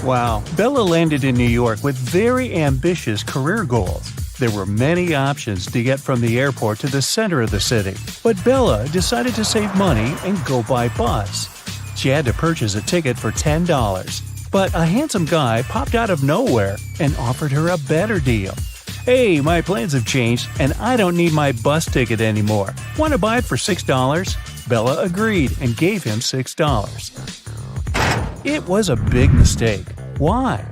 Wow, Bella landed in New York with very ambitious career goals. There were many options to get from the airport to the center of the city, but Bella decided to save money and go by bus. She had to purchase a ticket for $10, but a handsome guy popped out of nowhere and offered her a better deal. "Hey, my plans have changed and I don't need my bus ticket anymore. Want to buy it for $6? Bella agreed and gave him $6. It was a big mistake. Why?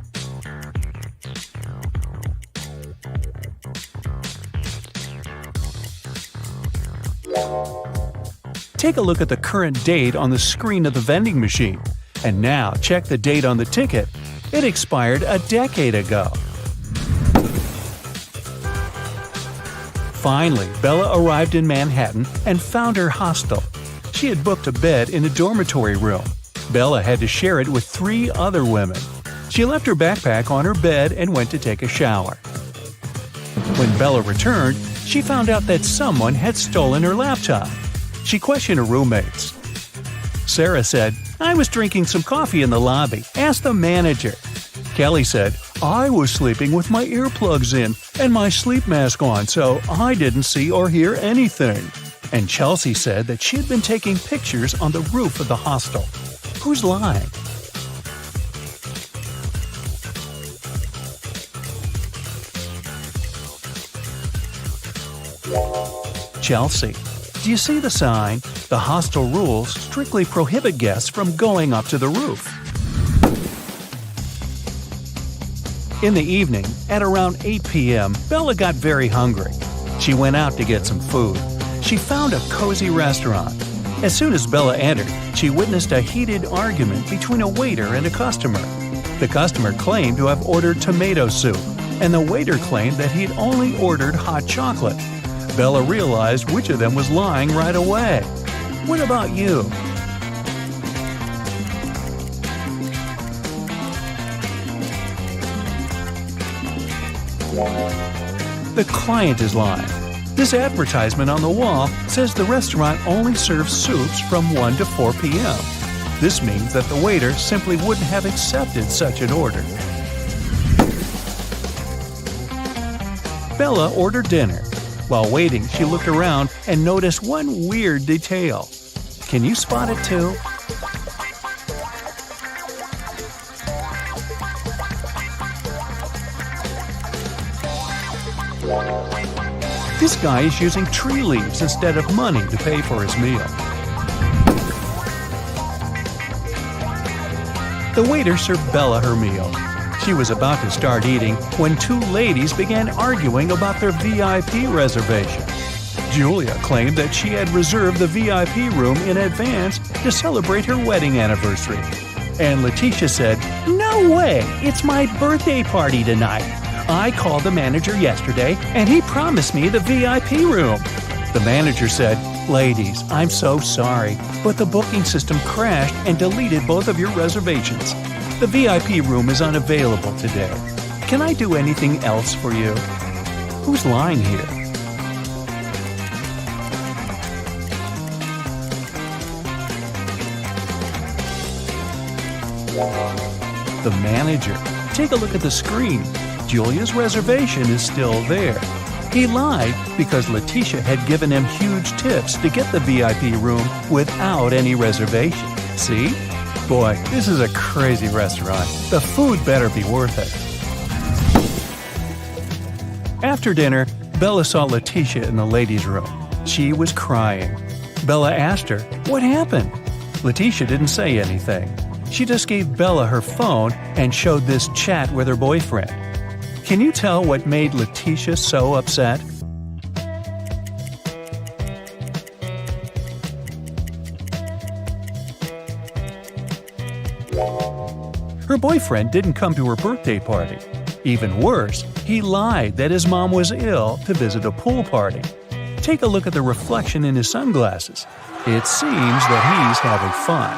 Take a look at the current date on the screen of the vending machine. And now check the date on the ticket. It expired a decade ago. Finally, Bella arrived in Manhattan and found her hostel. She had booked a bed in a dormitory room. Bella had to share it with 3 other women. She left her backpack on her bed and went to take a shower. When Bella returned, she found out that someone had stolen her laptop. She questioned her roommates. Sarah said, "I was drinking some coffee in the lobby. Ask the manager." Kelly said, "I was sleeping with my earplugs in and my sleep mask on, so I didn't see or hear anything." And Chelsea said that she had been taking pictures on the roof of the hostel. Who's lying? Chelsea. Do you see the sign? The hostel rules strictly prohibit guests from going up to the roof. In the evening, at around 8 p.m., Bella got very hungry. She went out to get some food. She found a cozy restaurant. As soon as Bella entered, she witnessed a heated argument between a waiter and a customer. The customer claimed to have ordered tomato soup, and the waiter claimed that he'd only ordered hot chocolate. Bella realized which of them was lying right away. What about you? The client is lying. This advertisement on the wall says the restaurant only serves soups from 1 to 4 p.m. This means that the waiter simply wouldn't have accepted such an order. Bella ordered dinner. While waiting, she looked around and noticed one weird detail. Can you spot it too? This guy is using tree leaves instead of money to pay for his meal. The waiter served Bella her meal. She was about to start eating when 2 ladies began arguing about their VIP reservation. Julia claimed that she had reserved the VIP room in advance to celebrate her wedding anniversary. And Letitia said, "No way! It's my birthday party tonight. I called the manager yesterday and he promised me the VIP room." The manager said, "Ladies, I'm so sorry, but the booking system crashed and deleted both of your reservations. The VIP room is unavailable today. Can I do anything else for you?" Who's lying here? The manager. Take a look at the screen. Julia's reservation is still there. He lied because Letitia had given him huge tips to get the VIP room without any reservation. See? Boy, this is a crazy restaurant. The food better be worth it. After dinner, Bella saw Letitia in the ladies' room. She was crying. Bella asked her, "What happened?" Letitia didn't say anything. She just gave Bella her phone and showed this chat with her boyfriend. Can you tell what made Letitia so upset? Her boyfriend didn't come to her birthday party. Even worse, he lied that his mom was ill to visit a pool party. Take a look at the reflection in his sunglasses. It seems that he's having fun.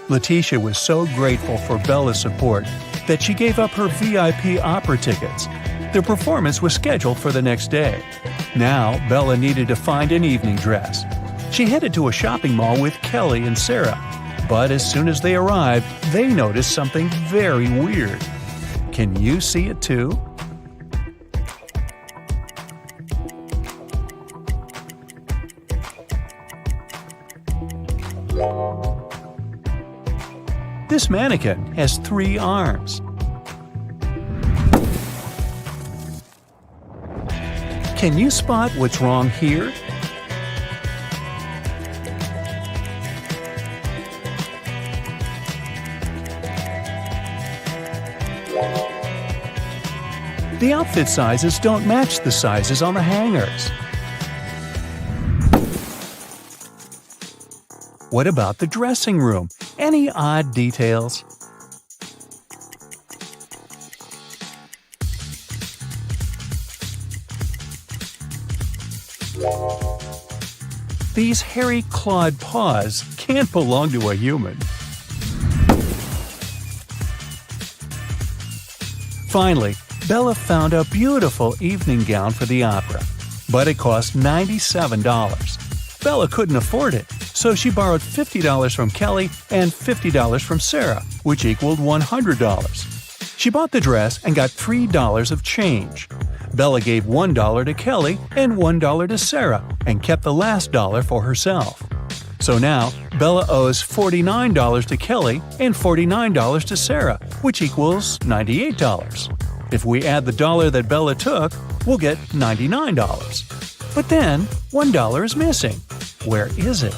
Letitia was so grateful for Bella's support that she gave up her VIP opera tickets. Their performance was scheduled for the next day. Now, Bella needed to find an evening dress. She headed to a shopping mall with Kelly and Sarah. But as soon as they arrived, they noticed something very weird. Can you see it too? This mannequin has 3 arms. Can you spot what's wrong here? The outfit sizes don't match the sizes on the hangers. What about the dressing room? Any odd details? These hairy clawed paws can't belong to a human. Finally, Bella found a beautiful evening gown for the opera, but it cost $97. Bella couldn't afford it, so she borrowed $50 from Kelly and $50 from Sarah, which equaled $100. She bought the dress and got $3 of change. Bella gave $1 to Kelly and $1 to Sarah and kept the last dollar for herself. So now, Bella owes $49 to Kelly and $49 to Sarah, which equals $98. If we add the dollar that Bella took, we'll get $99. But then, $1 is missing. Where is it?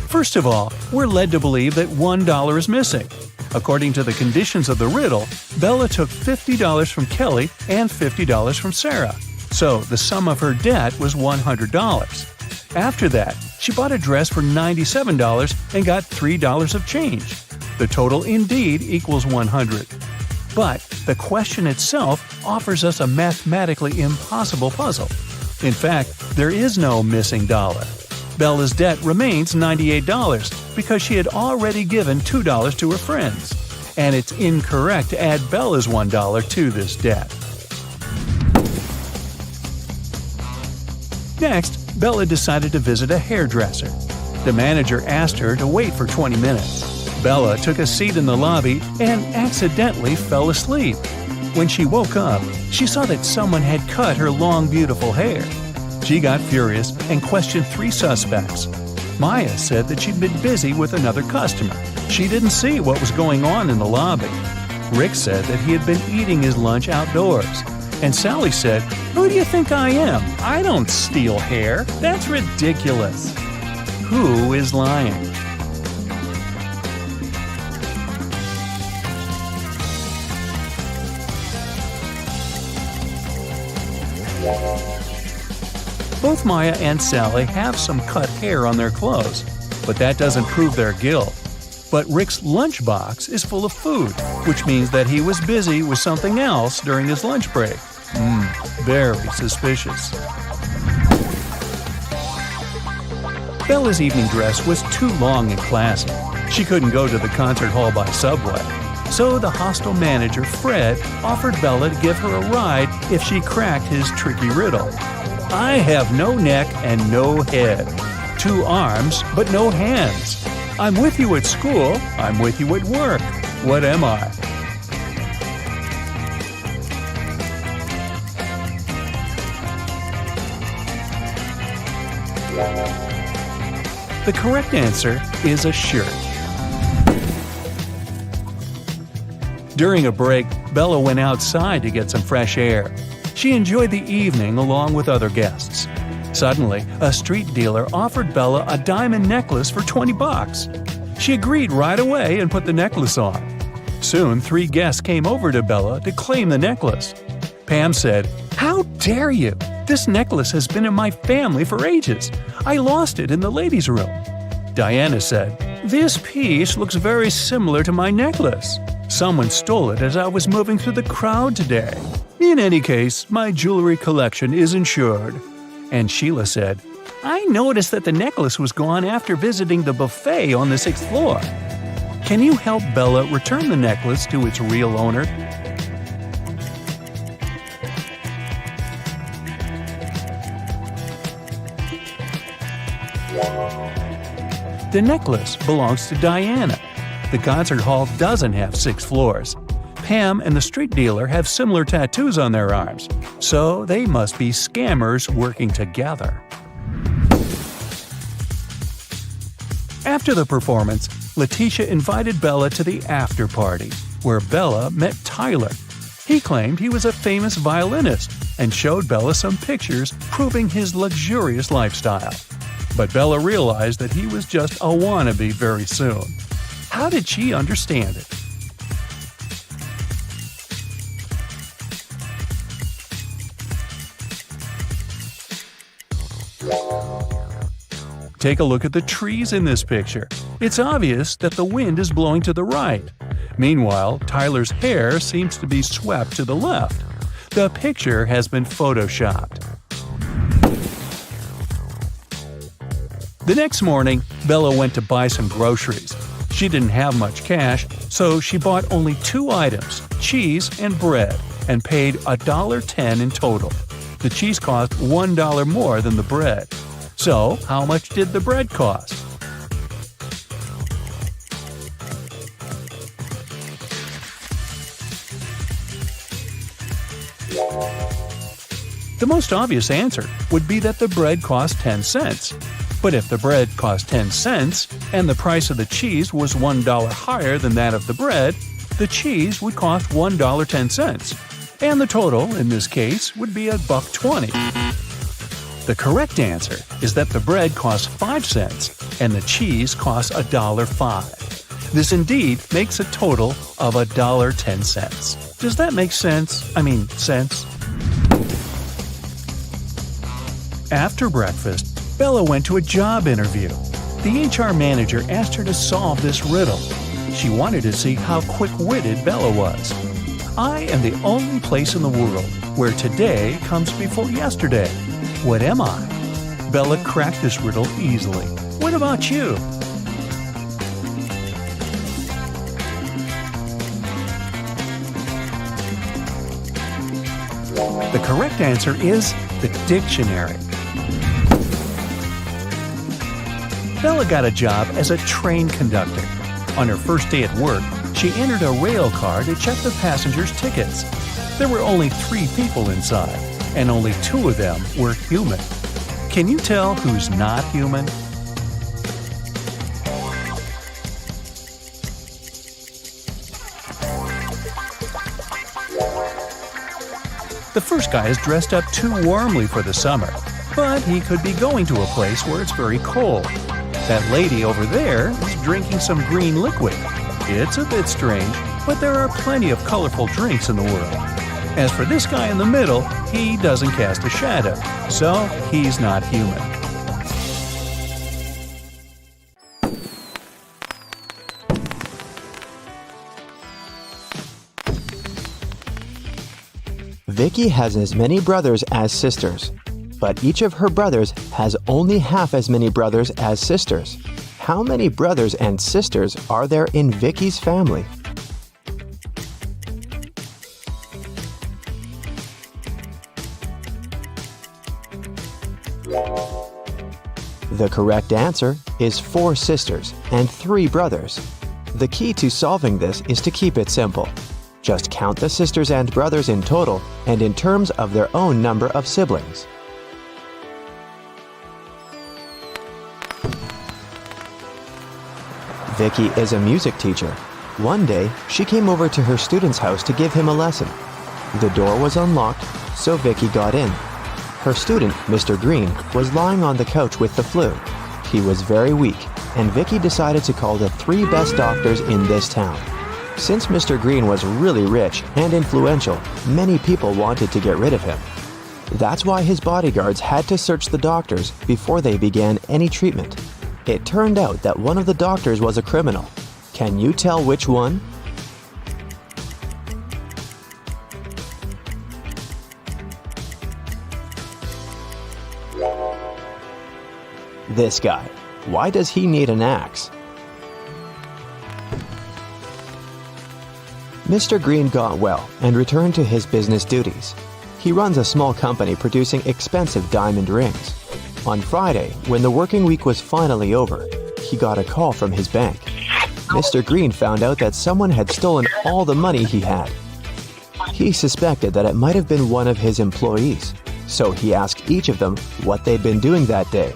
First of all, we're led to believe that $1 is missing. According to the conditions of the riddle, Bella took $50 from Kelly and $50 from Sarah. So the sum of her debt was $100. After that, she bought a dress for $97 and got $3 of change. The total indeed equals $100. But the question itself offers us a mathematically impossible puzzle. In fact, there is no missing dollar. Bella's debt remains $98 because she had already given $2 to her friends. And it's incorrect to add Bella's $1 to this debt. Next, Bella decided to visit a hairdresser. The manager asked her to wait for 20 minutes. Bella took a seat in the lobby and accidentally fell asleep. When she woke up, she saw that someone had cut her long, beautiful hair. She got furious and questioned 3 suspects. Maya said that she'd been busy with another customer. She didn't see what was going on in the lobby. Rick said that he had been eating his lunch outdoors. And Sally said, "Who do you think I am? I don't steal hair. That's ridiculous." Who is lying? Both Maya and Sally have some cut hair on their clothes, but that doesn't prove their guilt. But Rick's lunchbox is full of food, which means that he was busy with something else during his lunch break. Very suspicious. Bella's evening dress was too long and classy. She couldn't go to the concert hall by subway. So the hostel manager, Fred, offered Bella to give her a ride if she cracked his tricky riddle. I have no neck and no head. 2 arms, but no hands. I'm with you at school, I'm with you at work. What am I? The correct answer is a shirt. During a break, Bella went outside to get some fresh air. She enjoyed the evening along with other guests. Suddenly, a street dealer offered Bella a diamond necklace for $20. She agreed right away and put the necklace on. Soon, 3 guests came over to Bella to claim the necklace. Pam said, "How dare you? This necklace has been in my family for ages. I lost it in the ladies' room." Diana said, "This piece looks very similar to my necklace. Someone stole it as I was moving through the crowd today. In any case, my jewelry collection is insured." And Sheila said, "I noticed that the necklace was gone after visiting the buffet on the 6th floor. Can you help Bella return the necklace to its real owner?" The necklace belongs to Diana. The concert hall doesn't have 6 floors. Pam and the street dealer have similar tattoos on their arms, so they must be scammers working together. After the performance, Letitia invited Bella to the after party, where Bella met Tyler. He claimed he was a famous violinist and showed Bella some pictures proving his luxurious lifestyle. But Bella realized that he was just a wannabe very soon. How did she understand it? Take a look at the trees in this picture. It's obvious that the wind is blowing to the right. Meanwhile, Tyler's hair seems to be swept to the left. The picture has been photoshopped. The next morning, Bella went to buy some groceries. She didn't have much cash, so she bought only 2 items, cheese and bread, and paid $1.10 in total. The cheese cost $1 more than the bread. So, how much did the bread cost? The most obvious answer would be that the bread cost 10 cents. But if the bread cost 10 cents and the price of the cheese was $1 higher than that of the bread, the cheese would cost $1.10, and the total in this case would be $1.20. The correct answer is that the bread costs 5 cents and the cheese costs $1.05. This indeed makes a total of $1.10. Does that make sense? Sense? After breakfast, Bella went to a job interview. The HR manager asked her to solve this riddle. She wanted to see how quick-witted Bella was. I am the only place in the world where today comes before yesterday. What am I? Bella cracked this riddle easily. What about you? The correct answer is the dictionary. Bella got a job as a train conductor. On her first day at work, she entered a rail car to check the passengers' tickets. There were only 3 people inside, and only 2 of them were human. Can you tell who's not human? The first guy is dressed up too warmly for the summer, but he could be going to a place where it's very cold. That lady over there is drinking some green liquid. It's a bit strange, but there are plenty of colorful drinks in the world. As for this guy in the middle, he doesn't cast a shadow, so he's not human. Vicky has as many brothers as sisters, but each of her brothers has only half as many brothers as sisters. How many brothers and sisters are there in Vicky's family? The correct answer is 4 sisters and 3 brothers. The key to solving this is to keep it simple. Just count the sisters and brothers in total and in terms of their own number of siblings. Vicky is a music teacher. One day, she came over to her student's house to give him a lesson. The door was unlocked, so Vicky got in. Her student, Mr. Green, was lying on the couch with the flu. He was very weak, and Vicky decided to call the 3 best doctors in this town. Since Mr. Green was really rich and influential, many people wanted to get rid of him. That's why his bodyguards had to search the doctors before they began any treatment. It turned out that one of the doctors was a criminal. Can you tell which one? This guy. Why does he need an axe? Mr. Green got well and returned to his business duties. He runs a small company producing expensive diamond rings. On Friday, when the working week was finally over, he got a call from his bank. Mr. Green found out that someone had stolen all the money he had. He suspected that it might have been one of his employees, so he asked each of them what they'd been doing that day.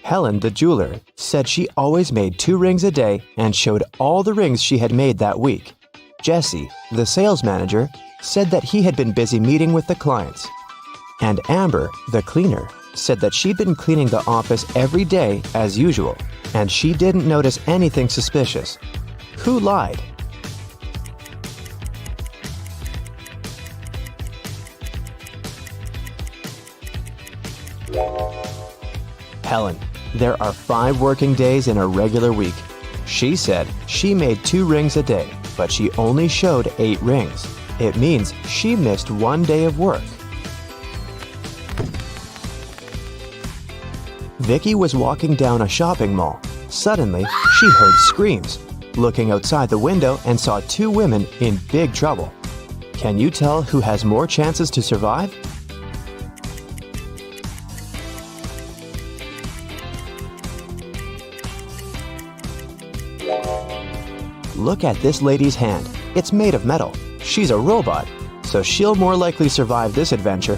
Helen, the jeweler, said she always made 2 rings a day and showed all the rings she had made that week. Jesse, the sales manager, said that he had been busy meeting with the clients. And Amber, the cleaner, said that she'd been cleaning the office every day as usual, and she didn't notice anything suspicious. Who lied? Helen. There are 5 working days in a regular week. She said she made 2 rings a day, but she only showed 8 rings. It means she missed 1 day of work. Vicky was walking down a shopping mall. Suddenly, she heard screams. Looking outside the window and saw 2 women in big trouble. Can you tell who has more chances to survive? Look at this lady's hand. It's made of metal. She's a robot, so she'll more likely survive this adventure.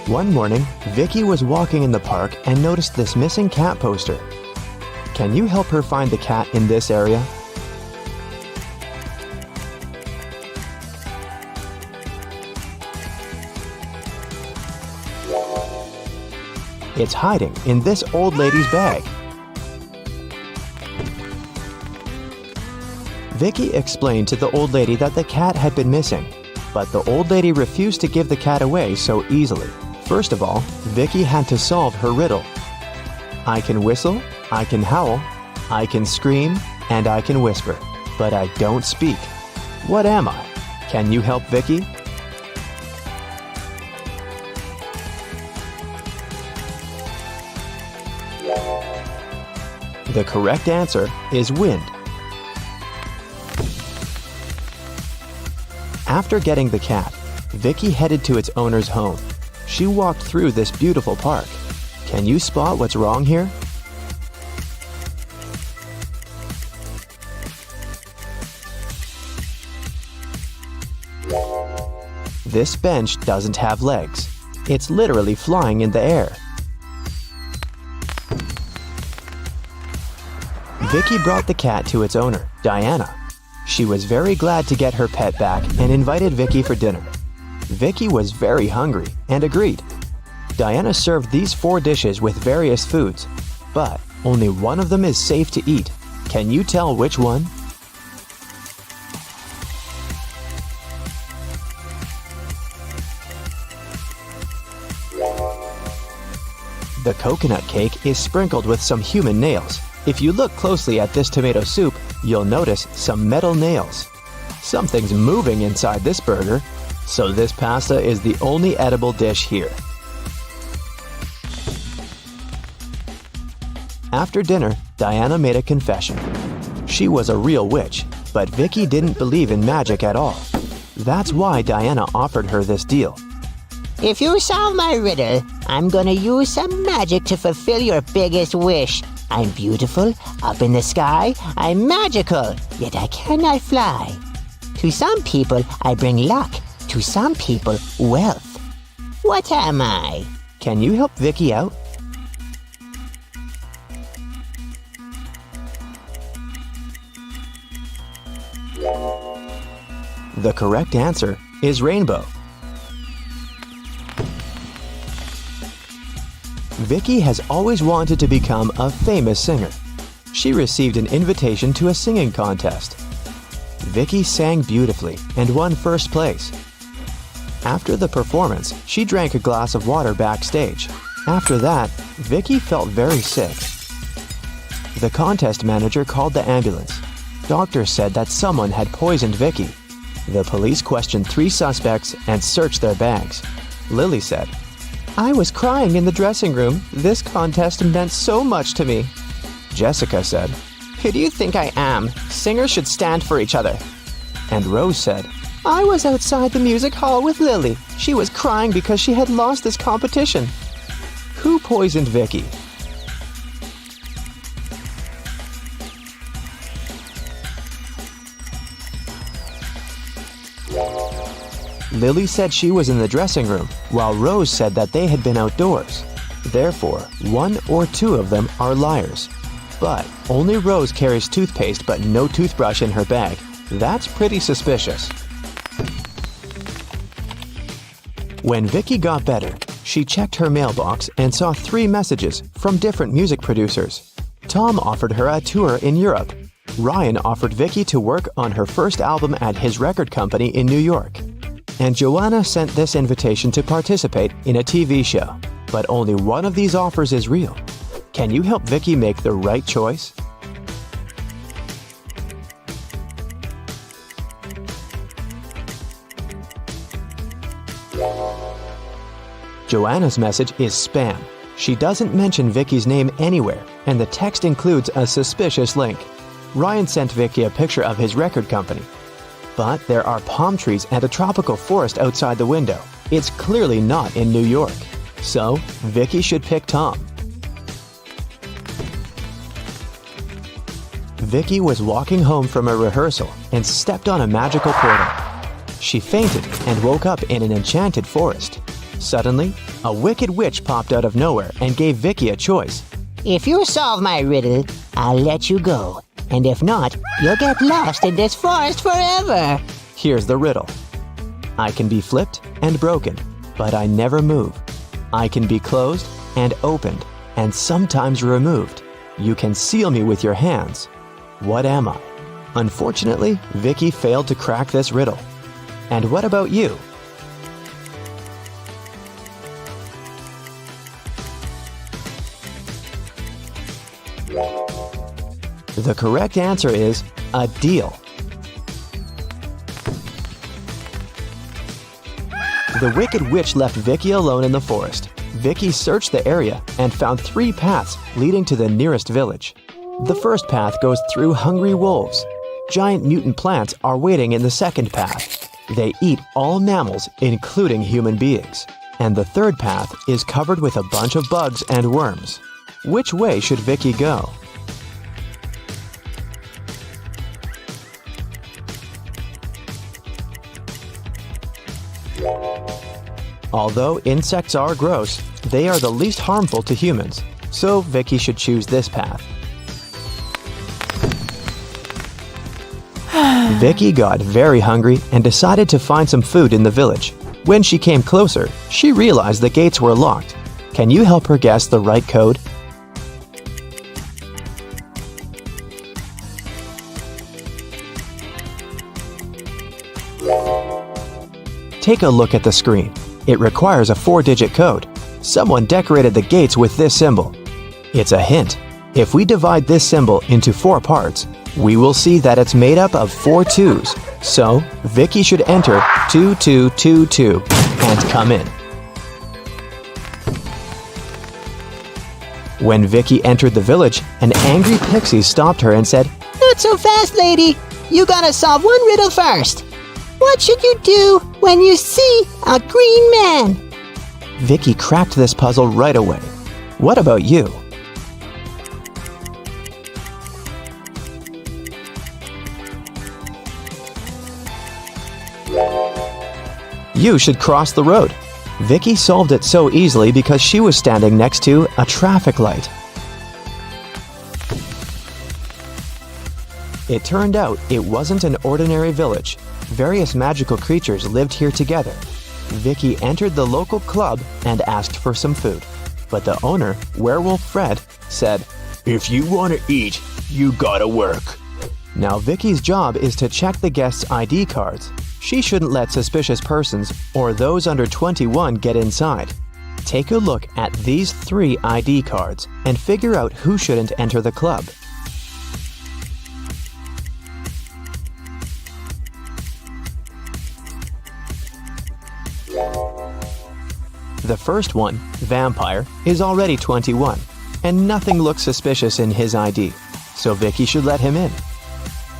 One morning, Vicky was walking in the park and noticed this missing cat poster. Can you help her find the cat in this area? It's hiding in this old lady's bag. Vicky explained to the old lady that the cat had been missing, but the old lady refused to give the cat away so easily. First of all, Vicky had to solve her riddle. I can whistle, I can howl, I can scream, and I can whisper, but I don't speak. What am I? Can you help Vicky? The correct answer is wind. After getting the cat, Vicky headed to its owner's home. She walked through this beautiful park. Can you spot what's wrong here? This bench doesn't have legs. It's literally flying in the air. Vicky brought the cat to its owner, Diana. She was very glad to get her pet back and invited Vicky for dinner. Vicky was very hungry and agreed. Diana served these 4 dishes with various foods, but only one of them is safe to eat. Can you tell which one? The coconut cake is sprinkled with some human nails. If you look closely at this tomato soup, you'll notice some metal nails. Something's moving inside this burger, so this pasta is the only edible dish here. After dinner, Diana made a confession. She was a real witch, but Vicky didn't believe in magic at all. That's why Diana offered her this deal. If you solve my riddle, I'm gonna use some magic to fulfill your biggest wish. I'm beautiful, up in the sky, I'm magical, yet I cannot fly. To some people, I bring luck, to some people, wealth. What am I? Can you help Vicky out? The correct answer is rainbow. Vicky has always wanted to become a famous singer. She received an invitation to a singing contest. Vicky sang beautifully and won first place. After the performance, she drank a glass of water backstage. After that, Vicky felt very sick. The contest manager called the ambulance. Doctors said that someone had poisoned Vicky. The police questioned 3 suspects and searched their bags. Lily said, I was crying in the dressing room. This contest meant so much to me. Jessica said, Who do you think I am? Singers should stand for each other. And Rose said, I was outside the music hall with Lily. She was crying because she had lost this competition. Who poisoned Vicky? Lily said she was in the dressing room, while Rose said that they had been outdoors. Therefore, one or two of them are liars. But only Rose carries toothpaste but no toothbrush in her bag. That's pretty suspicious. When Vicky got better, she checked her mailbox and saw 3 messages from different music producers. Tom offered her a tour in Europe. Ryan offered Vicky to work on her first album at his record company in New York. And Joanna sent this invitation to participate in a TV show. But only one of these offers is real. Can you help Vicky make the right choice? Joanna's message is spam. She doesn't mention Vicky's name anywhere, and the text includes a suspicious link. Ryan sent Vicky a picture of his record company. But there are palm trees and a tropical forest outside the window. It's clearly not in New York. So, Vicky should pick Tom. Vicky was walking home from a rehearsal and stepped on a magical portal. She fainted and woke up in an enchanted forest. Suddenly, a wicked witch popped out of nowhere and gave Vicky a choice. If you solve my riddle, I'll let you go. And if not, you'll get lost in this forest forever. Here's the riddle. I can be flipped and broken, but I never move. I can be closed and opened, and sometimes removed. You can seal me with your hands. What am I? Unfortunately, Vicky failed to crack this riddle. And what about you? The correct answer is a deal. The wicked witch left Vicky alone in the forest. Vicky searched the area and found 3 paths leading to the nearest village. The first path goes through hungry wolves. Giant mutant plants are waiting in the second path. They eat all mammals, including human beings. And the third path is covered with a bunch of bugs and worms. Which way should Vicky go? Although insects are gross, they are the least harmful to humans, so Vicky should choose this path. Vicky got very hungry and decided to find some food in the village. When she came closer, she realized the gates were locked. Can you help her guess the right code? Take a look at the screen. It requires a 4-digit code. Someone decorated the gates with this symbol. It's a hint. If we divide this symbol into 4 parts, we will see that it's made up of 4 2s. So, Vicky should enter 2222 and come in. When Vicky entered the village, an angry pixie stopped her and said, Not so fast, lady. You gotta solve one riddle first. What should you do when you see a green man? Vicky cracked this puzzle right away. What about you? You should cross the road. Vicky solved it so easily because she was standing next to a traffic light. It turned out it wasn't an ordinary village. Various magical creatures lived here together. Vicky entered the local club and asked for some food. But the owner, Werewolf Fred, said, "If you want to eat, you gotta work." Now Vicky's job is to check the guests' ID cards. She shouldn't let suspicious persons or those under 21 get inside. Take a look at these 3 ID cards and figure out who shouldn't enter the club. The first one, Vampire, is already 21, and nothing looks suspicious in his ID, so Vicky should let him in.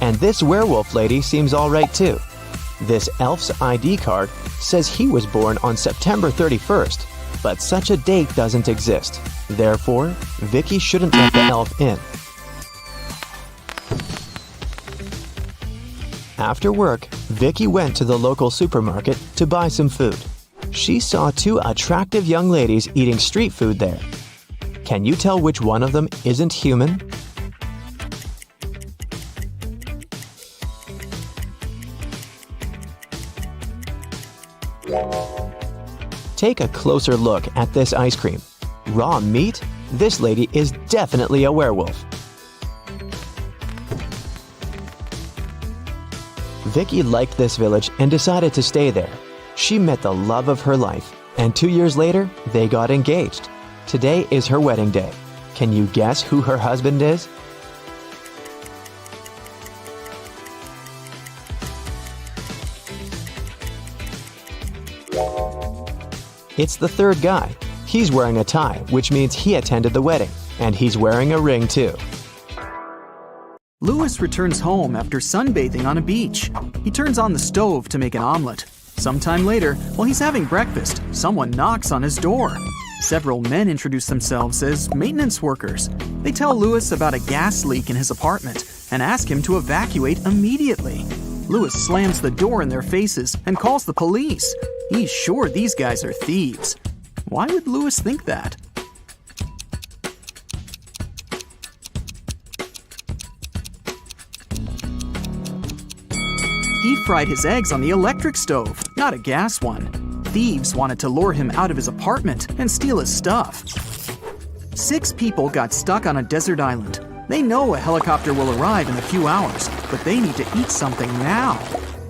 And this werewolf lady seems alright too. This elf's ID card says he was born on September 31st, But such a date doesn't exist. Therefore, Vicky shouldn't let the elf in. After work, Vicky went to the local supermarket to buy some food. She saw two attractive young ladies eating street food there. Can you tell which one of them isn't human? Take a closer look at this ice cream. Raw meat? This lady is definitely a werewolf. Vicky liked this village and decided to stay there. She met the love of her life, and 2 years later, they got engaged. Today is her wedding day. Can you guess who her husband is? It's the third guy. He's wearing a tie, which means he attended the wedding, and he's wearing a ring too. Louis returns home after sunbathing on a beach. He turns on the stove to make an omelet. Sometime later, while he's having breakfast, someone knocks on his door. Several men introduce themselves as maintenance workers. They tell Louis about a gas leak in his apartment and ask him to evacuate immediately. Louis slams the door in their faces and calls the police. He's sure these guys are thieves. Why would Louis think that? He fried his eggs on the electric stove, not a gas one. Thieves wanted to lure him out of his apartment and steal his stuff. 6 people got stuck on a desert island. They know a helicopter will arrive in a few hours, but they need to eat something now.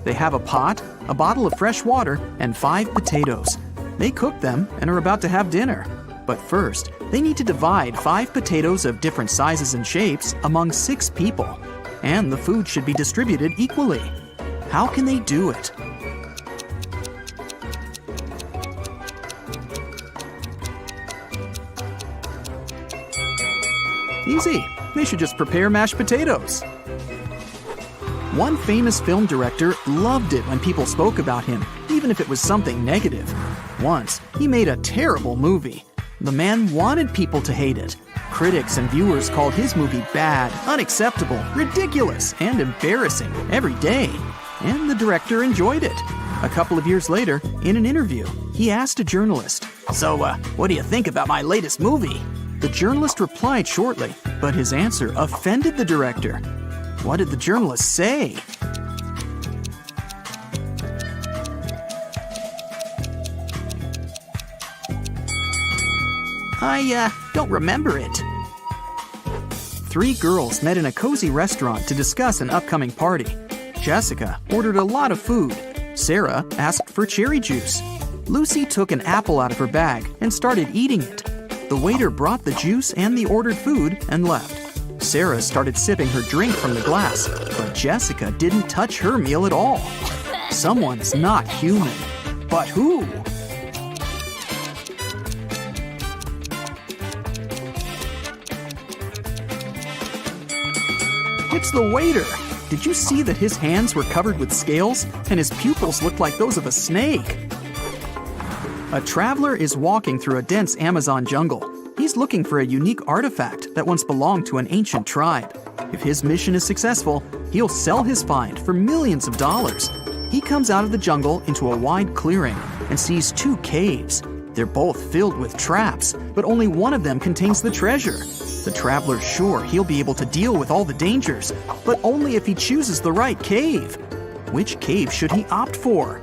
They have a pot, a bottle of fresh water, and 5 potatoes. They cook them and are about to have dinner. But first, they need to divide 5 potatoes of different sizes and shapes among 6 people. And the food should be distributed equally. How can they do it? Easy. They should just prepare mashed potatoes. One famous film director loved it when people spoke about him, even if it was something negative. Once, he made a terrible movie. The man wanted people to hate it. Critics and viewers called his movie bad, unacceptable, ridiculous, and embarrassing every day. And the director enjoyed it. A couple of years later, in an interview, he asked a journalist, "So, what do you think about my latest movie?" The journalist replied shortly, but his answer offended the director. What did the journalist say? I don't remember it. 3 girls met in a cozy restaurant to discuss an upcoming party. Jessica ordered a lot of food. Sarah asked for cherry juice. Lucy took an apple out of her bag and started eating it. The waiter brought the juice and the ordered food and left. Sarah started sipping her drink from the glass, but Jessica didn't touch her meal at all. Someone's not human. But who? It's the waiter. Did you see that his hands were covered with scales and his pupils looked like those of a snake? A traveler is walking through a dense Amazon jungle. He's looking for a unique artifact that once belonged to an ancient tribe. If his mission is successful, he'll sell his find for millions of dollars. He comes out of the jungle into a wide clearing and sees 2 caves. They're both filled with traps, but only one of them contains the treasure. The traveler's sure he'll be able to deal with all the dangers, but only if he chooses the right cave. Which cave should he opt for?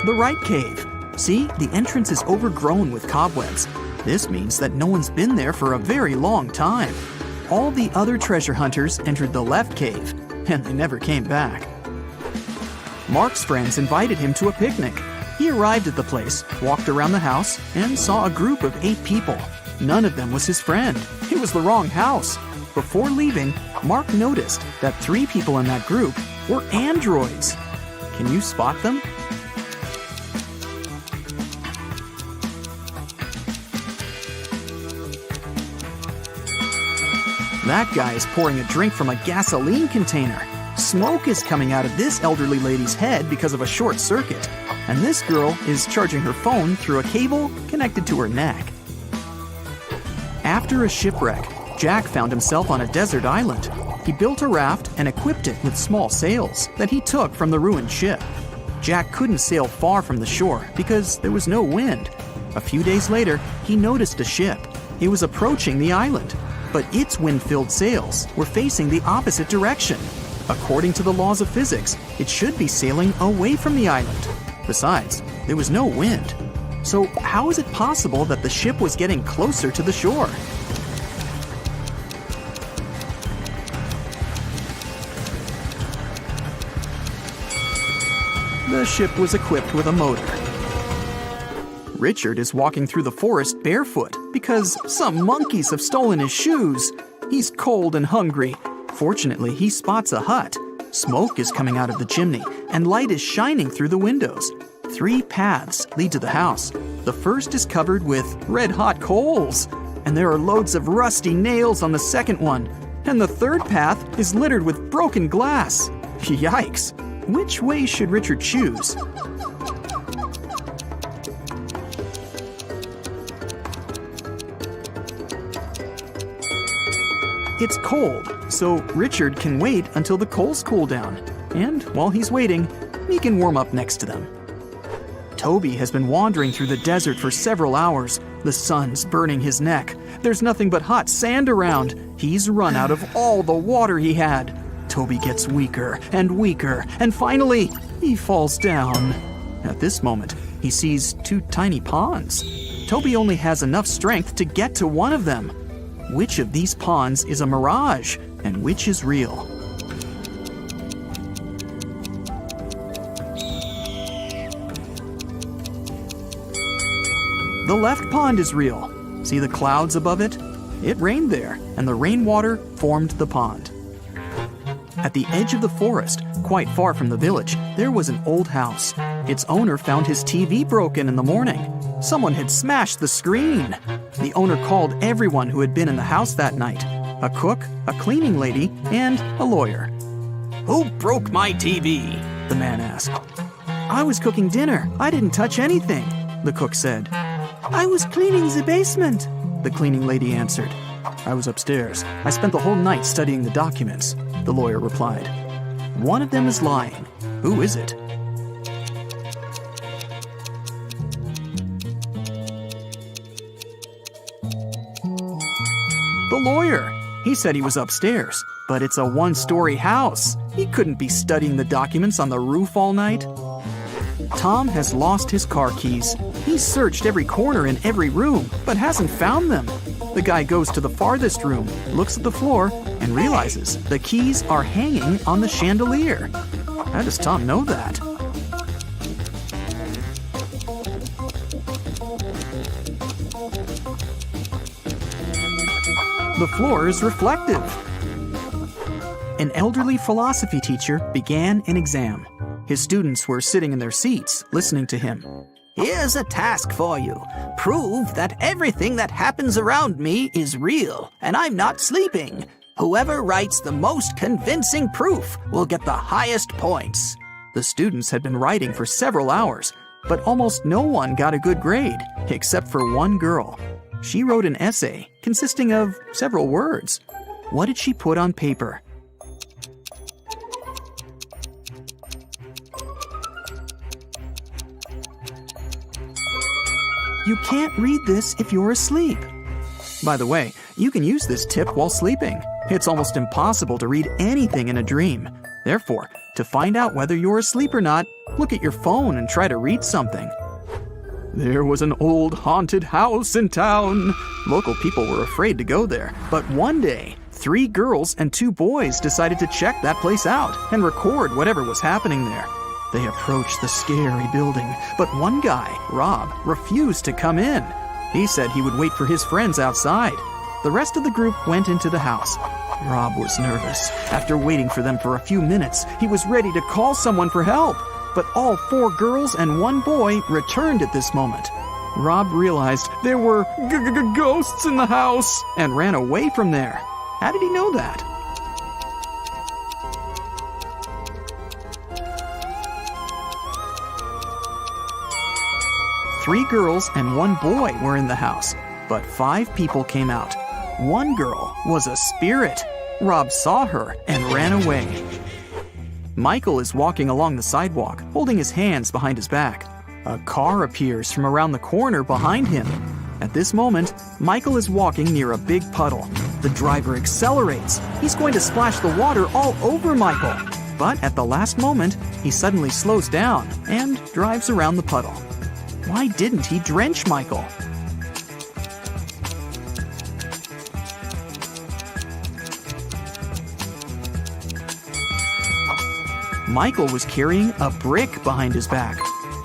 The right cave. See, the entrance is overgrown with cobwebs. This means that no one's been there for a very long time. All the other treasure hunters entered the left cave, and they never came back. Mark's friends invited him to a picnic. He arrived at the place, walked around the house, and saw a group of 8 people. None of them was his friend. It was the wrong house. Before leaving, Mark noticed that 3 people in that group were androids. Can you spot them? That guy is pouring a drink from a gasoline container. Smoke is coming out of this elderly lady's head because of a short circuit, and this girl is charging her phone through a cable connected to her neck. After a shipwreck, Jack found himself on a desert island. He built a raft and equipped it with small sails that he took from the ruined ship. Jack couldn't sail far from the shore because there was no wind. A few days later, he noticed a ship. It was approaching the island, but its wind-filled sails were facing the opposite direction. According to the laws of physics, it should be sailing away from the island. Besides, there was no wind. So how is it possible that the ship was getting closer to the shore? The ship was equipped with a motor. Richard is walking through the forest barefoot because some monkeys have stolen his shoes. He's cold and hungry. Fortunately, he spots a hut. Smoke is coming out of the chimney, and light is shining through the windows. 3 paths lead to the house. The first is covered with red-hot coals, and there are loads of rusty nails on the second one. And the third path is littered with broken glass. Yikes! Which way should Richard choose? It's cold, so Richard can wait until the coals cool down. And while he's waiting, he can warm up next to them. Toby has been wandering through the desert for several hours. The sun's burning his neck. There's nothing but hot sand around. He's run out of all the water he had. Toby gets weaker and weaker, and finally, he falls down. At this moment, he sees 2 tiny ponds. Toby only has enough strength to get to one of them. Which of these ponds is a mirage, and which is real? The left pond is real. See the clouds above it? It rained there, and the rainwater formed the pond. At the edge of the forest, quite far from the village, there was an old house. Its owner found his TV broken in the morning. Someone had smashed the screen. The owner called everyone who had been in the house that night: a cook, a cleaning lady, and a lawyer. "Who broke my TV?" the man asked. "I was cooking dinner. I didn't touch anything," the cook said. "I was cleaning the basement," the cleaning lady answered. "I was upstairs. I spent the whole night studying the documents," the lawyer replied. One of them is lying. Who is it? The lawyer. He said he was upstairs, but it's a one-story house. He couldn't be studying the documents on the roof all night. Tom has lost his car keys. He's searched every corner in every room, but hasn't found them. The guy goes to the farthest room, looks at the floor, and realizes the keys are hanging on the chandelier. How does Tom know that? The floor is reflective. An elderly philosophy teacher began an exam. His students were sitting in their seats, listening to him. "Here's a task for you. Prove that everything that happens around me is real, and I'm not sleeping. Whoever writes the most convincing proof will get the highest points." The students had been writing for several hours, but almost no one got a good grade, except for one girl. She wrote an essay consisting of several words. What did she put on paper? You can't read this if you're asleep. By the way, you can use this tip while sleeping. It's almost impossible to read anything in a dream. Therefore, to find out whether you're asleep or not, look at your phone and try to read something. There was an old haunted house in town. Local people were afraid to go there, but one day, 3 girls and 2 boys decided to check that place out and record whatever was happening there. They approached the scary building, but one guy, Rob, refused to come in. He said he would wait for his friends outside. The rest of the group went into the house. Rob was nervous. After waiting for them for a few minutes, he was ready to call someone for help. But all 4 girls and 1 boy returned at this moment. Rob realized there were ghosts in the house and ran away from there. How did he know that? 3 girls and 1 boy were in the house, but 5 people came out. 1 girl was a spirit. Rob saw her and ran away. Michael is walking along the sidewalk, holding his hands behind his back. A car appears from around the corner behind him. At this moment, Michael is walking near a big puddle. The driver accelerates. He's going to splash the water all over Michael. But at the last moment, he suddenly slows down and drives around the puddle. Why didn't he drench Michael? Michael was carrying a brick behind his back.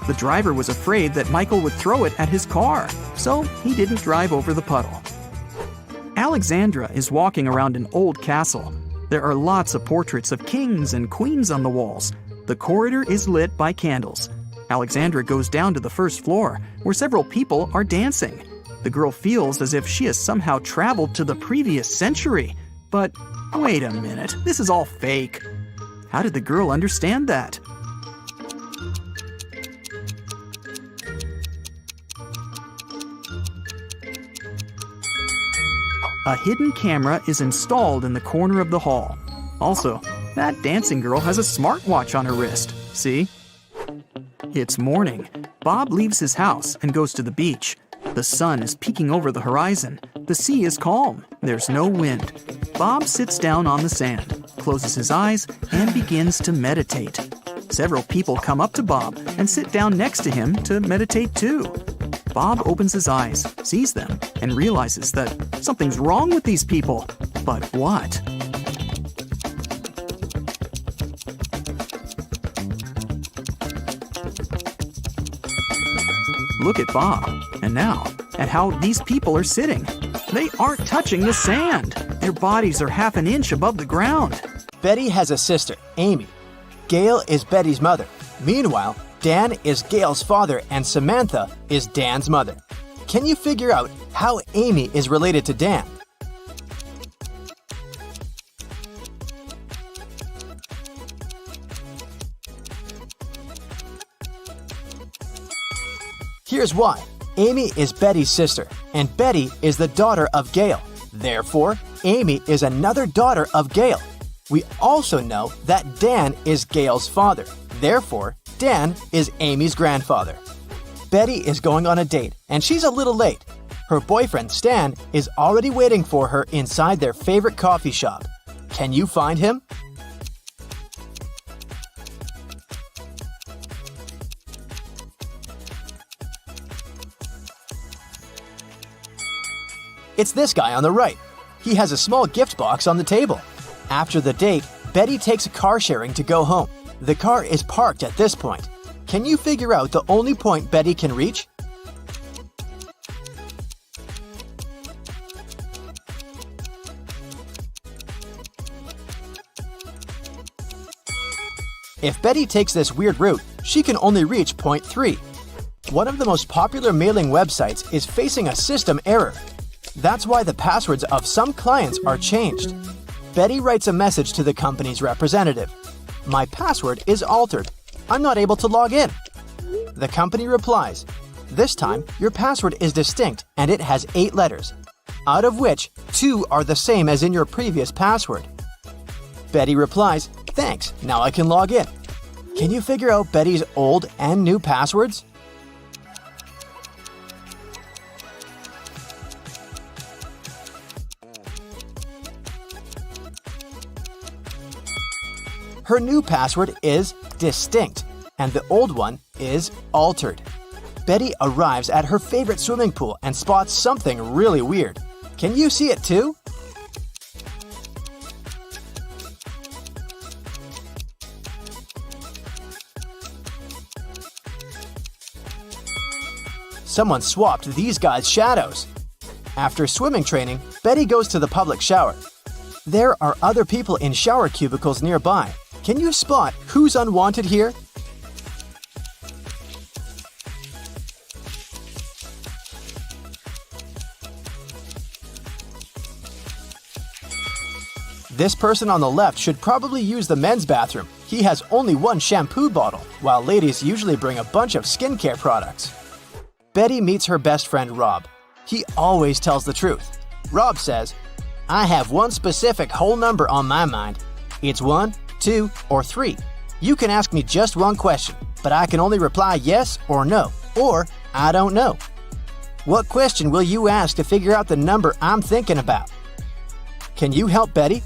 The driver was afraid that Michael would throw it at his car, so he didn't drive over the puddle. Alexandra is walking around an old castle. There are lots of portraits of kings and queens on the walls. The corridor is lit by candles. Alexandra goes down to the first floor, where several people are dancing. The girl feels as if she has somehow traveled to the previous century. But wait a minute, this is all fake. How did the girl understand that? A hidden camera is installed in the corner of the hall. Also, that dancing girl has a smartwatch on her wrist. See? It's morning. Bob leaves his house and goes to the beach. The sun is peeking over the horizon. The sea is calm. There's no wind. Bob sits down on the sand, closes his eyes, and begins to meditate. Several people come up to Bob and sit down next to him to meditate too. Bob opens his eyes, sees them, and realizes that something's wrong with these people. But what? Look at Bob, and now at how these people are sitting. They aren't touching the sand. Their bodies are half an inch above the ground. Betty has a sister, Amy. Gail is Betty's mother. Meanwhile, Dan is Gail's father and Samantha is Dan's mother. Can you figure out how Amy is related to Dan? Here's why. Amy is Betty's sister, and Betty is the daughter of Gail. Therefore, Amy is another daughter of Gail. We also know that Dan is Gail's father. Therefore, Dan is Amy's grandfather. Betty is going on a date, and she's a little late. Her boyfriend, Stan, is already waiting for her inside their favorite coffee shop. Can you find him? It's this guy on the right. He has a small gift box on the table. After the date, Betty takes a car sharing to go home. The car is parked at this point. Can you figure out the only point Betty can reach? If Betty takes this weird route, she can only reach point 3. One of the most popular mailing websites is facing a system error. That's why the passwords of some clients are changed. Betty writes a message to the company's representative. My password is altered. I'm not able to log in. The company replies, this time your password is distinct and it has 8 letters, out of which 2 are the same as in your previous password. Betty replies, thanks, now I can log in. Can you figure out Betty's old and new passwords? Her new password is distinct, and the old one is altered. Betty arrives at her favorite swimming pool and spots something really weird. Can you see it too? Someone swapped these guys' shadows. After swimming training, Betty goes to the public shower. There are other people in shower cubicles nearby. Can you spot who's unwanted here? This person on the left should probably use the men's bathroom. He has only one shampoo bottle, while ladies usually bring a bunch of skincare products. Betty meets her best friend Rob. He always tells the truth. Rob says, "I have one specific whole number on my mind. It's 1, 2, or 3. You can ask me just one question, but I can only reply yes or no, or I don't know. What question will you ask to figure out the number I'm thinking about? Can you help Betty?"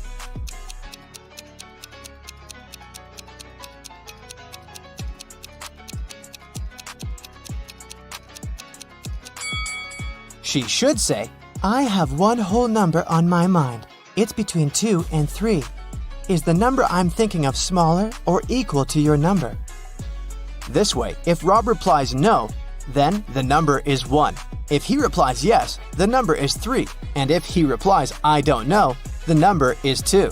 She should say, "I have one whole number on my mind. It's between 2 and 3. Is the number I'm thinking of smaller or equal to your number?" This way, if Rob replies no, then the number is 1. If he replies yes, the number is 3. And if he replies "I don't know," the number is 2.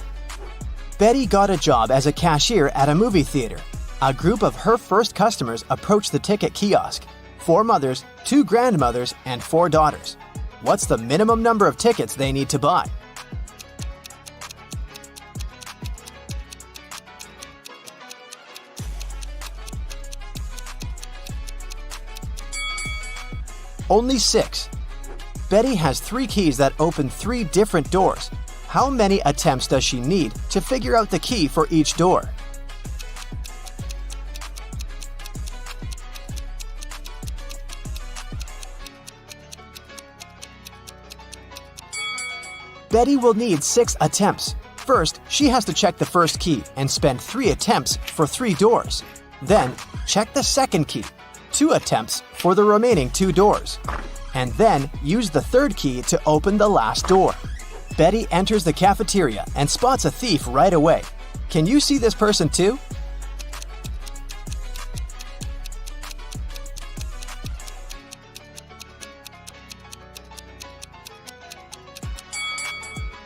Betty got a job as a cashier at a movie theater. A group of her first customers approached the ticket kiosk. 4 mothers, 2 grandmothers, and 4 daughters. What's the minimum number of tickets they need to buy? Only 6. Betty has 3 keys that open 3 different doors. How many attempts does she need to figure out the key for each door? Betty will need 6 attempts. First, she has to check the first key and spend 3 attempts for 3 doors. Then, check the second key, 2 attempts for the remaining 2 doors. And then, use the third key to open the last door. Betty enters the cafeteria and spots a thief right away. Can you see this person too?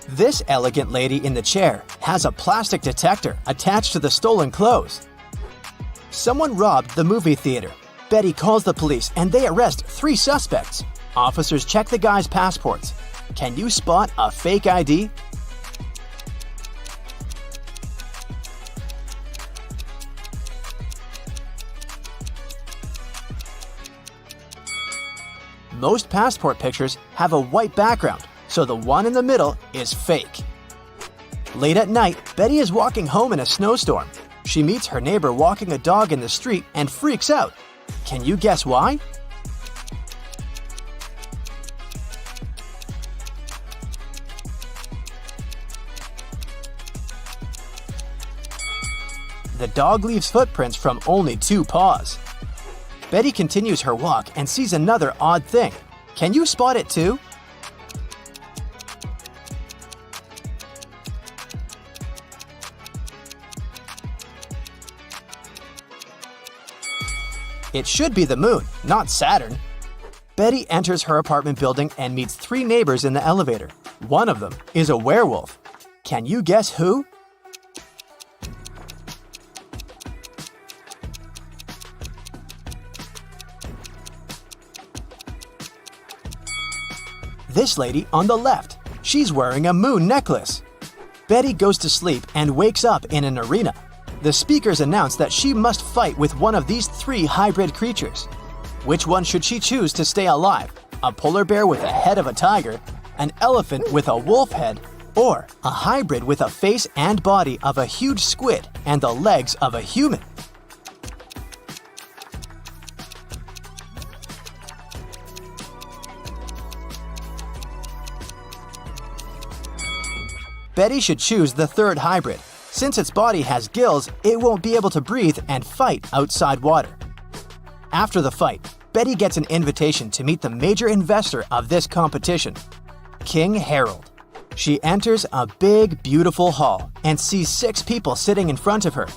This elegant lady in the chair has a plastic detector attached to the stolen clothes. Someone robbed the movie theater. Betty calls the police and they arrest 3 suspects. Officers check the guys' passports. Can you spot a fake ID? Most passport pictures have a white background, so the one in the middle is fake. Late at night, Betty is walking home in a snowstorm. She meets her neighbor walking a dog in the street and freaks out. Can you guess why? The dog leaves footprints from only 2 paws. Betty continues her walk and sees another odd thing. Can you spot it too? It should be the moon, not Saturn. Betty enters her apartment building and meets 3 neighbors in the elevator. One of them is a werewolf. Can you guess who? This lady on the left. She's wearing a moon necklace. Betty goes to sleep and wakes up in an arena. The speakers announce that she must fight with one of these 3 hybrid creatures. Which one should she choose to stay alive? A polar bear with a head of a tiger, an elephant with a wolf head, or a hybrid with a face and body of a huge squid and the legs of a human? Betty should choose the third hybrid. Since its body has gills, it won't be able to breathe and fight outside water. After the fight, Betty gets an invitation to meet the major investor of this competition, King Harold. She enters a big, beautiful hall and sees 6 people sitting in front of her.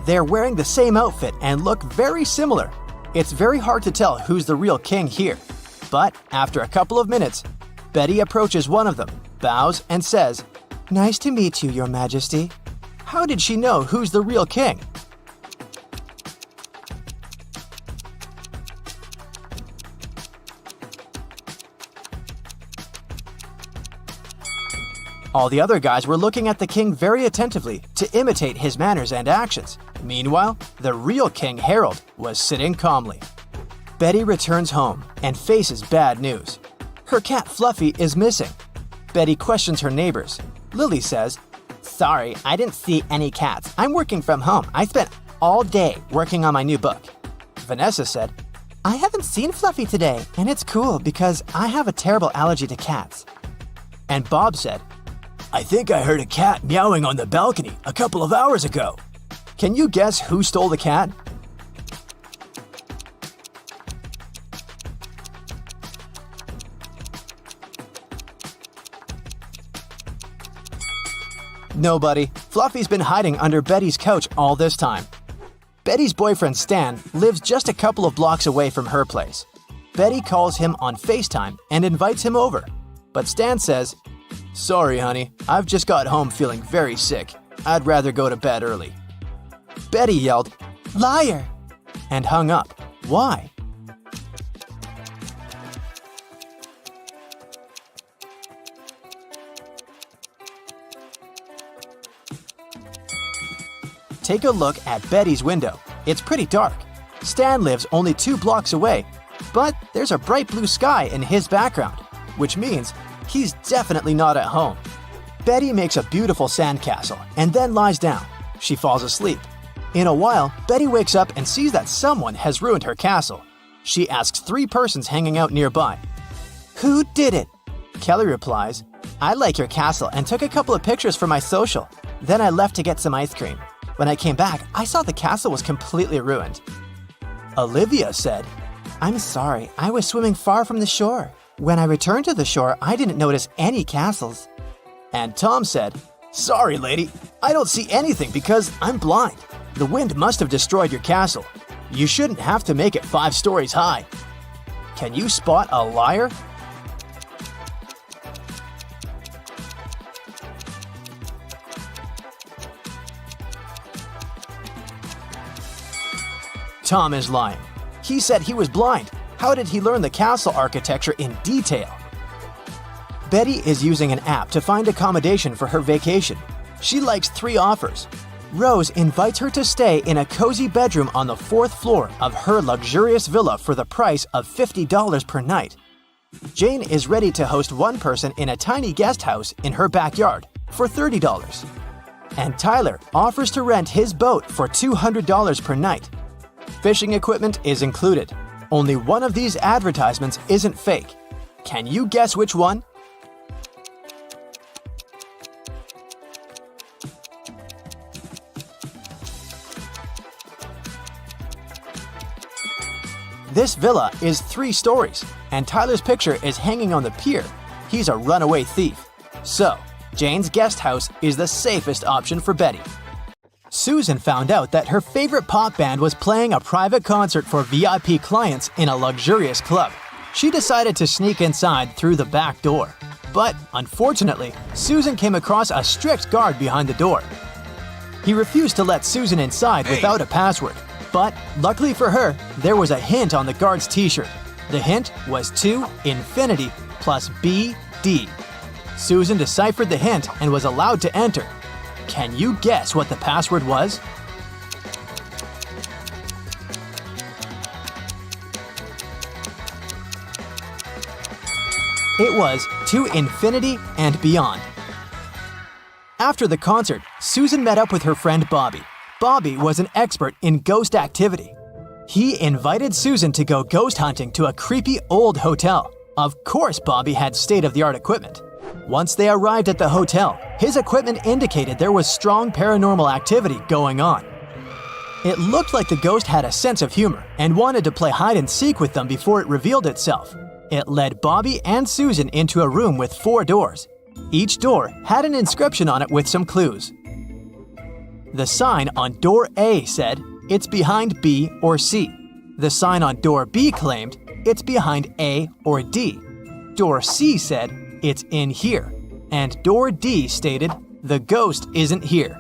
They're wearing the same outfit and look very similar. It's very hard to tell who's the real king here. But after a couple of minutes, Betty approaches one of them, bows, and says, "Nice to meet you, Your Majesty." How did she know who's the real king? All the other guys were looking at the king very attentively to imitate his manners and actions. Meanwhile, the real King Harold was sitting calmly. Betty returns home and faces bad news. Her cat Fluffy is missing. Betty questions her neighbors. Lily says, "Sorry, I didn't see any cats. I'm working from home. I spent all day working on my new book." Vanessa said, "I haven't seen Fluffy today, and it's cool because I have a terrible allergy to cats." And Bob said, "I think I heard a cat meowing on the balcony a couple of hours ago." Can you guess who stole the cat? Nobody. Fluffy's been hiding under Betty's couch all this time. Betty's boyfriend Stan lives just a couple of blocks away from her place. Betty calls him on FaceTime and invites him over. But Stan says, "Sorry, honey, I've just got home feeling very sick. I'd rather go to bed early." Betty yelled, "Liar!" and hung up. Why? Take a look at Betty's window. It's pretty dark. Stan lives only 2 blocks away, but there's a bright blue sky in his background, which means he's definitely not at home. Betty makes a beautiful sandcastle and then lies down. She falls asleep. In a while, Betty wakes up and sees that someone has ruined her castle. She asks 3 persons hanging out nearby, "Who did it?" Kelly replies, "I like your castle and took a couple of pictures for my social. Then I left to get some ice cream. When I came back, I saw the castle was completely ruined." Olivia said, "I'm sorry, I was swimming far from the shore. When I returned to the shore, I didn't notice any castles." And Tom said, "Sorry, lady, I don't see anything because I'm blind. The wind must have destroyed your castle. You shouldn't have to make it 5 stories high." Can you spot a liar? Tom is lying. He said he was blind. How did he learn the castle architecture in detail? Betty is using an app to find accommodation for her vacation. She likes 3 offers. Rose invites her to stay in a cozy bedroom on the 4th floor of her luxurious villa for the price of $50 per night. Jane is ready to host one person in a tiny guest house in her backyard for $30. And Tyler offers to rent his boat for $200 per night. Fishing equipment is included. Only one of these advertisements isn't fake. Can you guess which one? This villa is 3 stories, and Tyler's picture is hanging on the pier. He's a runaway thief. So, Jane's guest house is the safest option for Betty. Susan found out that her favorite pop band was playing a private concert for VIP clients in a luxurious club. She decided to sneak inside through the back door. But, unfortunately, Susan came across a strict guard behind the door. He refused to let Susan inside without a password. But, luckily for her, there was a hint on the guard's t-shirt. The hint was to infinity plus BD. Susan deciphered the hint and was allowed to enter. Can you guess what the password was? It was to infinity and beyond. After the concert, Susan met up with her friend Bobby. Bobby was an expert in ghost activity. He invited Susan to go ghost hunting to a creepy old hotel. Of course, Bobby had state-of-the-art equipment. Once they arrived at the hotel, his equipment indicated there was strong paranormal activity going on. It looked like the ghost had a sense of humor and wanted to play hide-and-seek with them before it revealed itself. It led Bobby and Susan into a room with 4 doors. Each door had an inscription on it with some clues. The sign on door A said, "It's behind B or C." The sign on door B claimed, "It's behind A or D." Door C said, "It's in here." And door D stated, "The ghost isn't here."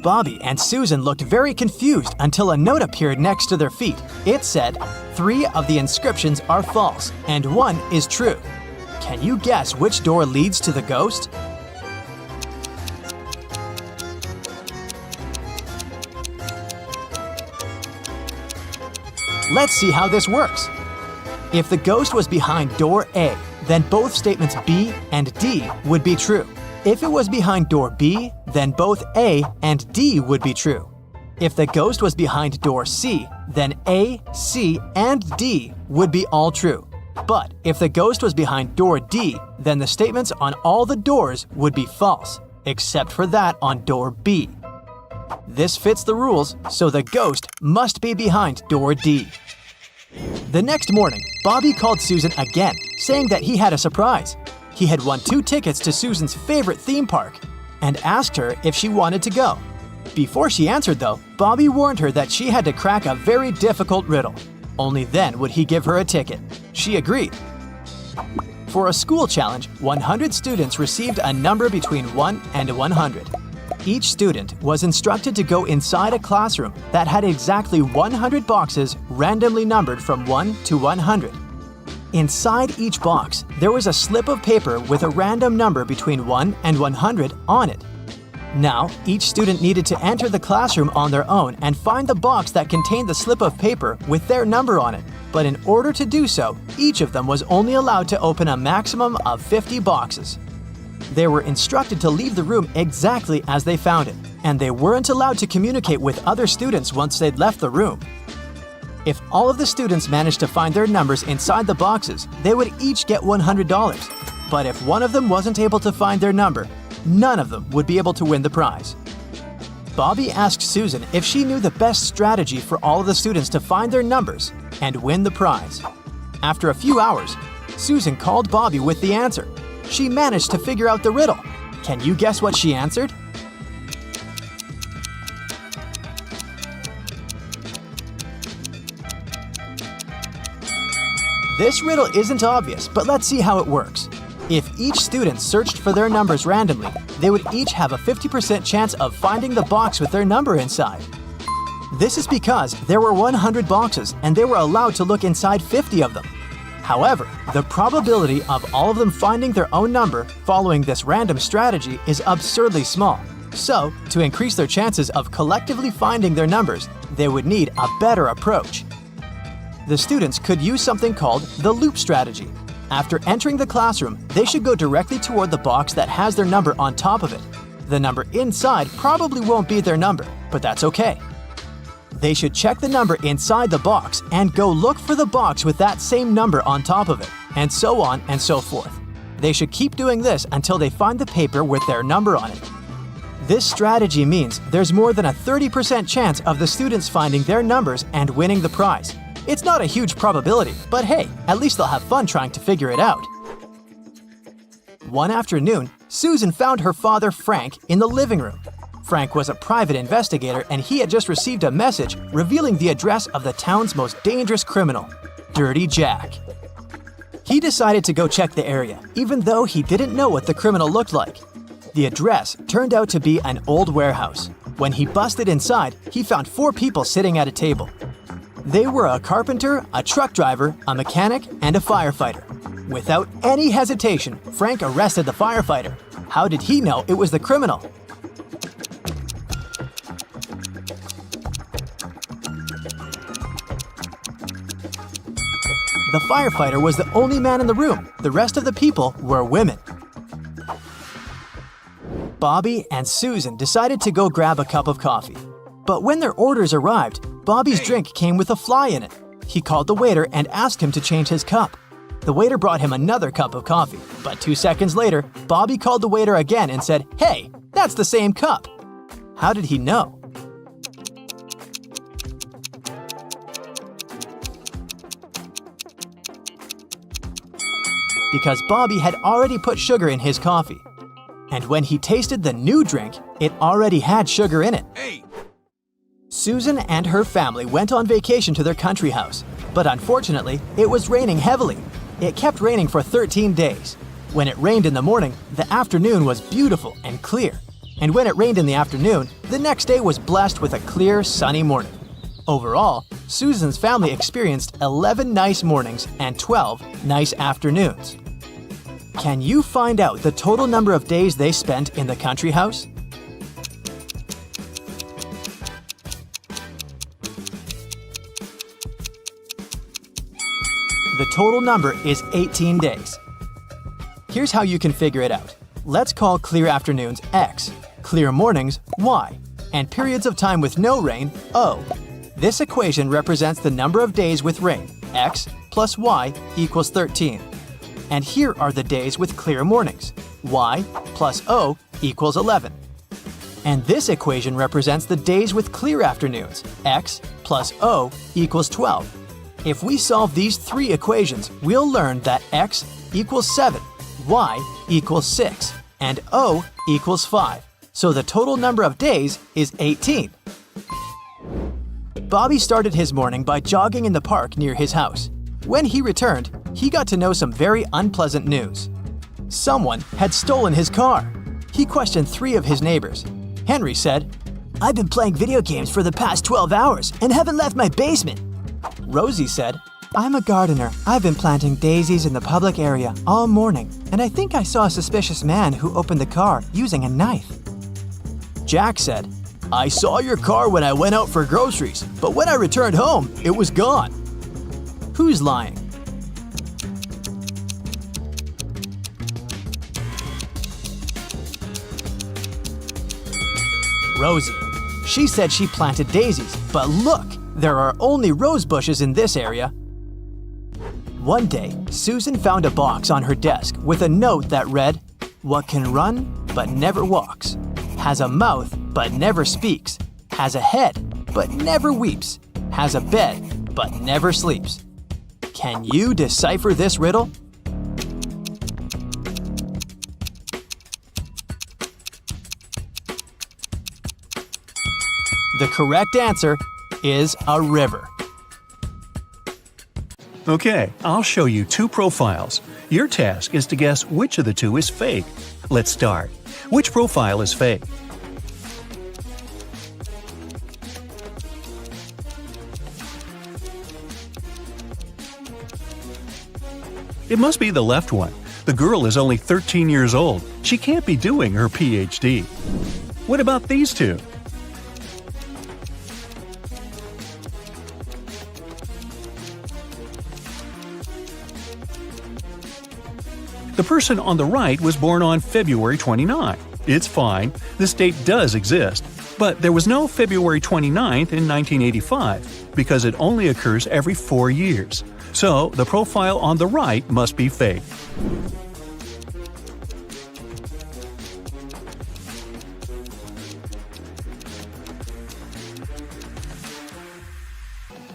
Bobby and Susan looked very confused until a note appeared next to their feet. It said, 3 of the inscriptions are false and 1 is true. Can you guess which door leads to the ghost? Let's see how this works. If the ghost was behind door A, then both statements B and D would be true. If it was behind door B, then both A and D would be true. If the ghost was behind door C, then A, C, and D would be all true. But if the ghost was behind door D, then the statements on all the doors would be false, except for that on door B. This fits the rules, so the ghost must be behind door D. The next morning, Bobby called Susan again, saying that he had a surprise. He had won 2 tickets to Susan's favorite theme park and asked her if she wanted to go. Before she answered, though, Bobby warned her that she had to crack a very difficult riddle. Only then would he give her a ticket. She agreed. For a school challenge, 100 students received a number between 1 and 100. Each student was instructed to go inside a classroom that had exactly 100 boxes randomly numbered from 1 to 100. Inside each box, there was a slip of paper with a random number between 1 and 100 on it. Now, each student needed to enter the classroom on their own and find the box that contained the slip of paper with their number on it. But in order to do so, each of them was only allowed to open a maximum of 50 boxes. They were instructed to leave the room exactly as they found it, and they weren't allowed to communicate with other students once they'd left the room. If all of the students managed to find their numbers inside the boxes, they would each get $100. But if one of them wasn't able to find their number, none of them would be able to win the prize. Bobby asked Susan if she knew the best strategy for all of the students to find their numbers and win the prize. After a few hours, Susan called Bobby with the answer. She managed to figure out the riddle. Can you guess what she answered? This riddle isn't obvious, but let's see how it works. If each student searched for their numbers randomly, they would each have a 50% chance of finding the box with their number inside. This is because there were 100 boxes and they were allowed to look inside 50 of them. However, the probability of all of them finding their own number following this random strategy is absurdly small. So, to increase their chances of collectively finding their numbers, they would need a better approach. The students could use something called the loop strategy. After entering the classroom, they should go directly toward the box that has their number on top of it. The number inside probably won't be their number, but that's okay. They should check the number inside the box and go look for the box with that same number on top of it, and so on and so forth. They should keep doing this until they find the paper with their number on it. This strategy means there's more than a 30% chance of the students finding their numbers and winning the prize. It's not a huge probability, but hey, at least they'll have fun trying to figure it out. One afternoon, Susan found her father, Frank, in the living room. Frank was a private investigator and he had just received a message revealing the address of the town's most dangerous criminal, Dirty Jack. He decided to go check the area, even though he didn't know what the criminal looked like. The address turned out to be an old warehouse. When he busted inside, he found 4 people sitting at a table. They were a carpenter, a truck driver, a mechanic, and a firefighter. Without any hesitation, Frank arrested the firefighter. How did he know it was the criminal? The firefighter was the only man in the room. The rest of the people were women. Bobby and Susan decided to go grab a cup of coffee. But when their orders arrived, Bobby's drink came with a fly in it. He called the waiter and asked him to change his cup. The waiter brought him another cup of coffee, but 2 seconds later, Bobby called the waiter again and said, "Hey, that's the same cup." How did he know? Because Bobby had already put sugar in his coffee. And when he tasted the new drink, it already had sugar in it. Susan and her family went on vacation to their country house, but unfortunately, it was raining heavily. It kept raining for 13 days. When it rained in the morning, the afternoon was beautiful and clear. And when it rained in the afternoon, the next day was blessed with a clear, sunny morning. Overall, Susan's family experienced 11 nice mornings and 12 nice afternoons. Can you find out the total number of days they spent in the country house? The total number is 18 days. Here's how you can figure it out. Let's call clear afternoons X, clear mornings Y, and periods of time with no rain O. This equation represents the number of days with rain, X plus Y equals 13. And here are the days with clear mornings, Y plus O equals 11. And this equation represents the days with clear afternoons, X plus O equals 12. If we solve these three equations, we'll learn that X equals 7, Y equals 6, and O equals 5. So the total number of days is 18. Bobby started his morning by jogging in the park near his house. When he returned, he got to know some very unpleasant news. Someone had stolen his car. He questioned 3 of his neighbors. Henry said, "I've been playing video games for the past 12 hours and haven't left my basement." Rosie said, "I'm a gardener. I've been planting daisies in the public area all morning, and I think I saw a suspicious man who opened the car using a knife." Jack said, "I saw your car when I went out for groceries, but when I returned home, it was gone." Who's lying? Rosie. She said she planted daisies, but look, there are only rose bushes in this area. One day, Susan found a box on her desk with a note that read, "What can run but never walks, has a mouth but never speaks, has a head but never weeps, has a bed but never sleeps." Can you decipher this riddle? The correct answer is a river. Okay, I'll show you 2 profiles. Your task is to guess which of the 2 is fake. Let's start. Which profile is fake? It must be the left one. The girl is only 13 years old. She can't be doing her PhD. What about these 2? The person on the right was born on February 29. It's fine, this date does exist, but there was no February 29th in 1985 because it only occurs every 4 years. So the profile on the right must be fake.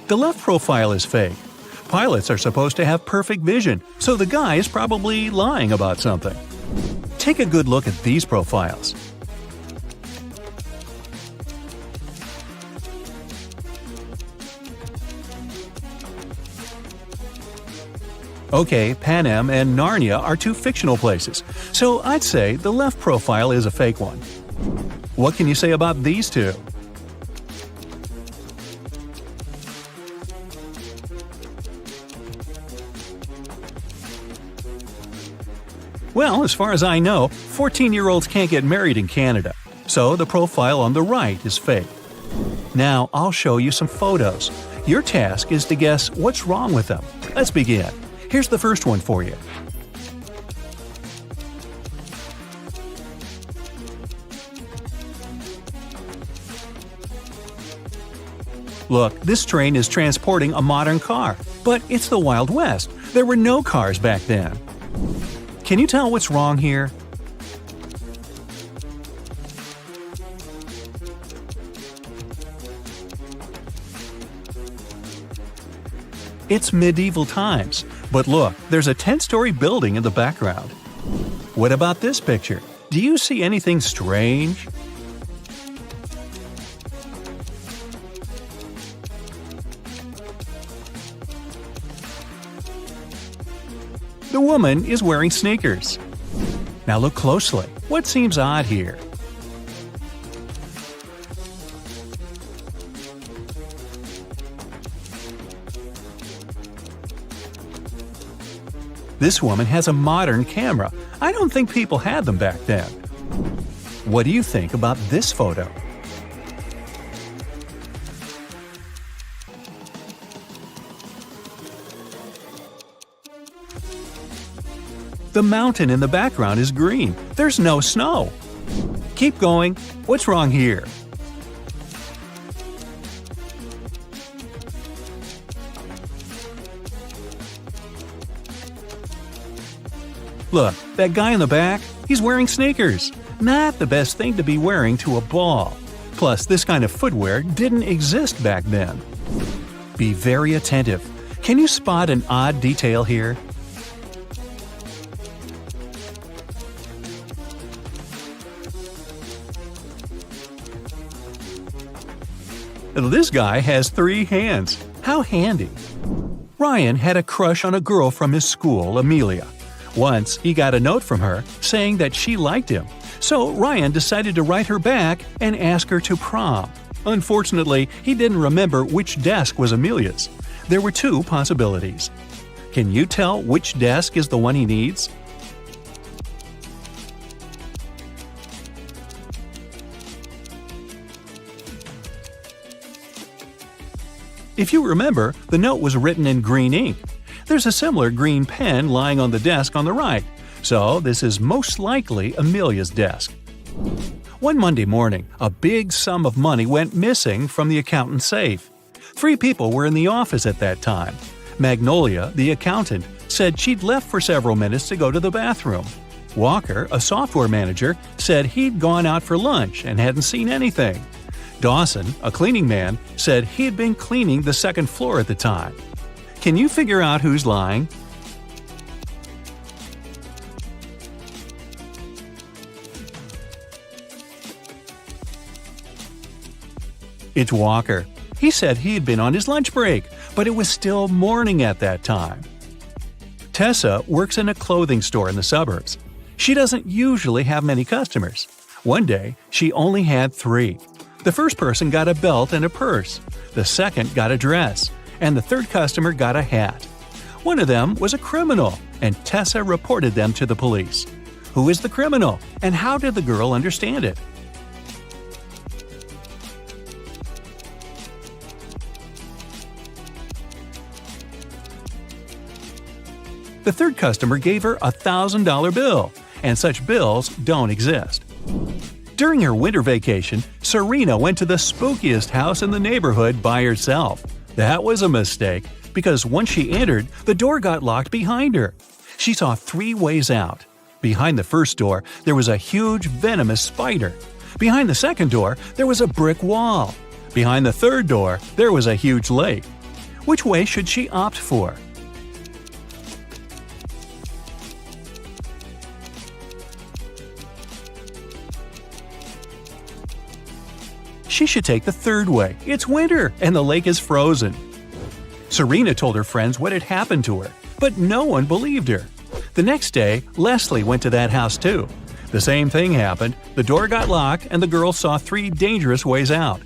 The left profile is fake. Pilots are supposed to have perfect vision, so the guy is probably lying about something. Take a good look at these profiles. Okay, Pan Am and Narnia are 2 fictional places, so I'd say the left profile is a fake one. What can you say about these 2? Well, as far as I know, 14-year-olds can't get married in Canada, so the profile on the right is fake. Now, I'll show you some photos. Your task is to guess what's wrong with them. Let's begin. Here's the first one for you. Look, this train is transporting a modern car, but it's the Wild West. There were no cars back then. Can you tell what's wrong here? It's medieval times, but look, there's a 10-story building in the background. What about this picture? Do you see anything strange? The woman is wearing sneakers. Now look closely. What seems odd here? This woman has a modern camera. I don't think people had them back then. What do you think about this photo? The mountain in the background is green. There's no snow. Keep going. What's wrong here? Look, that guy in the back, he's wearing sneakers. Not the best thing to be wearing to a ball. Plus, this kind of footwear didn't exist back then. Be very attentive. Can you spot an odd detail here? This guy has 3 hands. How handy. Ryan had a crush on a girl from his school, Amelia. Once, he got a note from her saying that she liked him, so Ryan decided to write her back and ask her to prom. Unfortunately, he didn't remember which desk was Amelia's. There were 2 possibilities. Can you tell which desk is the one he needs? If you remember, the note was written in green ink. There's a similar green pen lying on the desk on the right, so this is most likely Amelia's desk. One Monday morning, a big sum of money went missing from the accountant's safe. 3 people were in the office at that time. Magnolia, the accountant, said she'd left for several minutes to go to the bathroom. Walker, a software manager, said he'd gone out for lunch and hadn't seen anything. Dawson, a cleaning man, said he'd been cleaning the 2nd floor at the time. Can you figure out who's lying? It's Walker. He said he'd been on his lunch break, but it was still morning at that time. Tessa works in a clothing store in the suburbs. She doesn't usually have many customers. One day, she only had 3. The first person got a belt and a purse. The second got a dress. And the third customer got a hat. One of them was a criminal, and Tessa reported them to the police. Who is the criminal, and how did the girl understand it? The third customer gave her a $1,000 bill, and such bills don't exist. During her winter vacation, Serena went to the spookiest house in the neighborhood by herself. That was a mistake, because once she entered, the door got locked behind her. She saw 3 ways out. Behind the first door, there was a huge venomous spider. Behind the second door, there was a brick wall. Behind the third door, there was a huge lake. Which way should she opt for? She should take the third way. It's winter, and the lake is frozen. Serena told her friends what had happened to her, but no one believed her. The next day, Leslie went to that house too. The same thing happened. The door got locked, and the girl saw 3 dangerous ways out.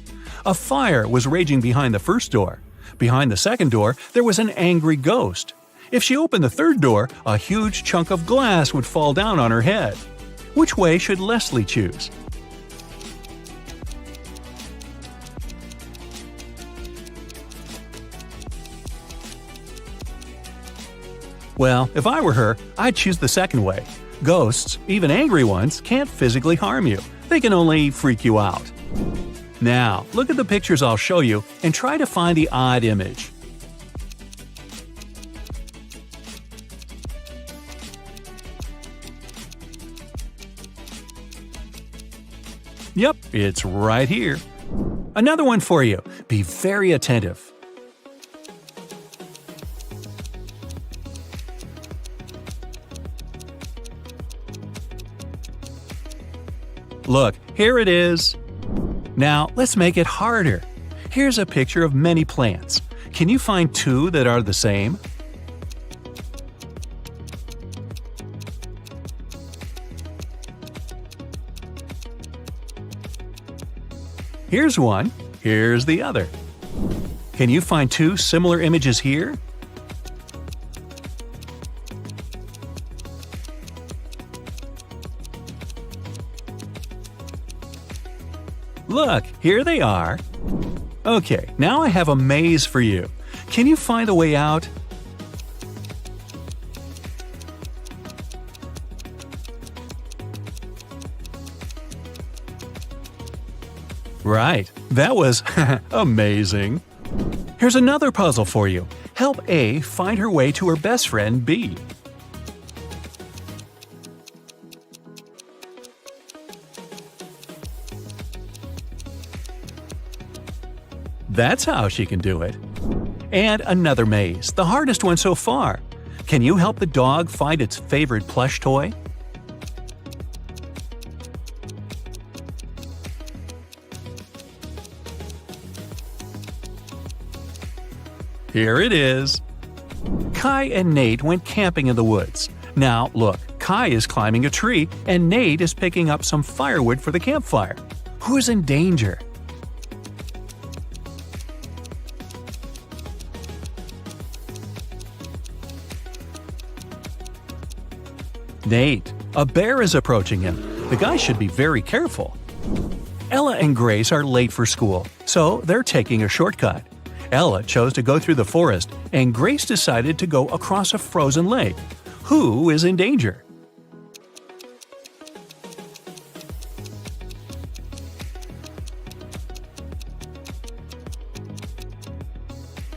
A fire was raging behind the first door. Behind the second door, there was an angry ghost. If she opened the third door, a huge chunk of glass would fall down on her head. Which way should Leslie choose? Well, if I were her, I'd choose the second way. Ghosts, even angry ones, can't physically harm you. They can only freak you out. Now, look at the pictures I'll show you and try to find the odd image. Yep, it's right here. Another one for you. Be very attentive. Look, here it is. Now, let's make it harder. Here's a picture of many plants. Can you find 2 that are the same? Here's one. Here's the other. Can you find 2 similar images here? Look, here they are. Okay, now I have a maze for you. Can you find a way out? Right, that was amazing. Here's another puzzle for you. Help A find her way to her best friend B. That's how she can do it. And another maze, the hardest one so far. Can you help the dog find its favorite plush toy? Here it is. Kai and Nate went camping in the woods. Now, look, Kai is climbing a tree and Nate is picking up some firewood for the campfire. Who's in danger? Nate. A bear is approaching him. The guy should be very careful. Ella and Grace are late for school, so they're taking a shortcut. Ella chose to go through the forest, and Grace decided to go across a frozen lake. Who is in danger?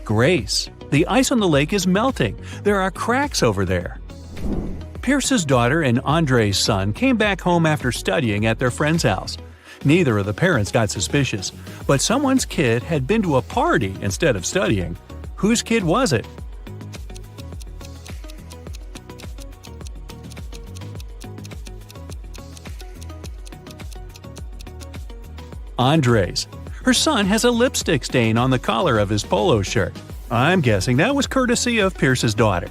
Grace. The ice on the lake is melting. There are cracks over there. Pierce's daughter and Andre's son came back home after studying at their friend's house. Neither of the parents got suspicious, but someone's kid had been to a party instead of studying. Whose kid was it? Andre's. Her son has a lipstick stain on the collar of his polo shirt. I'm guessing that was courtesy of Pierce's daughter.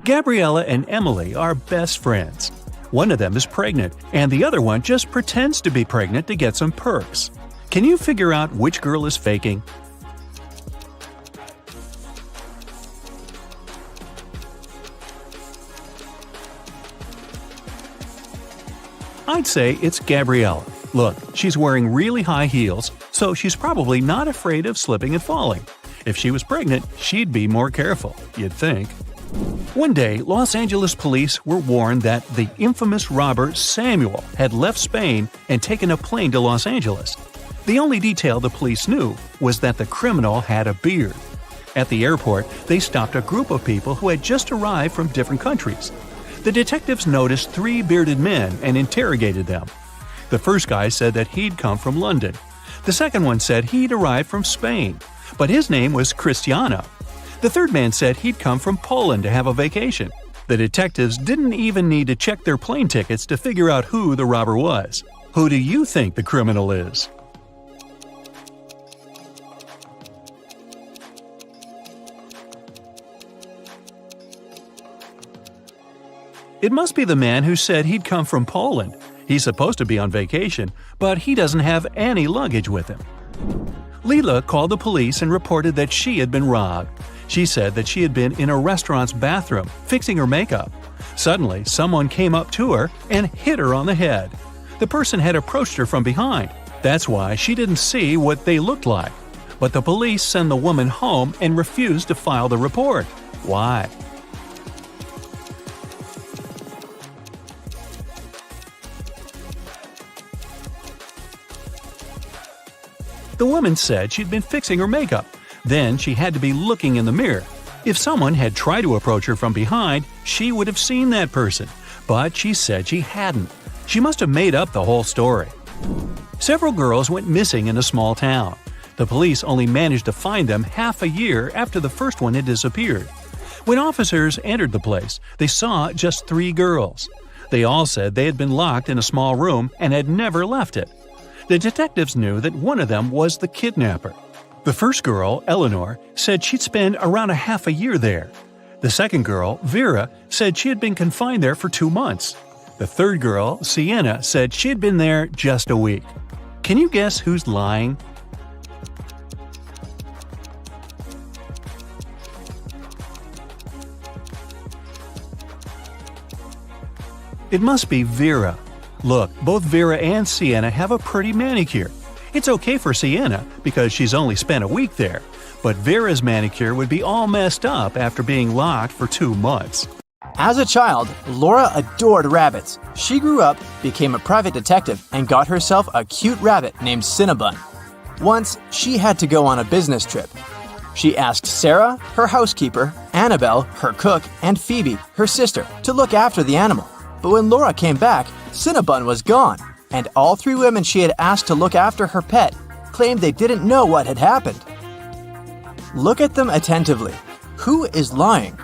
Gabriella and Emily are best friends. One of them is pregnant, and the other one just pretends to be pregnant to get some perks. Can you figure out which girl is faking? I'd say it's Gabriella. Look, she's wearing really high heels, so she's probably not afraid of slipping and falling. If she was pregnant, she'd be more careful, you'd think. One day, Los Angeles police were warned that the infamous robber Samuel had left Spain and taken a plane to Los Angeles. The only detail the police knew was that the criminal had a beard. At the airport, they stopped a group of people who had just arrived from different countries. The detectives noticed 3 bearded men and interrogated them. The first guy said that he'd come from London. The second one said he'd arrived from Spain, but his name was Cristiano. The third man said he'd come from Poland to have a vacation. The detectives didn't even need to check their plane tickets to figure out who the robber was. Who do you think the criminal is? It must be the man who said he'd come from Poland. He's supposed to be on vacation, but he doesn't have any luggage with him. Leela called the police and reported that she had been robbed. She said that she had been in a restaurant's bathroom, fixing her makeup. Suddenly, someone came up to her and hit her on the head. The person had approached her from behind. That's why she didn't see what they looked like. But the police sent the woman home and refused to file the report. Why? The woman said she'd been fixing her makeup. Then she had to be looking in the mirror. If someone had tried to approach her from behind, she would have seen that person. But she said she hadn't. She must have made up the whole story. Several girls went missing in a small town. The police only managed to find them half a year after the first one had disappeared. When officers entered the place, they saw just 3 girls. They all said they had been locked in a small room and had never left it. The detectives knew that one of them was the kidnapper. The first girl, Eleanor, said she'd spend around a half a year there. The second girl, Vera, said she had been confined there for 2 months. The third girl, Sienna, said she had been there just a week. Can you guess who's lying? It must be Vera. Look, both Vera and Sienna have a pretty manicure. It's okay for Sienna because she's only spent a week there, but Vera's manicure would be all messed up after being locked for 2 months. As a child, Laura adored rabbits. She grew up, became a private detective, and got herself a cute rabbit named Cinnabon. Once, she had to go on a business trip. She asked Sarah, her housekeeper, Annabelle, her cook, and Phoebe, her sister, to look after the animal. But when Laura came back, Cinnabon was gone, and all 3 women she had asked to look after her pet claimed they didn't know what had happened. Look at them attentively. Who is lying?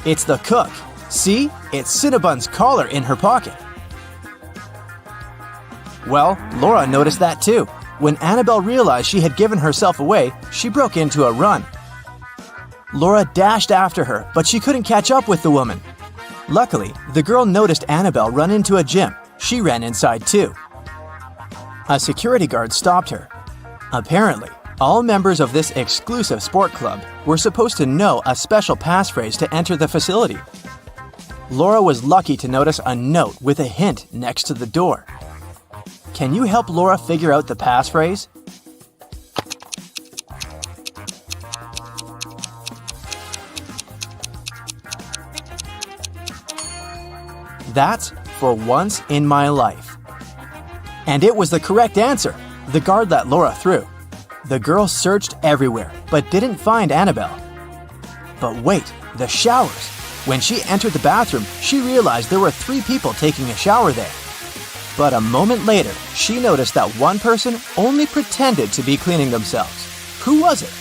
It's the cook. See? It's Cinnabon's collar in her pocket. Well, Laura noticed that too. When Annabelle realized she had given herself away, she broke into a run. Laura dashed after her, but she couldn't catch up with the woman. Luckily, the girl noticed Annabelle run into a gym. She ran inside too. A security guard stopped her. Apparently, all members of this exclusive sport club were supposed to know a special passphrase to enter the facility. Laura was lucky to notice a note with a hint next to the door. Can you help Laura figure out the passphrase? That's "for once in my life." And it was the correct answer. The guard let Laura through. The girl searched everywhere, but didn't find Annabelle. But wait, the showers. When she entered the bathroom, she realized there were 3 people taking a shower there. But a moment later, she noticed that one person only pretended to be cleaning themselves. Who was it?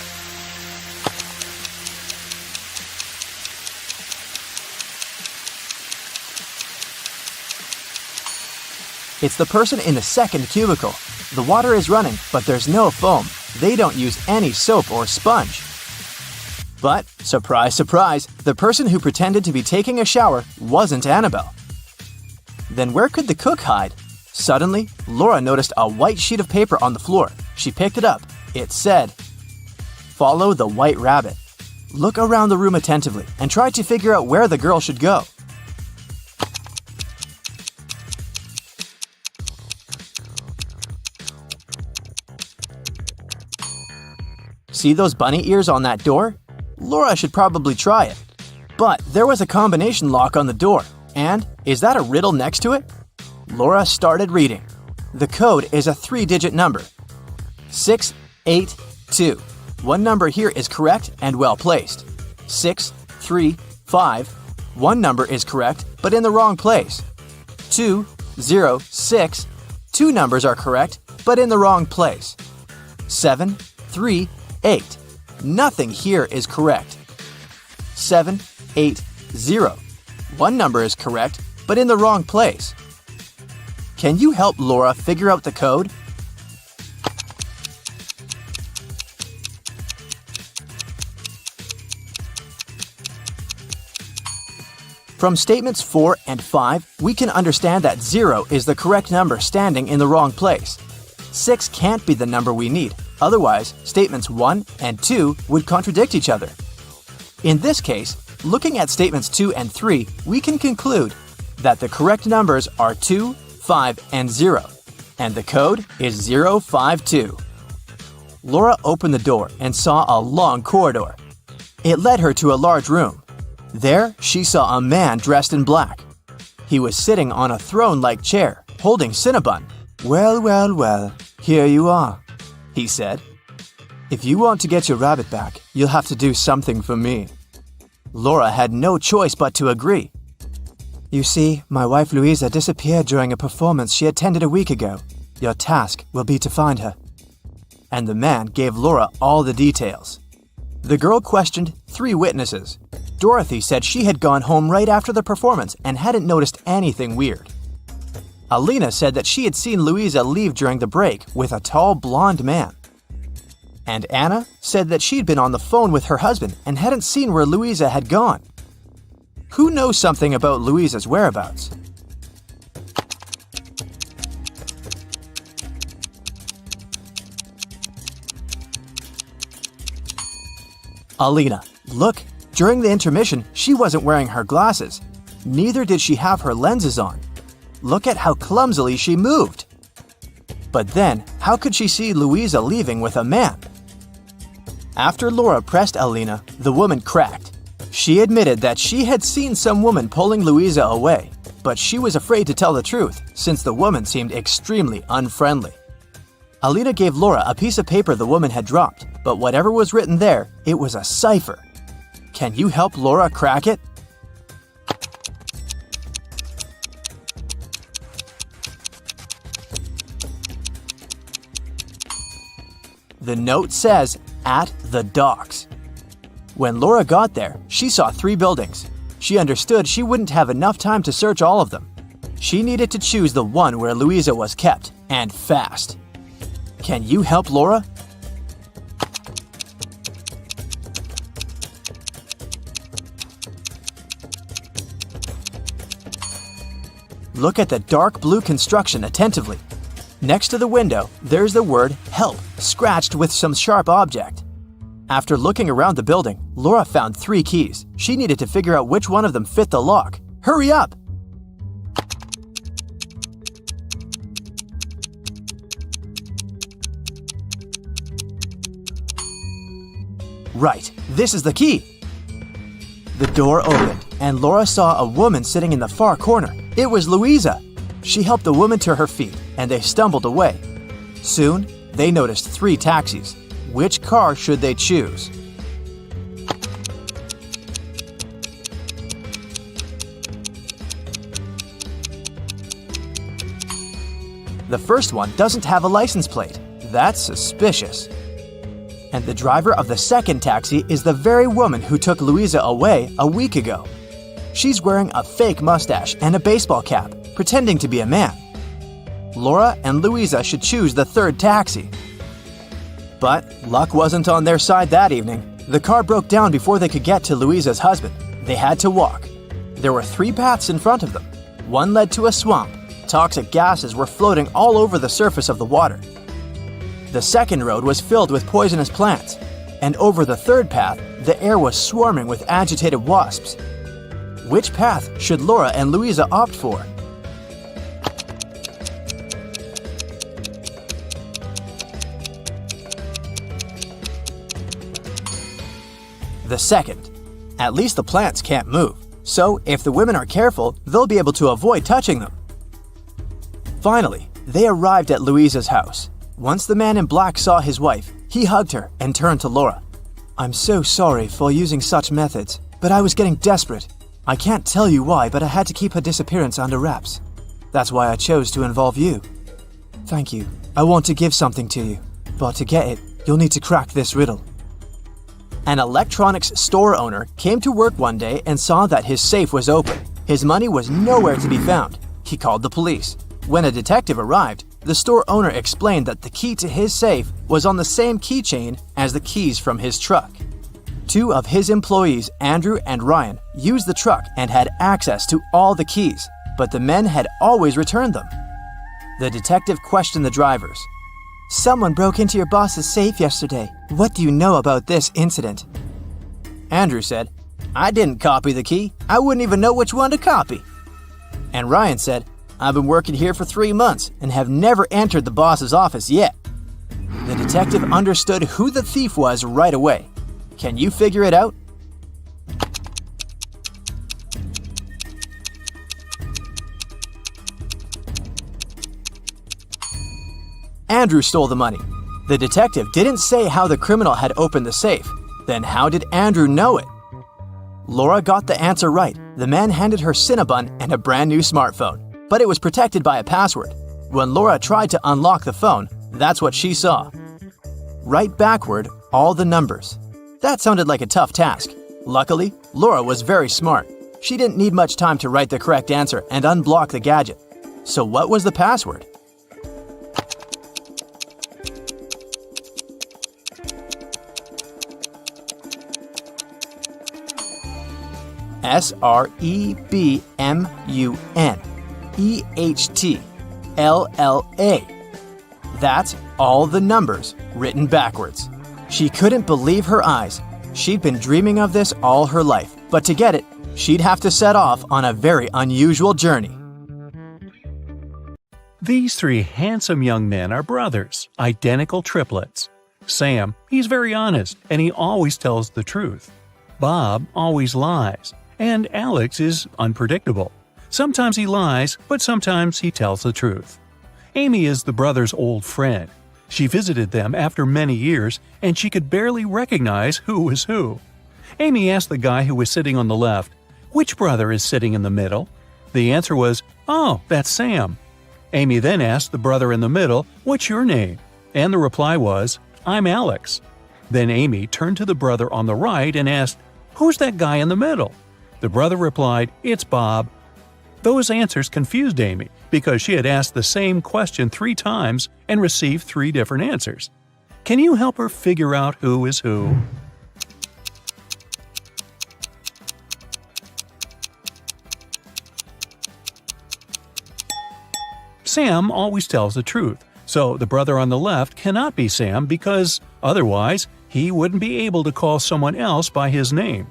It's the person in the second cubicle. The water is running, but there's no foam. They don't use any soap or sponge. But, surprise, surprise, the person who pretended to be taking a shower wasn't Annabelle. Then where could the cook hide? Suddenly, Laura noticed a white sheet of paper on the floor. She picked it up. It said, "Follow the white rabbit." Look around the room attentively and try to figure out where the girl should go. See those bunny ears on that door? Laura should probably try it. But there was a combination lock on the door. And is that a riddle next to it? Laura started reading. The code is a 3-digit number. 682. One number here is correct and well placed. 635. One number is correct but in the wrong place. 206. 2 numbers are correct but in the wrong place. 738. Nothing here is correct. 780. One number is correct, but in the wrong place. Can you help Laura figure out the code? From statements 4 and 5, we can understand that 0 is the correct number standing in the wrong place. 6 can't be the number we need. Otherwise, statements 1 and 2 would contradict each other. In this case, looking at statements 2 and 3, we can conclude that the correct numbers are 2, 5, and 0, and the code is 052. Laura opened the door and saw a long corridor. It led her to a large room. There, she saw a man dressed in black. He was sitting on a throne-like chair, holding Cinnabon. "Well, well, well, here you are," he said. "If you want to get your rabbit back, you'll have to do something for me." Laura had no choice but to agree. "You see, my wife Louisa disappeared during a performance she attended a week ago. Your task will be to find her." And the man gave Laura all the details. The girl questioned 3 witnesses. Dorothy said she had gone home right after the performance and hadn't noticed anything weird. Alina said that she had seen Louisa leave during the break with a tall blonde man. And Anna said that she'd been on the phone with her husband and hadn't seen where Louisa had gone. Who knows something about Louisa's whereabouts? Alina, look, during the intermission, she wasn't wearing her glasses. Neither did she have her lenses on. Look at how clumsily she moved. But then, how could she see Louisa leaving with a man? After Laura pressed Alina, the woman cracked. She admitted that she had seen some woman pulling Louisa away, but she was afraid to tell the truth since the woman seemed extremely unfriendly. Alina gave Laura a piece of paper the woman had dropped, but whatever was written there, it was a cipher. Can you help Laura crack it? The note says, "At the docks." When Laura got there, she saw 3 buildings. She understood she wouldn't have enough time to search all of them. She needed to choose the one where Louisa was kept, and fast. Can you help Laura? Look at the dark blue construction attentively. Next to the window, there's the word "help" scratched with some sharp object. After looking around the building, Laura found 3 keys. She needed to figure out which one of them fit the lock. Hurry up! Right, this is the key. The door opened, and Laura saw a woman sitting in the far corner. It was Louisa. She helped the woman to her feet, and they stumbled away. Soon, they noticed 3 taxis. Which car should they choose? The first one doesn't have a license plate. That's suspicious. And the driver of the second taxi is the very woman who took Louisa away a week ago. She's wearing a fake mustache and a baseball cap, pretending to be a man. Laura and Louisa should choose the third taxi. But luck wasn't on their side that evening. The car broke down before they could get to Louisa's husband. They had to walk. There were 3 paths in front of them. One led to a swamp. Toxic gases were floating all over the surface of the water. The second road was filled with poisonous plants. And over the third path, the air was swarming with agitated wasps. Which path should Laura and Louisa opt for? The second. At least the plants can't move, so if the women are careful, they'll be able to avoid touching them. Finally, they arrived at Louisa's house. Once the man in black saw his wife, he hugged her and turned to Laura. "I'm so sorry for using such methods, but I was getting desperate. I can't tell you why, but I had to keep her disappearance under wraps. That's why I chose to involve you. Thank you. I want to give something to you, but to get it, you'll need to crack this riddle." An electronics store owner came to work one day and saw that his safe was open. His money was nowhere to be found. He called the police. When a detective arrived, the store owner explained that the key to his safe was on the same keychain as the keys from his truck. 2 of his employees, Andrew and Ryan, used the truck and had access to all the keys, but the men had always returned them. The detective questioned the drivers. "Someone broke into your boss's safe yesterday. What do you know about this incident?" Andrew said, "I didn't copy the key. I wouldn't even know which one to copy." And Ryan said, "I've been working here for 3 months and have never entered the boss's office yet." The detective understood who the thief was right away. Can you figure it out? Andrew stole the money. The detective didn't say how the criminal had opened the safe. Then how did Andrew know it? Laura got the answer right. The man handed her Cinnabon and a brand new smartphone, but it was protected by a password. When Laura tried to unlock the phone, that's what she saw. Write backward all the numbers. That sounded like a tough task. Luckily, Laura was very smart. She didn't need much time to write the correct answer and unblock the gadget. So what was the password? SREBMUNEHTLLA. That's all the numbers written backwards. She couldn't believe her eyes. She'd been dreaming of this all her life, but to get it, she'd have to set off on a very unusual journey. These 3 handsome young men are brothers, identical triplets. Sam, he's very honest, and he always tells the truth. Bob always lies, and Alex is unpredictable. Sometimes he lies, but sometimes he tells the truth. Amy is the brothers' old friend. She visited them after many years, and she could barely recognize who was who. Amy asked the guy who was sitting on the left, "Which brother is sitting in the middle?" The answer was, "Oh, that's Sam." Amy then asked the brother in the middle, "What's your name?" And the reply was, "I'm Alex." Then Amy turned to the brother on the right and asked, "Who's that guy in the middle?" The brother replied, "It's Bob." Those answers confused Amy because she had asked the same question 3 times and received 3 different answers. Can you help her figure out who is who? Sam always tells the truth, so the brother on the left cannot be Sam because otherwise he wouldn't be able to call someone else by his name.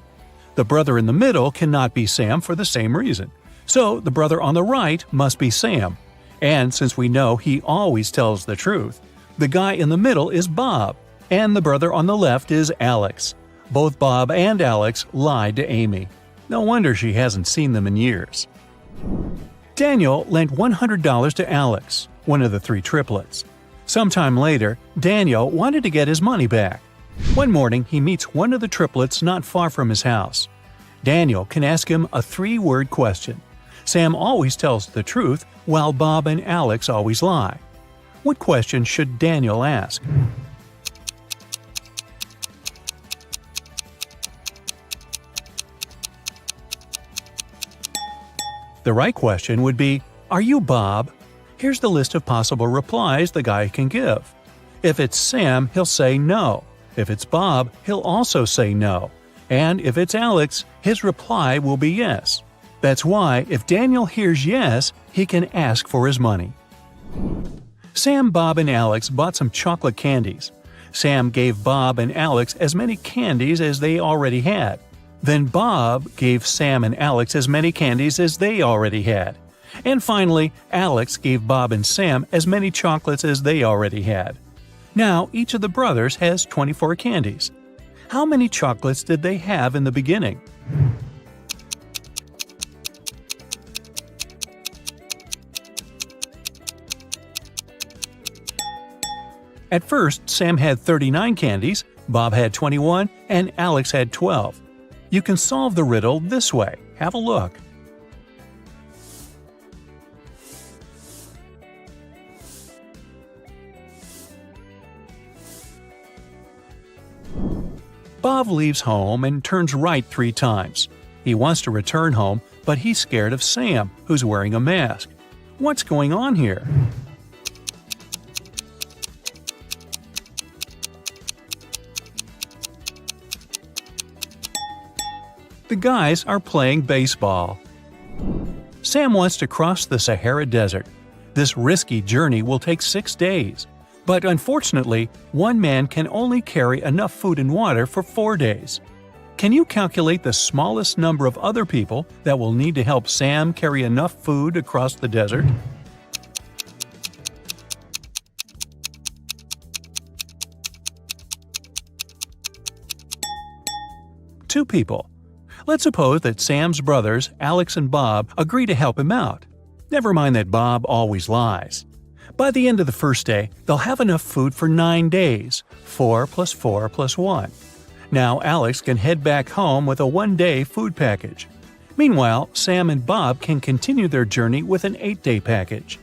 The brother in the middle cannot be Sam for the same reason. So the brother on the right must be Sam. And since we know he always tells the truth, the guy in the middle is Bob, and the brother on the left is Alex. Both Bob and Alex lied to Amy. No wonder she hasn't seen them in years. Daniel lent $100 to Alex, one of the 3 triplets. Sometime later, Daniel wanted to get his money back. One morning, he meets one of the triplets not far from his house. Daniel can ask him a 3-word question. Sam always tells the truth, while Bob and Alex always lie. What question should Daniel ask? The right question would be, "Are you Bob?" Here's the list of possible replies the guy can give. If it's Sam, he'll say no. If it's Bob, he'll also say no. And if it's Alex, his reply will be yes. That's why, if Daniel hears yes, he can ask for his money. Sam, Bob, and Alex bought some chocolate candies. Sam gave Bob and Alex as many candies as they already had. Then Bob gave Sam and Alex as many candies as they already had. And finally, Alex gave Bob and Sam as many chocolates as they already had. Now, each of the brothers has 24 candies. How many chocolates did they have in the beginning? At first, Sam had 39 candies, Bob had 21, and Alex had 12. You can solve the riddle this way. Have a look. Bob leaves home and turns right 3 times. He wants to return home, but he's scared of Sam, who's wearing a mask. What's going on here? The guys are playing baseball. Sam wants to cross the Sahara Desert. This risky journey will take 6 days. But unfortunately, one man can only carry enough food and water for 4 days. Can you calculate the smallest number of other people that will need to help Sam carry enough food across the desert? Two people. Let's suppose that Sam's brothers, Alex and Bob, agree to help him out. Never mind that Bob always lies. By the end of the first day, they'll have enough food for 9 days, 4 plus 4 plus 1. Now Alex can head back home with a 1-day food package. Meanwhile, Sam and Bob can continue their journey with an 8-day package.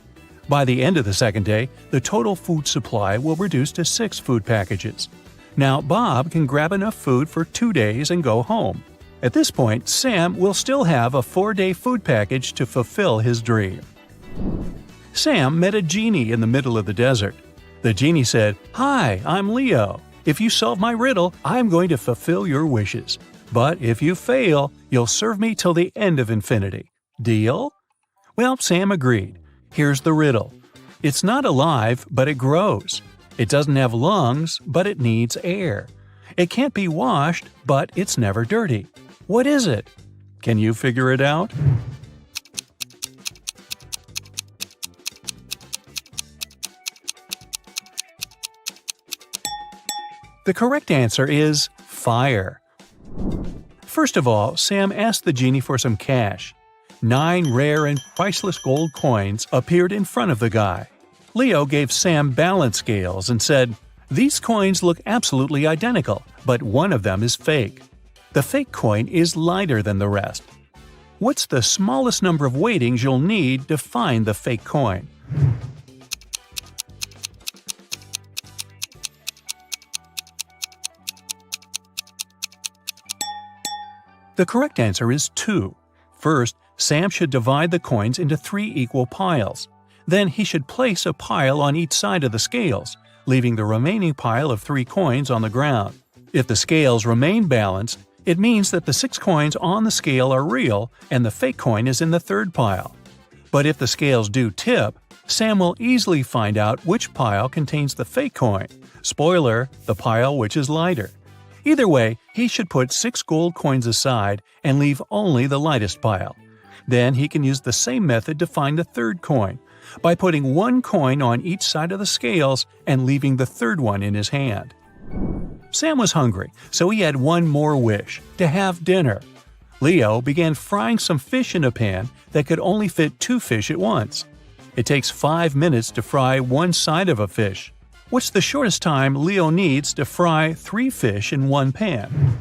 By the end of the second day, the total food supply will reduce to 6 food packages. Now Bob can grab enough food for 2 days and go home. At this point, Sam will still have a 4-day food package to fulfill his dream. Sam met a genie in the middle of the desert. The genie said, "Hi, I'm Leo. If you solve my riddle, I'm going to fulfill your wishes. But if you fail, you'll serve me till the end of infinity. Deal?" Well, Sam agreed. Here's the riddle. It's not alive, but it grows. It doesn't have lungs, but it needs air. It can't be washed, but it's never dirty. What is it? Can you figure it out? The correct answer is fire. First of all, Sam asked the genie for some cash. 9 rare and priceless gold coins appeared in front of the guy. Leo gave Sam balance scales and said, "These coins look absolutely identical, but one of them is fake. The fake coin is lighter than the rest. What's the smallest number of weightings you'll need to find the fake coin?" The correct answer is 2. First, Sam should divide the coins into 3 equal piles. Then he should place a pile on each side of the scales, leaving the remaining pile of 3 coins on the ground. If the scales remain balanced, it means that the 6 coins on the scale are real and the fake coin is in the third pile. But if the scales do tip, Sam will easily find out which pile contains the fake coin. Spoiler, the pile which is lighter. Either way, he should put 6 gold coins aside and leave only the lightest pile. Then he can use the same method to find the third coin, by putting 1 coin on each side of the scales and leaving the third one in his hand. Sam was hungry, so he had one more wish, to have dinner. Leo began frying some fish in a pan that could only fit 2 fish at once. It takes 5 minutes to fry one side of a fish. What's the shortest time Leo needs to fry 3 fish in one pan?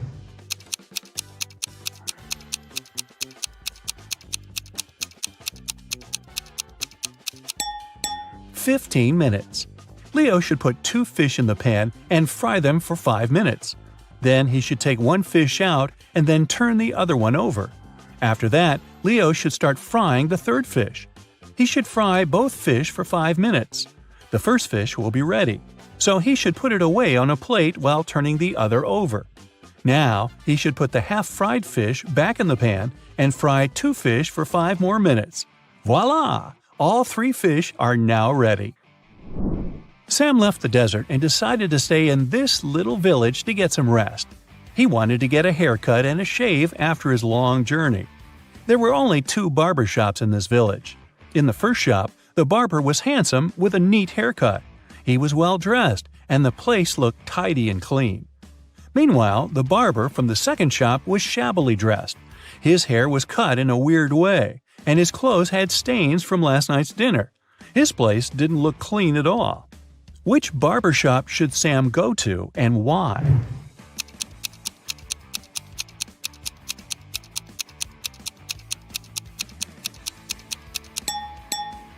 "15 minutes. Leo should put 2 fish in the pan and fry them for 5 minutes. Then he should take 1 fish out and then turn the other one over. After that, Leo should start frying the third fish. He should fry both fish for 5 minutes. The first fish will be ready, so he should put it away on a plate while turning the other over. Now, he should put the half-fried fish back in the pan and fry 2 fish for 5 more minutes. Voila! All 3 fish are now ready." Sam left the desert and decided to stay in this little village to get some rest. He wanted to get a haircut and a shave after his long journey. There were only 2 barber shops in this village. In the first shop, the barber was handsome with a neat haircut. He was well dressed, and the place looked tidy and clean. Meanwhile, the barber from the second shop was shabbily dressed. His hair was cut in a weird way, and his clothes had stains from last night's dinner. His place didn't look clean at all. Which barber shop should Sam go to, and why?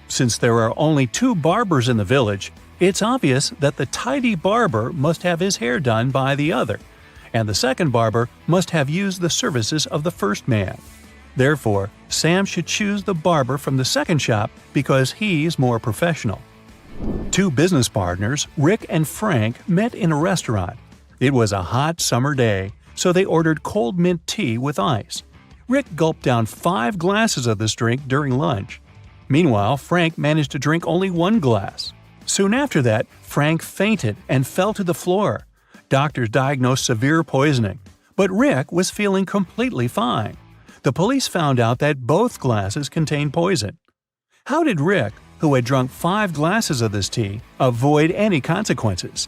Since there are only 2 barbers in the village, it's obvious that the tidy barber must have his hair done by the other, and the second barber must have used the services of the first man. Therefore, Sam should choose the barber from the second shop because he's more professional. 2 business partners, Rick and Frank, met in a restaurant. It was a hot summer day, so they ordered cold mint tea with ice. Rick gulped down 5 glasses of this drink during lunch. Meanwhile, Frank managed to drink only 1 glass. Soon after that, Frank fainted and fell to the floor. Doctors diagnosed severe poisoning, but Rick was feeling completely fine. The police found out that both glasses contained poison. How did Rick, who had drunk 5 glasses of this tea, avoid any consequences?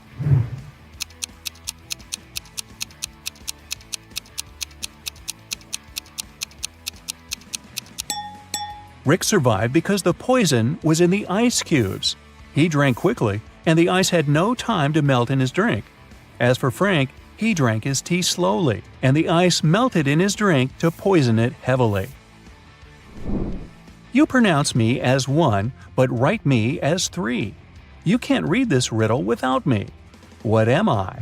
Rick survived because the poison was in the ice cubes. He drank quickly, and the ice had no time to melt in his drink. As for Frank, he drank his tea slowly, and the ice melted in his drink to poison it heavily. You pronounce me as 1, but write me as 3. You can't read this riddle without me. What am I?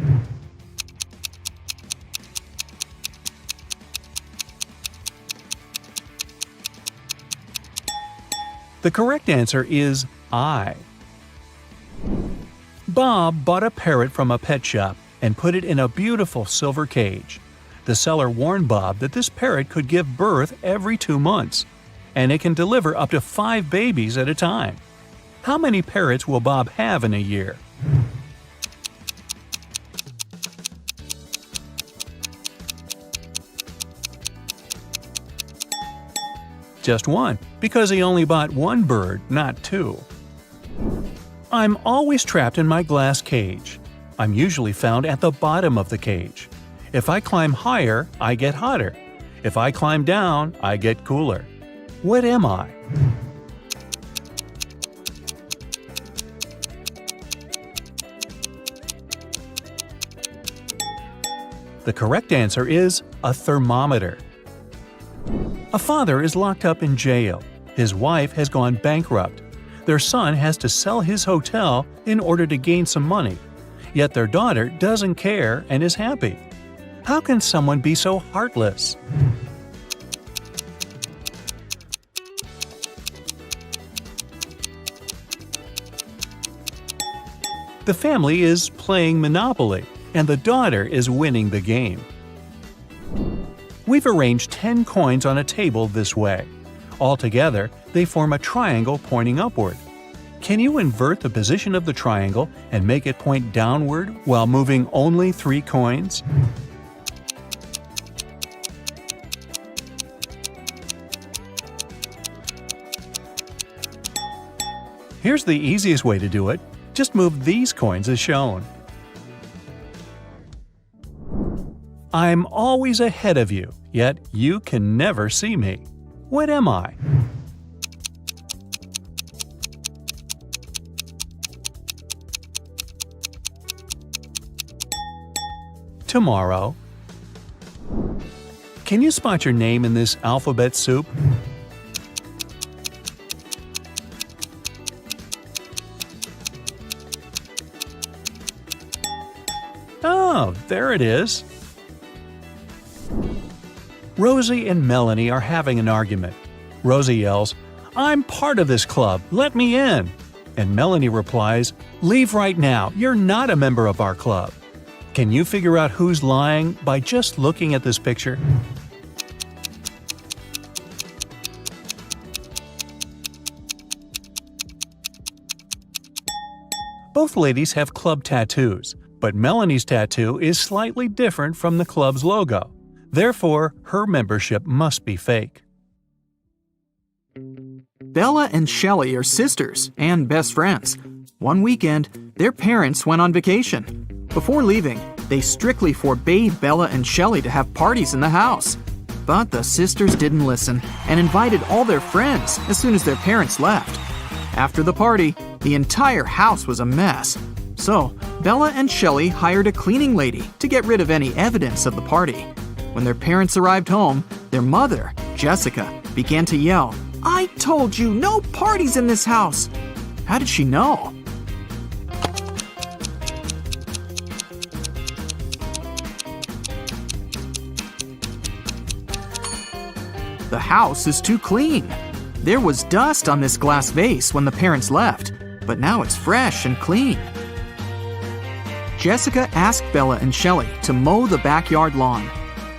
The correct answer is I. Bob bought a parrot from a pet shop and put it in a beautiful silver cage. The seller warned Bob that this parrot could give birth every 2 months, and it can deliver up to 5 babies at a time. How many parrots will Bob have in a year? Just 1, because he only bought 1 bird, not 2. I'm always trapped in my glass cage. I'm usually found at the bottom of the cage. If I climb higher, I get hotter. If I climb down, I get cooler. What am I? The correct answer is a thermometer. A father is locked up in jail. His wife has gone bankrupt. Their son has to sell his hotel in order to gain some money. Yet their daughter doesn't care and is happy. How can someone be so heartless? The family is playing Monopoly, and the daughter is winning the game. We've arranged 10 coins on a table this way. Altogether, they form a triangle pointing upward. Can you invert the position of the triangle and make it point downward while moving only 3 coins? Here's the easiest way to do it. Just move these coins as shown. I'm always ahead of you, yet you can never see me. What am I? Tomorrow. Can you spot your name in this alphabet soup? Oh, there it is. Rosie and Melanie are having an argument. Rosie yells, "I'm part of this club, let me in!" And Melanie replies, "Leave right now, you're not a member of our club." Can you figure out who's lying by just looking at this picture? Both ladies have club tattoos, but Melanie's tattoo is slightly different from the club's logo. Therefore, her membership must be fake. Bella and Shelley are sisters and best friends. One weekend, their parents went on vacation. Before leaving, they strictly forbade Bella and Shelley to have parties in the house. But the sisters didn't listen and invited all their friends as soon as their parents left. After the party, the entire house was a mess. So, Bella and Shelley hired a cleaning lady to get rid of any evidence of the party. When their parents arrived home, their mother, Jessica, began to yell, "I told you, no parties in this house!" How did she know? The house is too clean. There was dust on this glass vase when the parents left, but now it's fresh and clean. Jessica asked Bella and Shelley to mow the backyard lawn.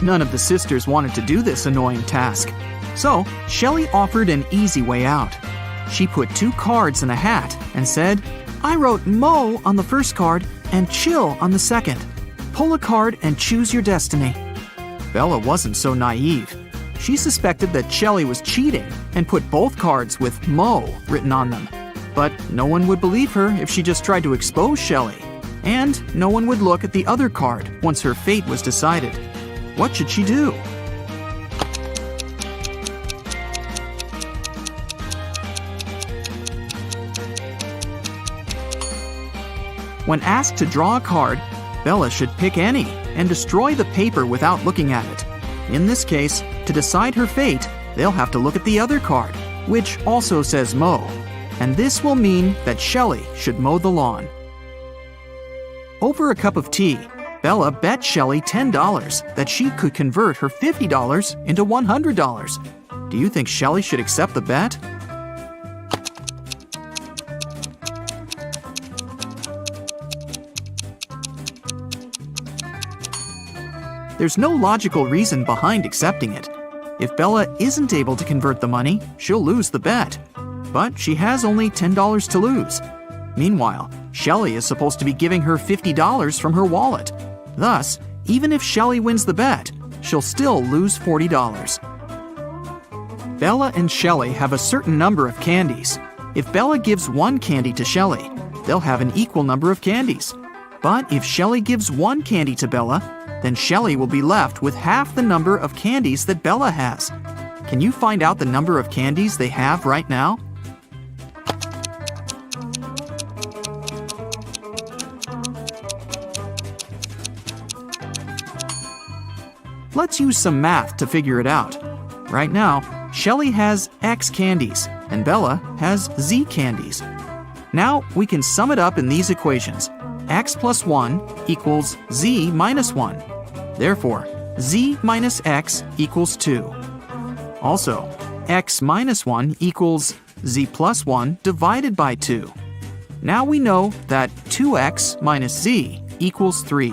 None of the sisters wanted to do this annoying task. So, Shelley offered an easy way out. She put 2 cards in a hat and said, "I wrote mow on the first card and chill on the second. Pull a card and choose your destiny." Bella wasn't so naive. She suspected that Shelley was cheating and put both cards with mow written on them. But no one would believe her if she just tried to expose Shelley. And no one would look at the other card once her fate was decided. What should she do? When asked to draw a card, Bella should pick any and destroy the paper without looking at it. In this case, to decide her fate, they'll have to look at the other card, which also says mow. And this will mean that Shelley should mow the lawn. Over a cup of tea, Bella bet Shelley $10 that she could convert her $50 into $100. Do you think Shelley should accept the bet? There's no logical reason behind accepting it. If Bella isn't able to convert the money, she'll lose the bet. But she has only $10 to lose. Meanwhile, Shelley is supposed to be giving her $50 from her wallet. Thus, even if Shelley wins the bet, she'll still lose $40. Bella and Shelley have a certain number of candies. If Bella gives 1 candy to Shelley, they'll have an equal number of candies. But if Shelley gives one candy to Bella, then Shelley will be left with half the number of candies that Bella has. Can you find out the number of candies they have right now? Let's use some math to figure it out. Right now, Shelley has X candies and Bella has Z candies. Now we can sum it up in these equations. X plus 1 equals Z minus 1. Therefore, Z minus X equals 2. Also, X minus 1 equals Z plus 1 divided by 2. Now we know that 2X minus Z equals 3.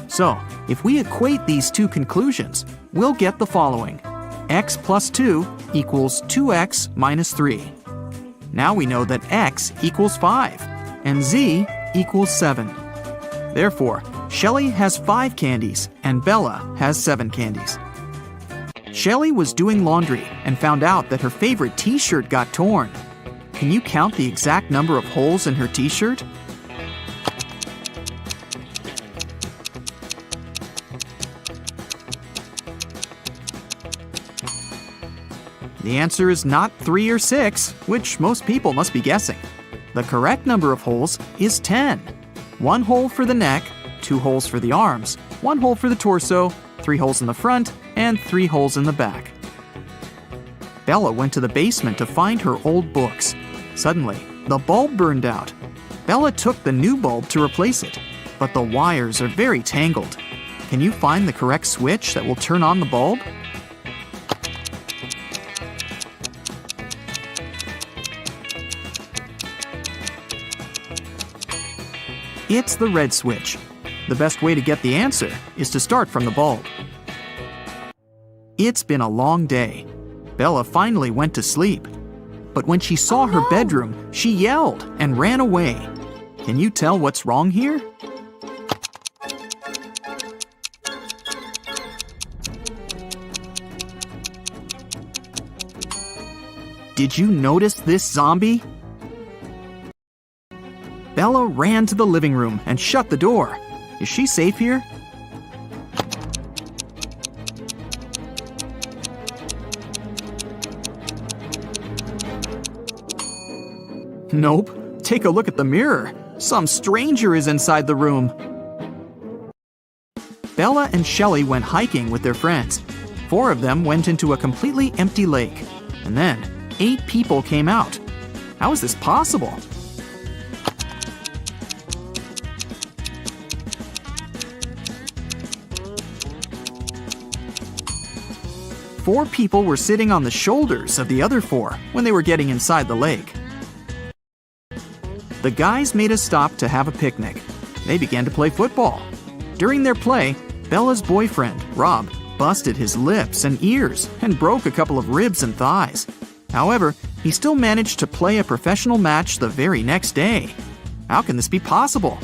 So, if we equate these two conclusions, we'll get the following. X plus 2 equals 2X minus 3. Now we know that X equals 5 and Z equals 7. Therefore, Shelley has 5 candies and Bella has 7 candies. Shelley was doing laundry and found out that her favorite t-shirt got torn. Can you count the exact number of holes in her t-shirt? The answer is not 3 or 6, which most people must be guessing. The correct number of holes is 10. 1 hole for the neck, 2 holes for the arms, 1 hole for the torso, 3 holes in the front, and 3 holes in the back. Bella went to the basement to find her old books. Suddenly, the bulb burned out. Bella took the new bulb to replace it, but the wires are very tangled. Can you find the correct switch that will turn on the bulb? It's the red switch. The best way to get the answer is to start from the bulb. It's been a long day. Bella finally went to sleep. But when she saw her bedroom, she yelled and ran away. Can you tell what's wrong here? Did you notice this zombie? Bella ran to the living room and shut the door. Is she safe here? Nope. Take a look at the mirror. Some stranger is inside the room. Bella and Shelley went hiking with their friends. 4 of them went into a completely empty lake. And then 8 people came out. How is this possible? Four people were sitting on the shoulders of the other 4 when they were getting inside the lake. The guys made a stop to have a picnic. They began to play football. During their play, Bella's boyfriend, Rob, busted his lips and ears and broke a couple of ribs and thighs. However, he still managed to play a professional match the very next day. How can this be possible?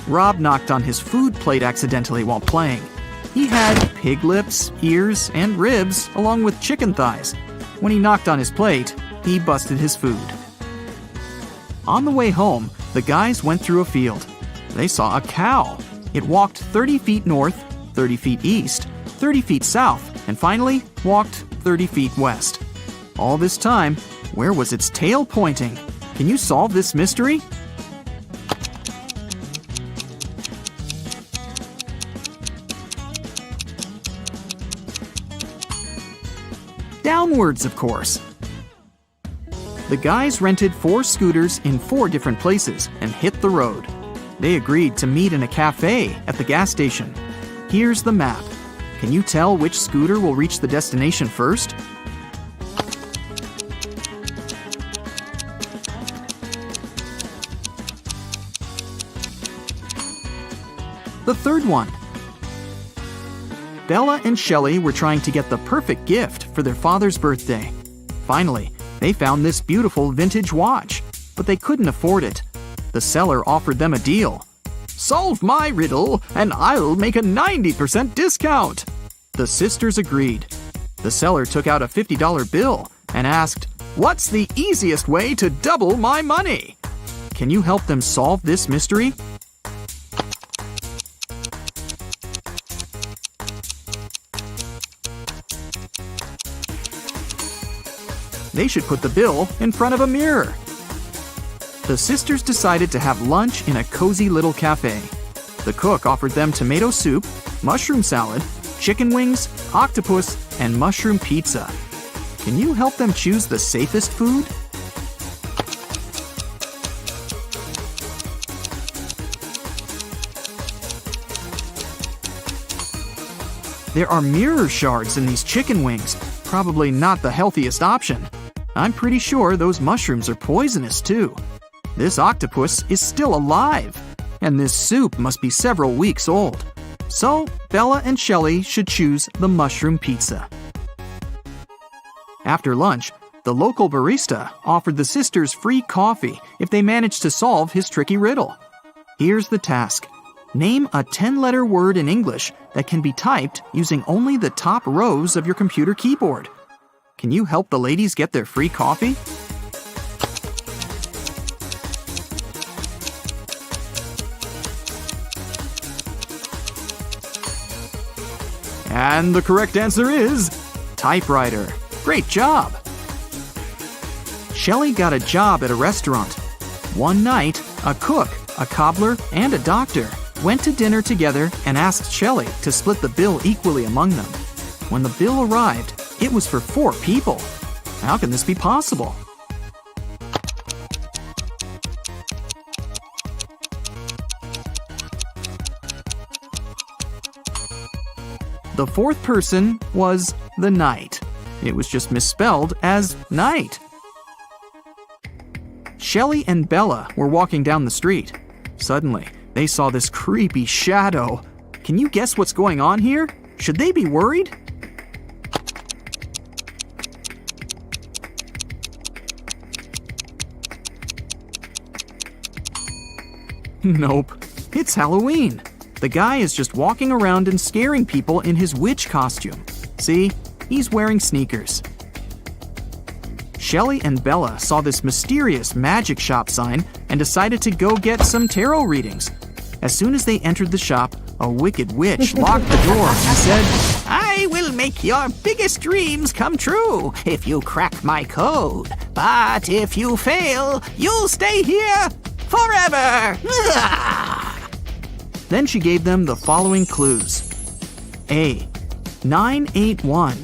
Rob knocked on his food plate accidentally while playing. He had pig lips, ears, and ribs, along with chicken thighs. When he knocked on his plate, he busted his food. On the way home, the guys went through a field. They saw a cow. It walked 30 feet north, 30 feet east, 30 feet south, and finally walked 30 feet west. All this time, where was its tail pointing? Can you solve this mystery? Downwards, of course. The guys rented 4 scooters in 4 different places and hit the road. They agreed to meet in a cafe at the gas station. Here's the map. Can you tell which scooter will reach the destination first? The third one. Bella and Shelley were trying to get the perfect gift for their father's birthday. Finally, they found this beautiful vintage watch, but they couldn't afford it. The seller offered them a deal. "Solve my riddle, and I'll make a 90% discount." The sisters agreed. The seller took out a $50 bill and asked, "What's the easiest way to double my money?" Can you help them solve this mystery? They should put the bill in front of a mirror. The sisters decided to have lunch in a cozy little cafe. The cook offered them tomato soup, mushroom salad, chicken wings, octopus, and mushroom pizza. Can you help them choose the safest food? There are mirror shards in these chicken wings. Probably not the healthiest option. I'm pretty sure those mushrooms are poisonous too. This octopus is still alive, and this soup must be several weeks old. So, Bella and Shelley should choose the mushroom pizza. After lunch, the local barista offered the sisters free coffee if they managed to solve his tricky riddle. Here's the task. Name a 10-letter word in English that can be typed using only the top rows of your computer keyboard. Can you help the ladies get their free coffee? And the correct answer is typewriter. Great job! Shelley got a job at a restaurant. One night, a cook, a cobbler, and a doctor went to dinner together and asked Shelley to split the bill equally among them. When the bill arrived, it was for 4 people. How can this be possible? The 4th person was the knight. It was just misspelled as night. Shelley and Bella were walking down the street. Suddenly, they saw this creepy shadow. Can you guess what's going on here? Should they be worried? Nope, it's Halloween. The guy is just walking around and scaring people in his witch costume. See, he's wearing sneakers. Shelley and Bella saw this mysterious magic shop sign and decided to go get some tarot readings. As soon as they entered the shop, a wicked witch locked the door and said, "I will make your biggest dreams come true if you crack my code. But if you fail, you'll stay here forever." Then she gave them the following clues. A. 981.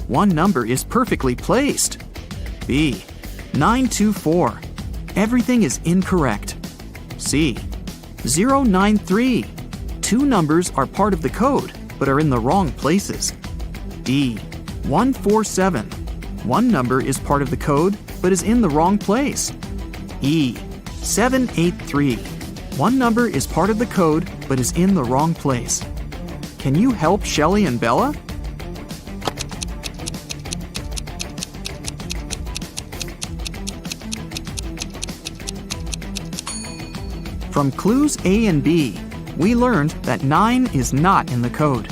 One number is perfectly placed. B. 924. Everything is incorrect. C. 093. 2 numbers are part of the code, but are in the wrong places. D. 147. One number is part of the code, but is in the wrong place. E. 783. One number is part of the code, but is in the wrong place. Can you help Shelley and Bella? From clues A and B, we learned that 9 is not in the code.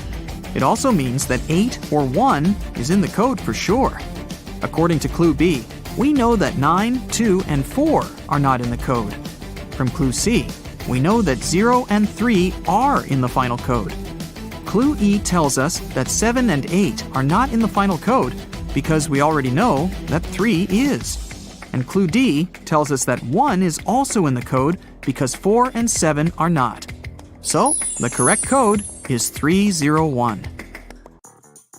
It also means that 8 or 1 is in the code for sure. According to clue B, we know that 9, 2, and 4 are not in the code. From clue C, we know that 0 and 3 are in the final code. Clue E tells us that 7 and 8 are not in the final code because we already know that 3 is. And clue D tells us that 1 is also in the code because 4 and 7 are not. So, the correct code is 301.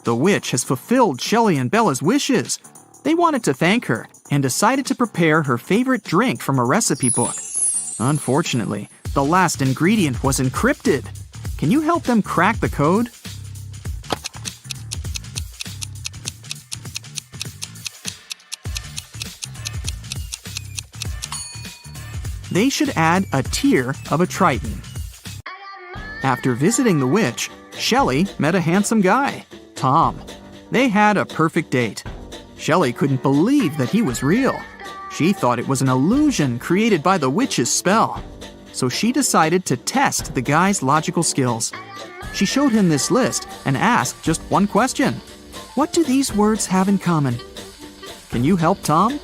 The witch has fulfilled Shelley and Bella's wishes. They wanted to thank her and decided to prepare her favorite drink from a recipe book. Unfortunately, the last ingredient was encrypted. Can you help them crack the code? They should add a tear of a triton. After visiting the witch, Shelley met a handsome guy, Tom. They had a perfect date. Shelley couldn't believe that he was real. She thought it was an illusion created by the witch's spell. So she decided to test the guy's logical skills. She showed him this list and asked just one question. What do these words have in common? Can you help Tom?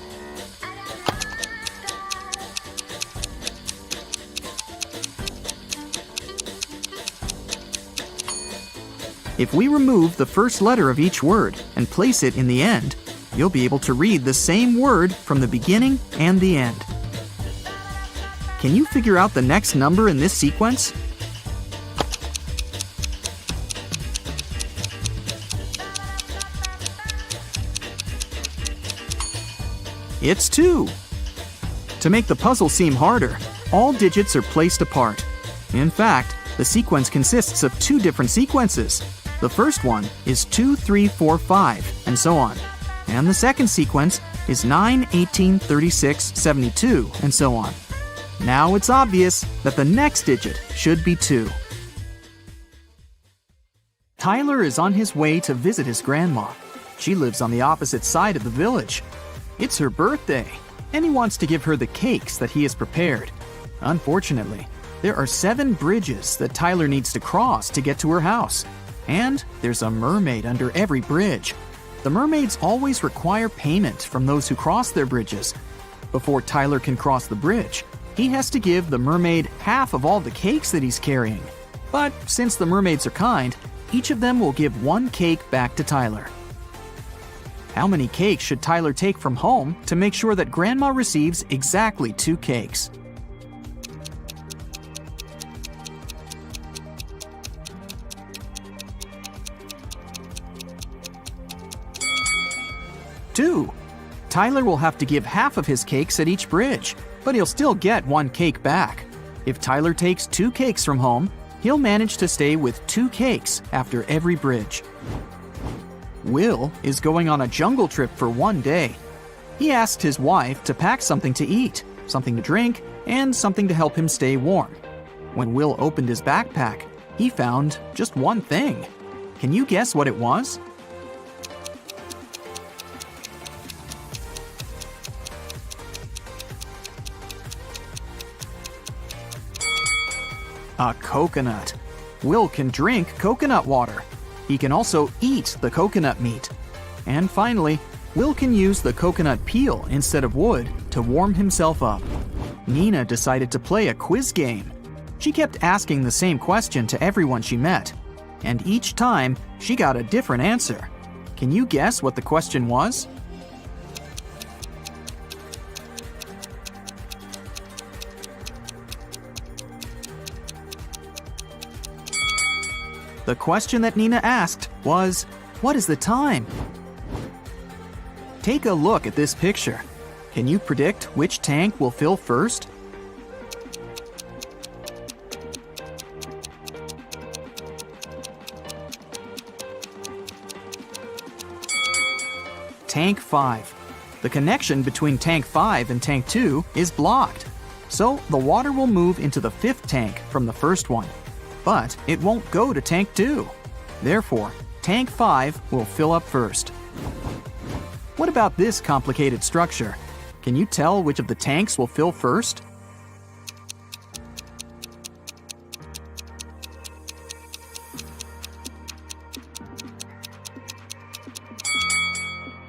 If we remove the first letter of each word and place it in the end, you'll be able to read the same word from the beginning and the end. Can you figure out the next number in this sequence? It's 2. To make the puzzle seem harder, all digits are placed apart. In fact, the sequence consists of 2 different sequences. The first one is 2, 3, 4, 5, and so on. And the second sequence is 9, 18, 36, 72, and so on. Now it's obvious that the next digit should be 2. Tyler is on his way to visit his grandma. She lives on the opposite side of the village. It's her birthday, and he wants to give her the cakes that he has prepared. Unfortunately, there are 7 bridges that Tyler needs to cross to get to her house. And there's a mermaid under every bridge. The mermaids always require payment from those who cross their bridges. Before Tyler can cross the bridge, he has to give the mermaid half of all the cakes that he's carrying. But since the mermaids are kind, each of them will give 1 cake back to Tyler. How many cakes should Tyler take from home to make sure that Grandma receives exactly 2 cakes? Two. Tyler will have to give half of his cakes at each bridge, but he'll still get 1 cake back. If Tyler takes 2 cakes from home, he'll manage to stay with 2 cakes after every bridge. Will is going on a jungle trip for 1 day. He asked his wife to pack something to eat, something to drink, and something to help him stay warm. When Will opened his backpack, he found just one thing. Can you guess what it was? A coconut. Will can drink coconut water. He can also eat the coconut meat. And finally, Will can use the coconut peel instead of wood to warm himself up. Nina decided to play a quiz game. She kept asking the same question to everyone she met, and each time she got a different answer. Can you guess what the question was? The question that Nina asked was, what is the time? Take a look at this picture. Can you predict which tank will fill first? Tank 5. The connection between Tank 5 and Tank 2 is blocked. So the water will move into the 5th tank from the first one. But it won't go to Tank 2. Therefore, Tank 5 will fill up first. What about this complicated structure? Can you tell which of the tanks will fill first?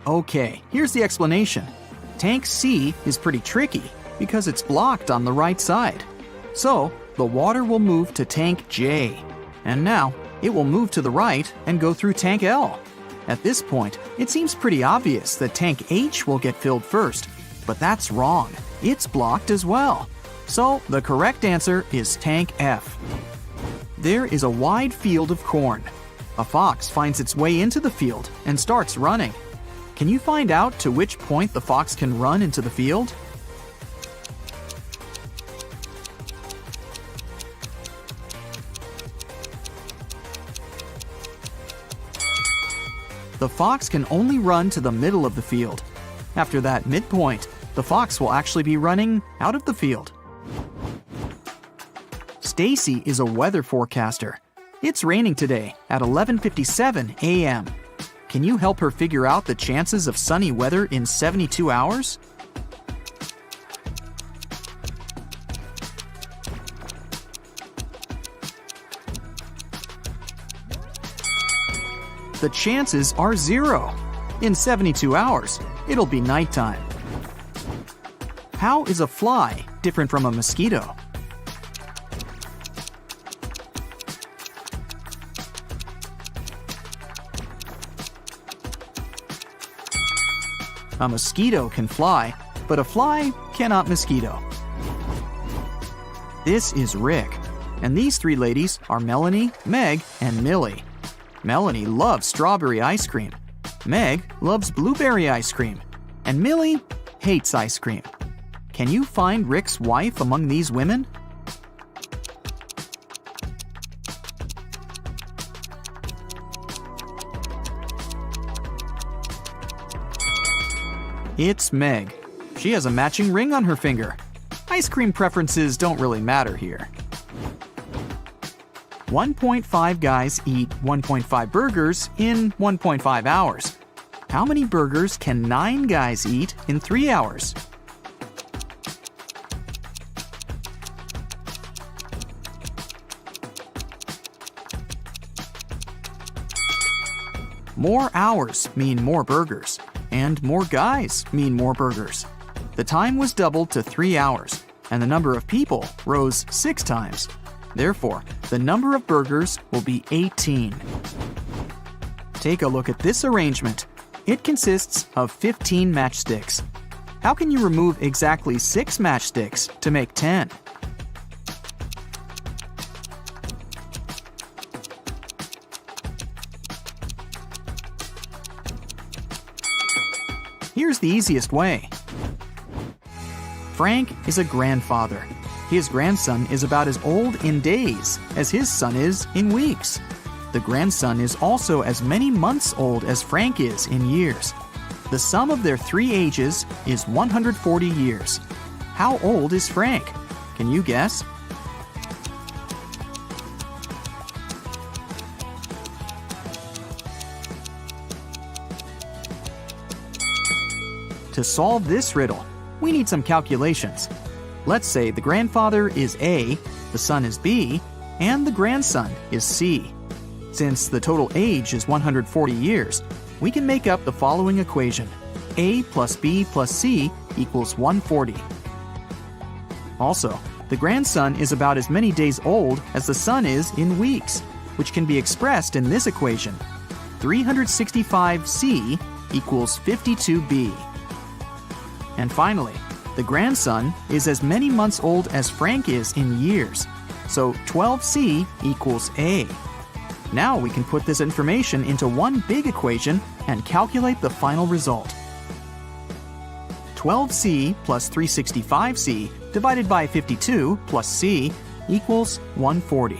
Okay, here's the explanation. Tank C is pretty tricky because it's blocked on the right side. So, the water will move to Tank J. And now, it will move to the right and go through Tank L. At this point, it seems pretty obvious that Tank H will get filled first, but that's wrong. It's blocked as well. So, the correct answer is Tank F. There is a wide field of corn. A fox finds its way into the field and starts running. Can you find out to which point the fox can run into the field? The fox can only run to the middle of the field. After that midpoint, the fox will actually be running out of the field. Stacy is a weather forecaster. It's raining today at 11:57 a.m. Can you help her figure out the chances of sunny weather in 72 hours? The chances are 0. In 72 hours, it'll be nighttime. How is a fly different from a mosquito? A mosquito can fly, but a fly cannot mosquito. This is Rick, and these three ladies are Melanie, Meg, and Millie. Melanie loves strawberry ice cream. Meg loves blueberry ice cream. And Millie hates ice cream. Can you find Rick's wife among these women? It's Meg. She has a matching ring on her finger. Ice cream preferences don't really matter here. 1.5 guys eat 1.5 burgers in 1.5 hours. How many burgers can 9 guys eat in 3 hours? More hours mean more burgers, and more guys mean more burgers. The time was doubled to 3 hours, and the number of people rose 6 times. Therefore, the number of burgers will be 18. Take a look at this arrangement. It consists of 15 matchsticks. How can you remove exactly 6 matchsticks to make 10? Here's the easiest way. Frank is a grandfather. His grandson is about as old in days as his son is in weeks. The grandson is also as many months old as Frank is in years. The sum of their 3 ages is 140 years. How old is Frank? Can you guess? To solve this riddle, we need some calculations. Let's say the grandfather is A, the son is B, and the grandson is C. Since the total age is 140 years, we can make up the following equation. A plus B plus C equals 140. Also, the grandson is about as many days old as the son is in weeks, which can be expressed in this equation. 365C equals 52B. And finally, the grandson is as many months old as Frank is in years, so 12C equals A. Now we can put this information into one big equation and calculate the final result. 12C plus 365C divided by 52 plus C equals 140.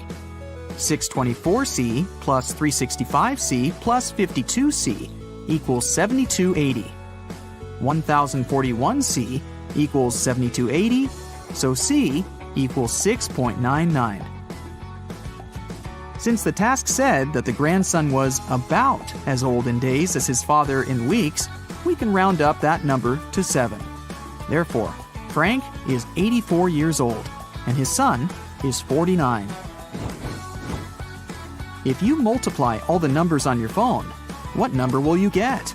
624C plus 365C plus 52C equals 7280. 1041C equals 7280, so C equals 6.99. Since the task said that the grandson was about as old in days as his father in weeks, we can round up that number to 7. Therefore, Frank is 84 years old, and his son is 49. If you multiply all the numbers on your phone, what number will you get?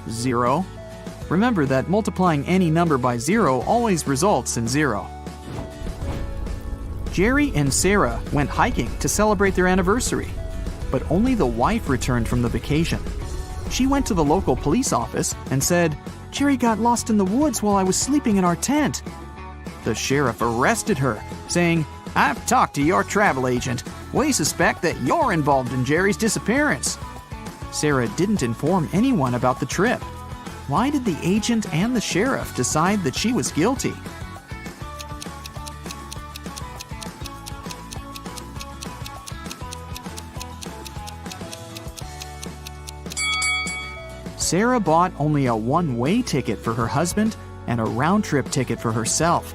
Zero. Remember that multiplying any number by 0 always results in 0. Jerry and Sarah went hiking to celebrate their anniversary, but only the wife returned from the vacation. She went to the local police office and said, "Jerry got lost in the woods while I was sleeping in our tent." The sheriff arrested her, saying, "I've talked to your travel agent. We suspect that you're involved in Jerry's disappearance." Sarah didn't inform anyone about the trip. Why did the agent and the sheriff decide that she was guilty? Sarah bought only a one-way ticket for her husband and a round-trip ticket for herself.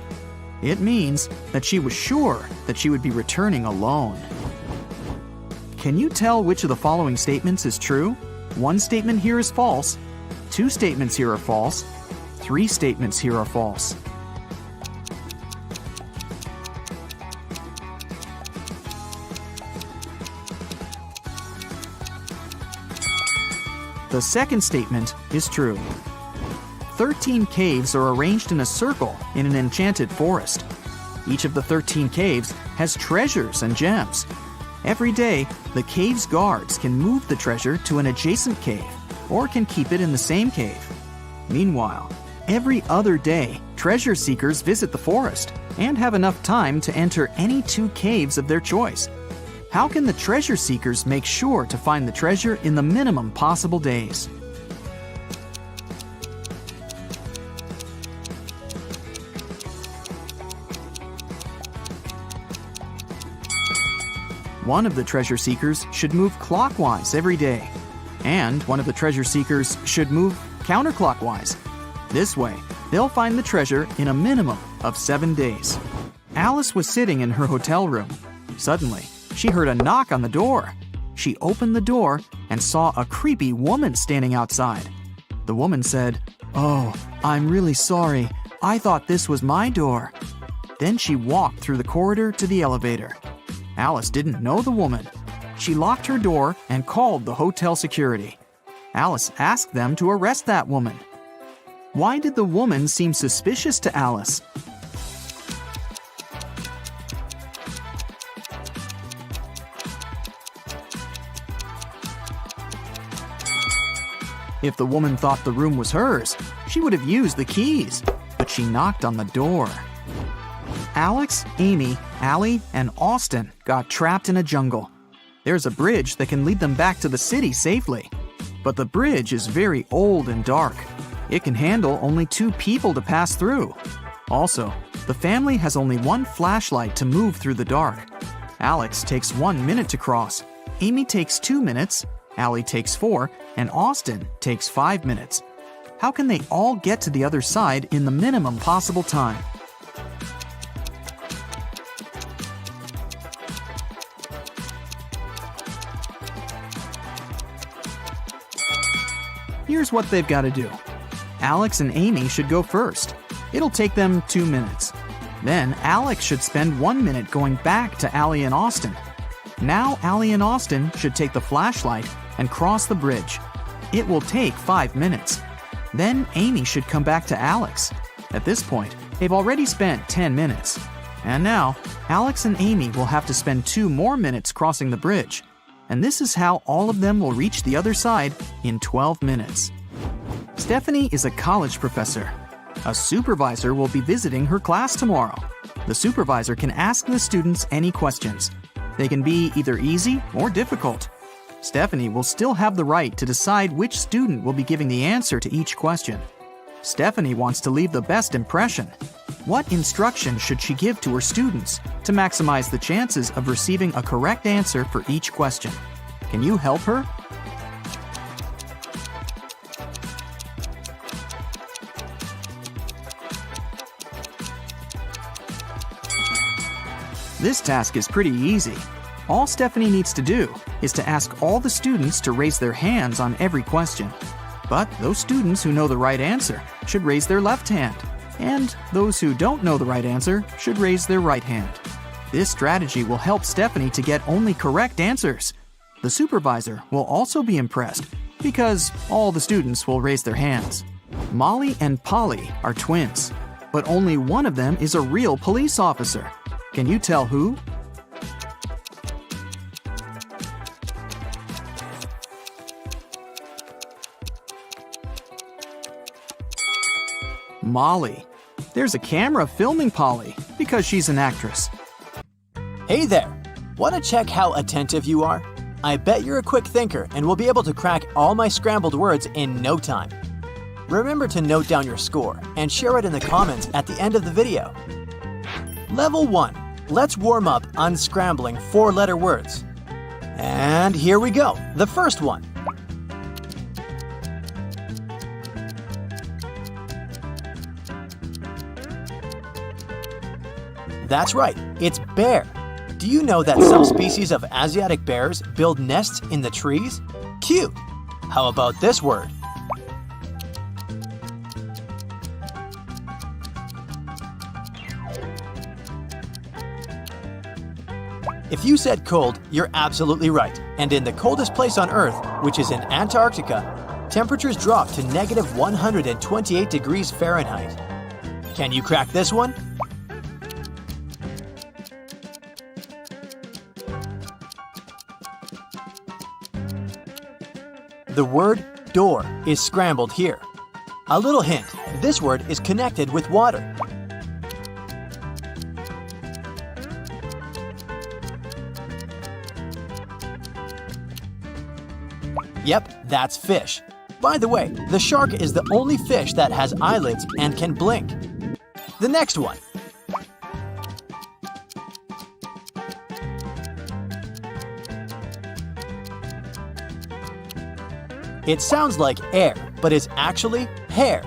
It means that she was sure that she would be returning alone. Can you tell which of the following statements is true? One statement here is false, 2 statements here are false, 3 statements here are false. The second statement is true. 13 caves are arranged in a circle in an enchanted forest. Each of the 13 caves has treasures and gems. Every day, the cave's guards can move the treasure to an adjacent cave or can keep it in the same cave. Meanwhile, every other day, treasure seekers visit the forest and have enough time to enter any 2 caves of their choice. How can the treasure seekers make sure to find the treasure in the minimum possible days? One of the treasure seekers should move clockwise every day, and one of the treasure seekers should move counterclockwise. This way, they'll find the treasure in a minimum of 7 days. Alice was sitting in her hotel room. Suddenly, she heard a knock on the door. She opened the door and saw a creepy woman standing outside. The woman said, "Oh, I'm really sorry. I thought this was my door." Then she walked through the corridor to the elevator. Alice didn't know the woman. She locked her door and called the hotel security. Alice asked them to arrest that woman. Why did the woman seem suspicious to Alice? If the woman thought the room was hers, she would have used the keys, but she knocked on the door. Alex, Amy, Allie, and Austin got trapped in a jungle. There's a bridge that can lead them back to the city safely. But the bridge is very old and dark. It can handle only 2 people to pass through. Also, the family has only 1 flashlight to move through the dark. Alex takes 1 minute to cross. Amy takes 2 minutes, Allie takes 4, and Austin takes 5 minutes. How can they all get to the other side in the minimum possible time? Here's what they've got to do. Alex and Amy should go first. It'll take them 2 minutes. Then Alex should spend 1 minute going back to Allie and Austin. Now Allie and Austin should take the flashlight and cross the bridge. It will take 5 minutes. Then Amy should come back to Alex. At this point, they've already spent 10 minutes. And now, Alex and Amy will have to spend 2 more minutes crossing the bridge. And this is how all of them will reach the other side in 12 minutes. Stephanie is a college professor. A supervisor will be visiting her class tomorrow. The supervisor can ask the students any questions. They can be either easy or difficult. Stephanie will still have the right to decide which student will be giving the answer to each question. Stephanie wants to leave the best impression. What instruction should she give to her students to maximize the chances of receiving a correct answer for each question? Can you help her? This task is pretty easy. All Stephanie needs to do is to ask all the students to raise their hands on every question. But those students who know the right answer should raise their left hand, and those who don't know the right answer should raise their right hand. This strategy will help Stephanie to get only correct answers. The supervisor will also be impressed because all the students will raise their hands. Molly and Polly are twins, but only one of them is a real police officer. Can you tell who? Molly. There's a camera filming Polly because she's an actress. Hey there! Want to check how attentive you are? I bet you're a quick thinker and will be able to crack all my scrambled words in no time. Remember to note down your score and share it in the comments at the end of the video. Level 1. Let's warm up unscrambling 4-letter words. And here we go. The first one. That's right, it's bear. Do you know that some species of Asiatic bears build nests in the trees? Cute! How about this word? If you said cold, you're absolutely right. And in the coldest place on Earth, which is in Antarctica, temperatures drop to negative 128 degrees Fahrenheit. Can you crack this one? The word door is scrambled here. A little hint, this word is connected with water. Yep, that's fish. By the way, the shark is the only fish that has eyelids and can blink. The next one. It sounds like air, but is actually hair.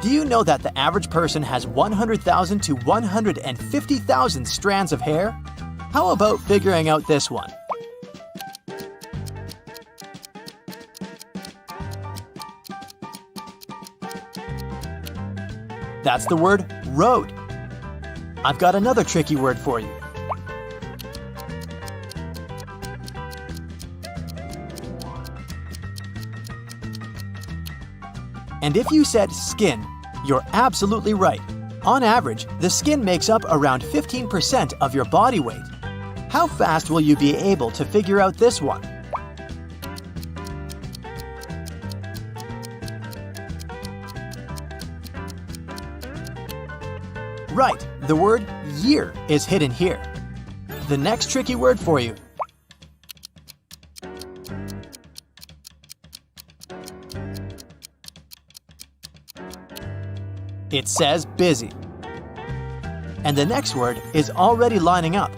Do you know that the average person has 100,000 to 150,000 strands of hair? How about figuring out this one? That's the word road. I've got another tricky word for you. And if you said skin, you're absolutely right. On average, the skin makes up around 15% of your body weight. How fast will you be able to figure out this one? Right, the word year is hidden here. The next tricky word for you. It says busy. And the next word is already lining up.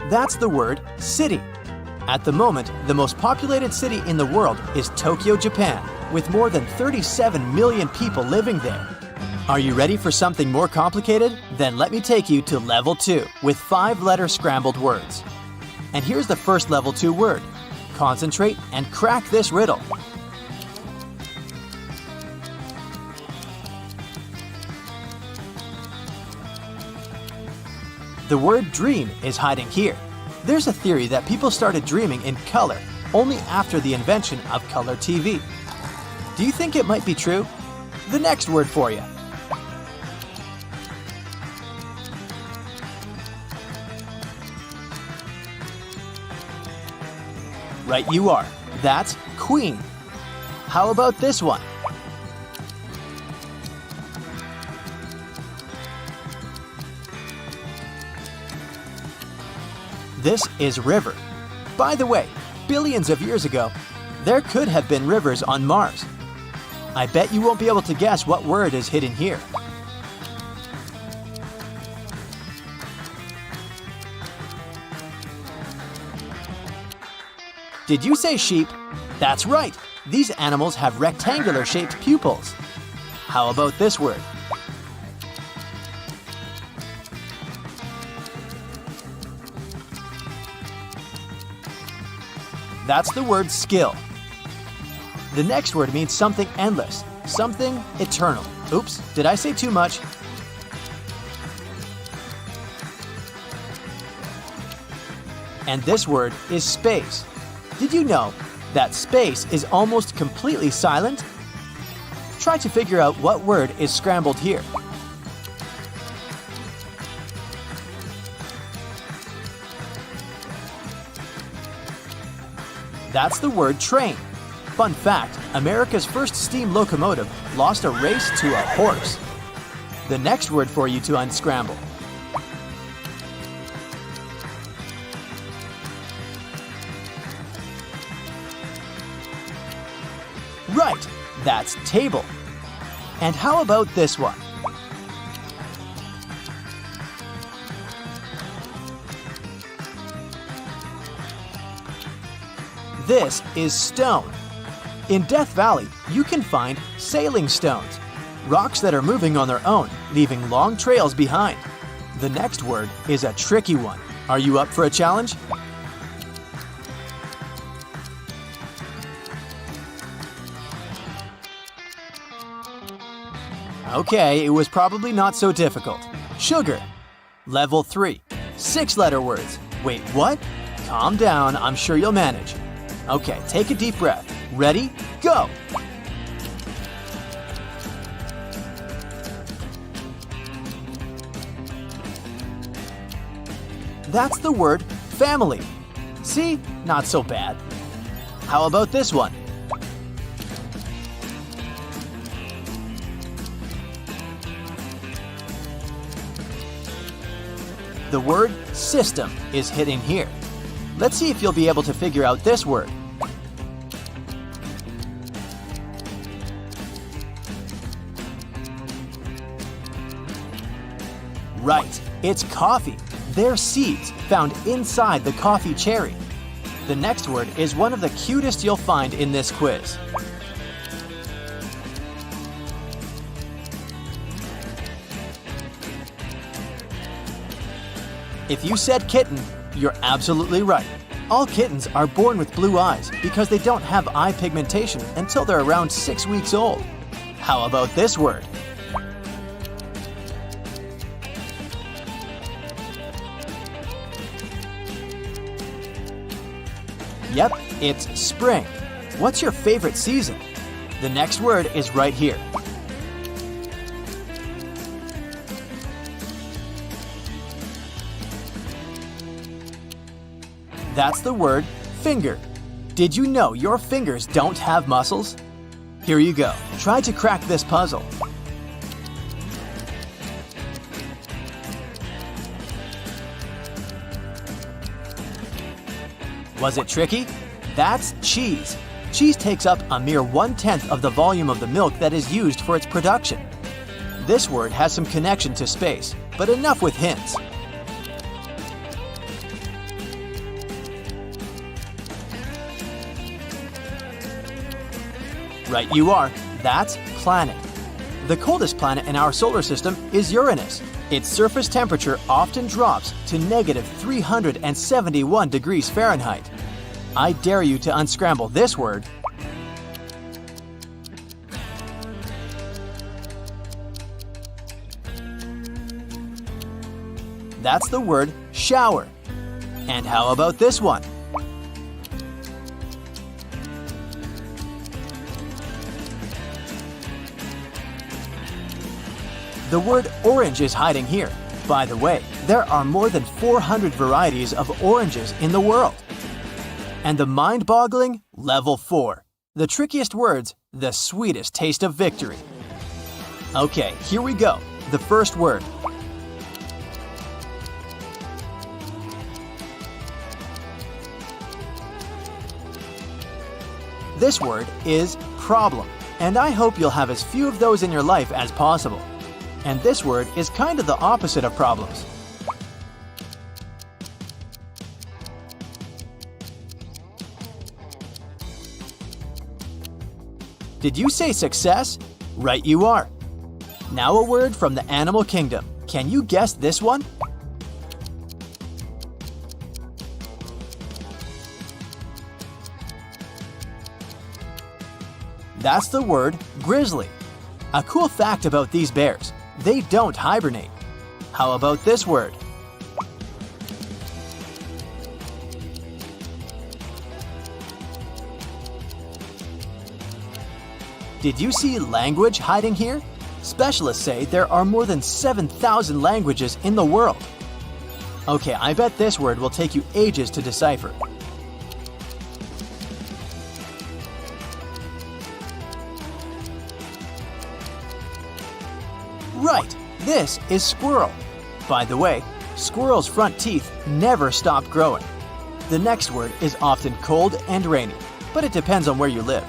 That's the word city. At the moment, the most populated city in the world is Tokyo, Japan, with more than 37 million people living there. Are you ready for something more complicated? Then let me take you to level 2 with 5-letter scrambled words. And here's the first level 2 word. Concentrate and crack this riddle. The word dream is hiding here. There's a theory that people started dreaming in color only after the invention of color TV. Do you think it might be true? The next word for you. Right you are. That's queen. How about this one? This is river. By the way, billions of years ago, there could have been rivers on Mars. I bet you won't be able to guess what word is hidden here. Did you say sheep? That's right. These animals have rectangular-shaped pupils. How about this word? That's the word skill. The next word means something endless, something eternal. Oops, did I say too much? And this word is space. Did you know that space is almost completely silent? Try to figure out what word is scrambled here. That's the word train. Fun fact, America's first steam locomotive lost a race to a horse. The next word for you to unscramble. Right, that's table. And how about this one? This is stone. In Death Valley, you can find sailing stones, rocks that are moving on their own, leaving long trails behind. The next word is a tricky one. Are you up for a challenge? Okay, it was probably not so difficult. Sugar. Level 3. 6-letter words. Wait, what? Calm down, I'm sure you'll manage. Okay, take a deep breath. Ready? Go! That's the word family. See? Not so bad. How about this one? The word system is hidden here. Let's see if you'll be able to figure out this word. Right, it's coffee. They're seeds found inside the coffee cherry. The next word is one of the cutest you'll find in this quiz. If you said kitten, you're absolutely right. All kittens are born with blue eyes because they don't have eye pigmentation until they're around 6 weeks old. How about this word? Yep, it's spring. What's your favorite season? The next word is right here. That's the word finger. Did you know your fingers don't have muscles? Here you go. Try to crack this puzzle. Was it tricky? That's cheese. Cheese takes up a mere 1/10 of the volume of the milk that is used for its production. This word has some connection to space, but enough with hints. Right you are, that's planet. The coldest planet in our solar system is Uranus. Its surface temperature often drops to -371 degrees Fahrenheit. I dare you to unscramble this word. That's the word shower. And how about this one? The word orange is hiding here. By the way, there are more than 400 varieties of oranges in the world. And the mind-boggling level 4. The trickiest words, the sweetest taste of victory. Okay, here we go. The first word. This word is problem, and I hope you'll have as few of those in your life as possible. And this word is kind of the opposite of problems. Did you say success? Right you are. Now a word from the animal kingdom. Can you guess this one? That's the word grizzly. A cool fact about these bears. They don't hibernate. How about this word? Did you see language hiding here? Specialists say there are more than 7,000 languages in the world. Okay, I bet this word will take you ages to decipher. Right, this is squirrel. By the way, squirrels' front teeth never stop growing. The next word is often cold and rainy, but it depends on where you live.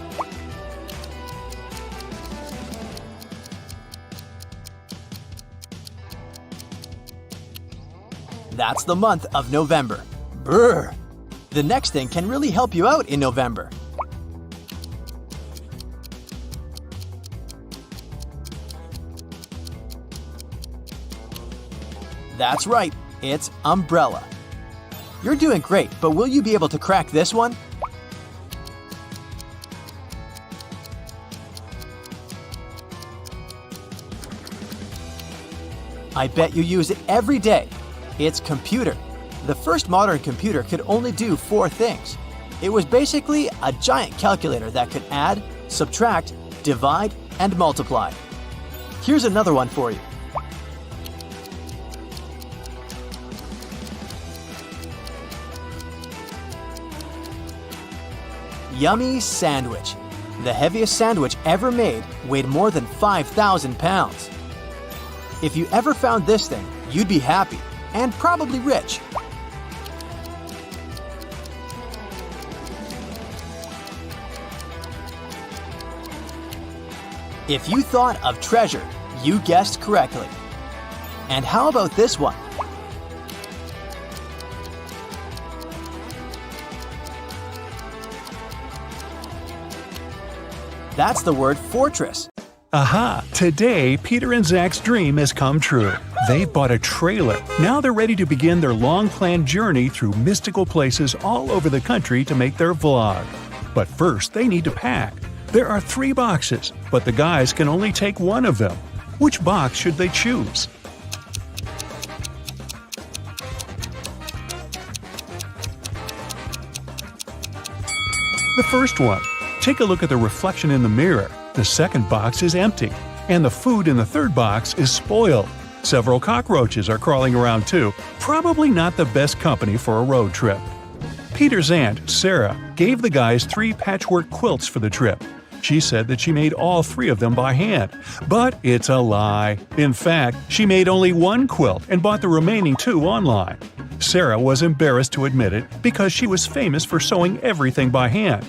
That's the month of November. Brr! The next thing can really help you out in November. That's right, it's umbrella. You're doing great, but will you be able to crack this one? I bet you use it every day. It's computer. The first modern computer could only do 4 things. It was basically a giant calculator that could add, subtract, divide, and multiply. Here's another one for you. Yummy sandwich. The heaviest sandwich ever made weighed more than 5,000 pounds. If you ever found this thing, you'd be happy and probably rich. If you thought of treasure, you guessed correctly. And how about this one? That's the word fortress. Aha! Today, Peter and Zach's dream has come true. They've bought a trailer. Now they're ready to begin their long-planned journey through mystical places all over the country to make their vlog. But first, they need to pack. There are 3 boxes, but the guys can only take one of them. Which box should they choose? The first one. Take a look at the reflection in the mirror. The second box is empty, and the food in the third box is spoiled. Several cockroaches are crawling around too, probably not the best company for a road trip. Peter's aunt, Sarah, gave the guys 3 patchwork quilts for the trip. She said that she made all 3 of them by hand, but it's a lie. In fact, she made only 1 quilt and bought the remaining 2 online. Sarah was embarrassed to admit it because she was famous for sewing everything by hand.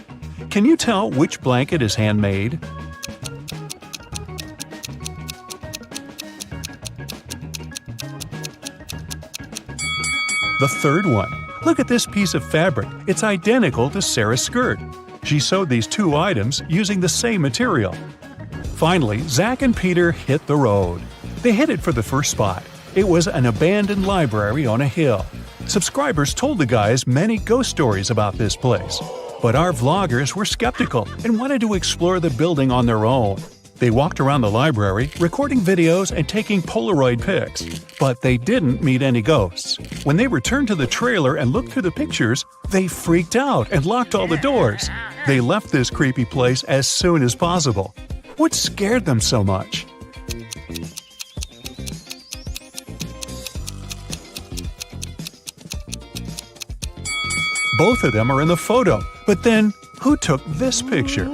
Can you tell which blanket is handmade? The third one. Look at this piece of fabric. It's identical to Sarah's skirt. She sewed these 2 items using the same material. Finally, Zach and Peter hit the road. They headed for the first spot. It was an abandoned library on a hill. Subscribers told the guys many ghost stories about this place. But our vloggers were skeptical and wanted to explore the building on their own. They walked around the library, recording videos and taking Polaroid pics. But they didn't meet any ghosts. When they returned to the trailer and looked through the pictures, they freaked out and locked all the doors. They left this creepy place as soon as possible. What scared them so much? Both of them are in the photo, but then who took this picture?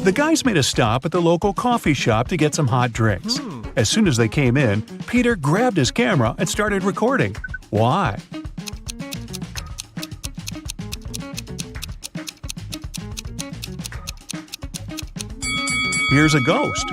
The guys made a stop at the local coffee shop to get some hot drinks. As soon as they came in, Peter grabbed his camera and started recording. Why? Here's a ghost.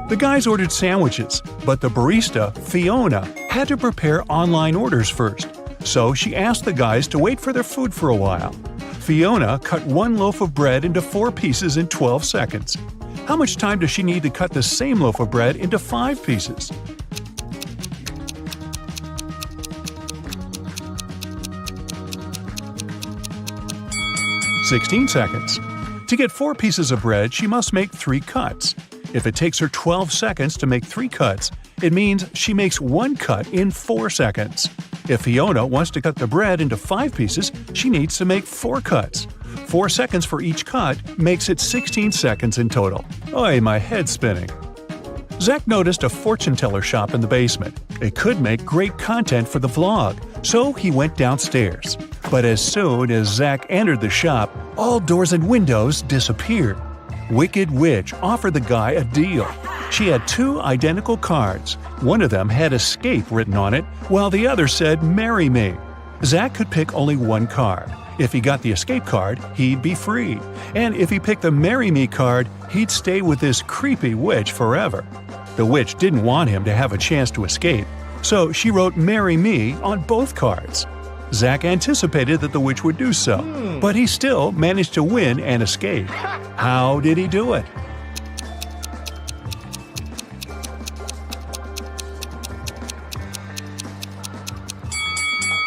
The guys ordered sandwiches, but the barista, Fiona, had to prepare online orders first. So she asked the guys to wait for their food for a while. Fiona cut 1 loaf of bread into 4 pieces in 12 seconds. How much time does she need to cut the same loaf of bread into 5 pieces? "16 seconds. To get 4 pieces of bread, she must make 3 cuts. If it takes her 12 seconds to make 3 cuts, it means she makes 1 cut in 4 seconds. If Fiona wants to cut the bread into 5 pieces, she needs to make 4 cuts. 4 seconds for each cut makes it 16 seconds in total. Oy, my head's spinning. Zach noticed a fortune teller shop in the basement. It could make great content for the vlog, so he went downstairs. But as soon as Zach entered the shop, all doors and windows disappeared. Wicked Witch offered the guy a deal. She had 2 identical cards. One of them had escape written on it, while the other said marry me. Zach could pick only 1 card. If he got the escape card, he'd be free. And if he picked the marry me card, he'd stay with this creepy witch forever. The witch didn't want him to have a chance to escape, so she wrote marry me on both cards. Zach anticipated that the witch would do so, but he still managed to win and escape. How did he do it?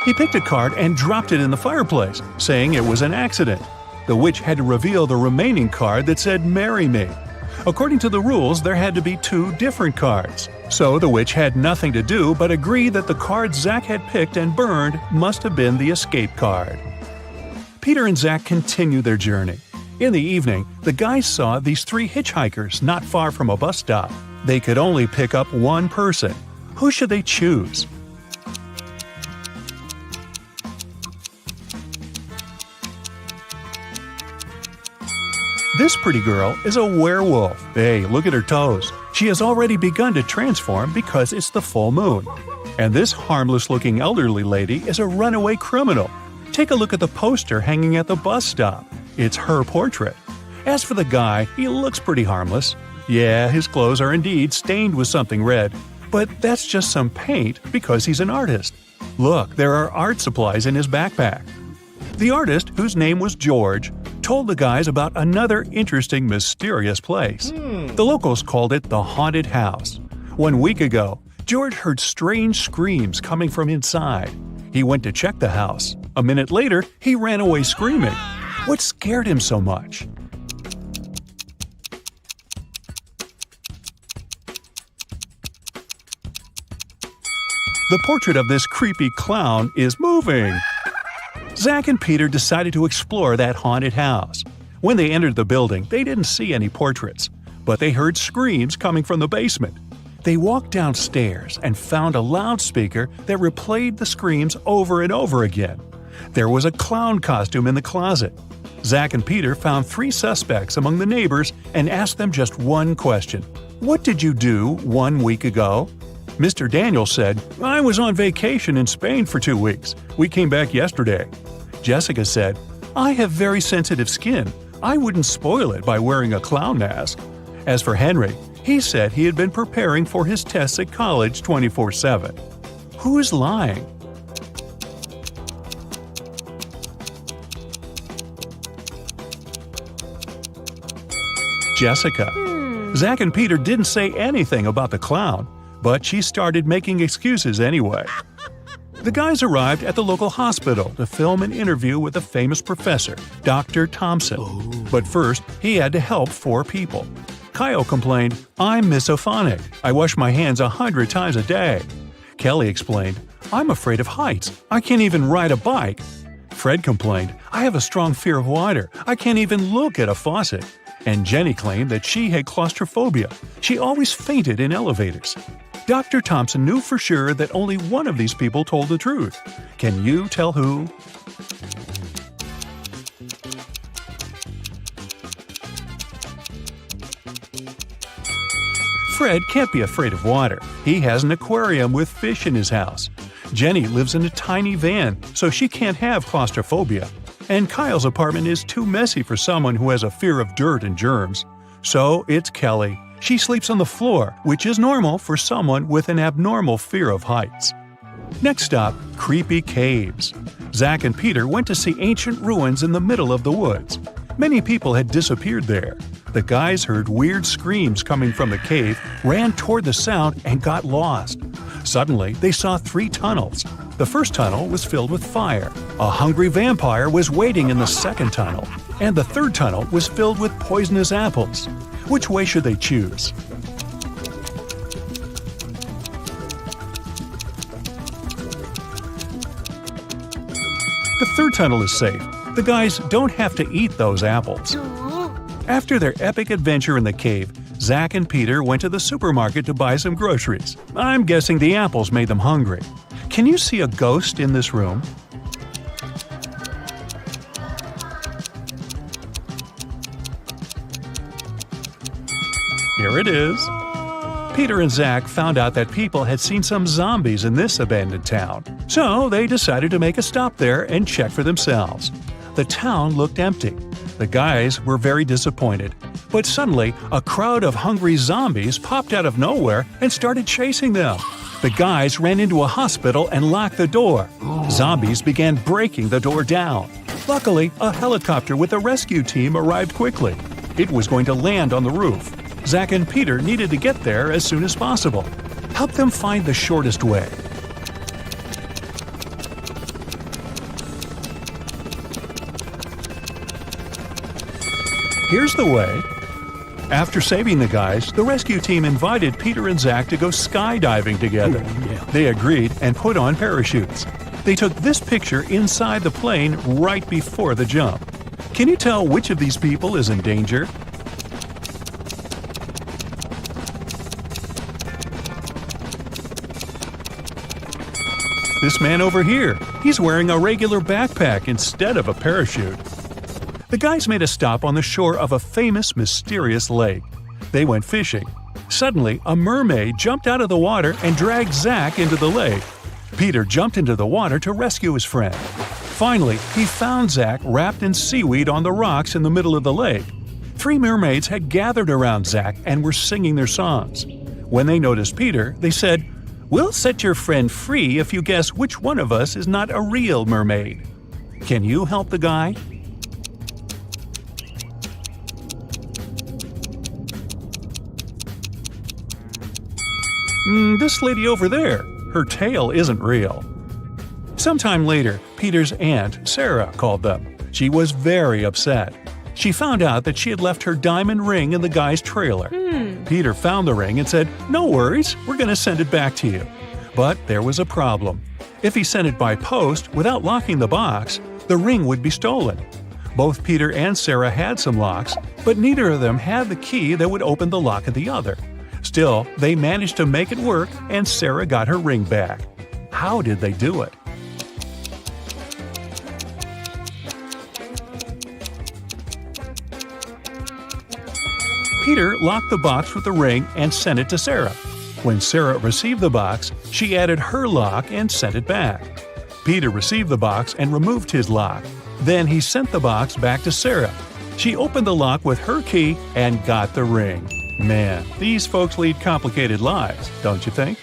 He picked a card and dropped it in the fireplace, saying it was an accident. The witch had to reveal the remaining card that said marry me. According to the rules, there had to be 2 different cards. So the witch had nothing to do but agree that the card Zach had picked and burned must have been the escape card. Peter and Zach continue their journey. In the evening, the guys saw these 3 hitchhikers not far from a bus stop. They could only pick up one person. Who should they choose? This pretty girl is a werewolf. Hey, look at her toes. She has already begun to transform because it's the full moon. And this harmless-looking elderly lady is a runaway criminal. Take a look at the poster hanging at the bus stop. It's her portrait. As for the guy, he looks pretty harmless. Yeah, his clothes are indeed stained with something red, but that's just some paint because he's an artist. Look, there are art supplies in his backpack. The artist, whose name was George, told the guys about another interesting, mysterious place. The locals called it the Haunted House. 1 week ago, George heard strange screams coming from inside. He went to check the house. A minute later, he ran away screaming. What scared him so much? The portrait of this creepy clown is moving. Zach and Peter decided to explore that haunted house. When they entered the building, they didn't see any portraits, but they heard screams coming from the basement. They walked downstairs and found a loudspeaker that replayed the screams over and over again. There was a clown costume in the closet. Zach and Peter found 3 suspects among the neighbors and asked them just one question. What did you do 1 week ago? Mr. Daniel said, I was on vacation in Spain for 2 weeks. We came back yesterday. Jessica said, I have very sensitive skin. I wouldn't spoil it by wearing a clown mask. As for Henry, he said he had been preparing for his tests at college 24/7. Who is lying? Jessica. Zach and Peter didn't say anything about the clown, but she started making excuses anyway. The guys arrived at the local hospital to film an interview with a famous professor, Dr. Thompson. But first, he had to help 4 people. Kyle complained, I'm misophonic. I wash my hands 100 times a day. Kelly explained, I'm afraid of heights. I can't even ride a bike. Fred complained, I have a strong fear of water. I can't even look at a faucet. And Jenny claimed that she had claustrophobia. She always fainted in elevators. Dr. Thompson knew for sure that only one of these people told the truth. Can you tell who? Fred can't be afraid of water. He has an aquarium with fish in his house. Jenny lives in a tiny van, so she can't have claustrophobia. And Kyle's apartment is too messy for someone who has a fear of dirt and germs. So it's Kelly. She sleeps on the floor, which is normal for someone with an abnormal fear of heights. Next stop, creepy caves. Zach and Peter went to see ancient ruins in the middle of the woods. Many people had disappeared there. The guys heard weird screams coming from the cave, ran toward the sound, and got lost. Suddenly, they saw 3 tunnels. The first tunnel was filled with fire. A hungry vampire was waiting in the second tunnel. And the third tunnel was filled with poisonous apples. Which way should they choose? The third tunnel is safe. The guys don't have to eat those apples. After their epic adventure in the cave, Zach and Peter went to the supermarket to buy some groceries. I'm guessing the apples made them hungry. Can you see a ghost in this room? Here it is. Peter and Zach found out that people had seen some zombies in this abandoned town. So they decided to make a stop there and check for themselves. The town looked empty. The guys were very disappointed. But suddenly, a crowd of hungry zombies popped out of nowhere and started chasing them. The guys ran into a hospital and locked the door. Zombies began breaking the door down. Luckily, a helicopter with a rescue team arrived quickly. It was going to land on the roof. Zach and Peter needed to get there as soon as possible. Help them find the shortest way. Here's the way. After saving the guys, the rescue team invited Peter and Zach to go skydiving together. They agreed and put on parachutes. They took this picture inside the plane right before the jump. Can you tell which of these people is in danger? This man over here, he's wearing a regular backpack instead of a parachute. The guys made a stop on the shore of a famous, mysterious lake. They went fishing. Suddenly, a mermaid jumped out of the water and dragged Zach into the lake. Peter jumped into the water to rescue his friend. Finally, he found Zach wrapped in seaweed on the rocks in the middle of the lake. 3 mermaids had gathered around Zach and were singing their songs. When they noticed Peter, they said, "We'll set your friend free if you guess which one of us is not a real mermaid. Can you help the guy?" This lady over there, her tail isn't real. Sometime later, Peter's aunt, Sarah, called them. She was very upset. She found out that she had left her diamond ring in the guy's trailer. Peter found the ring and said, "No worries, we're going to send it back to you." But there was a problem. If he sent it by post without locking the box, the ring would be stolen. Both Peter and Sarah had some locks, but neither of them had the key that would open the lock of the other. Still, they managed to make it work and Sarah got her ring back. How did they do it? Peter locked the box with the ring and sent it to Sarah. When Sarah received the box, she added her lock and sent it back. Peter received the box and removed his lock. Then he sent the box back to Sarah. She opened the lock with her key and got the ring. Man, these folks lead complicated lives, don't you think?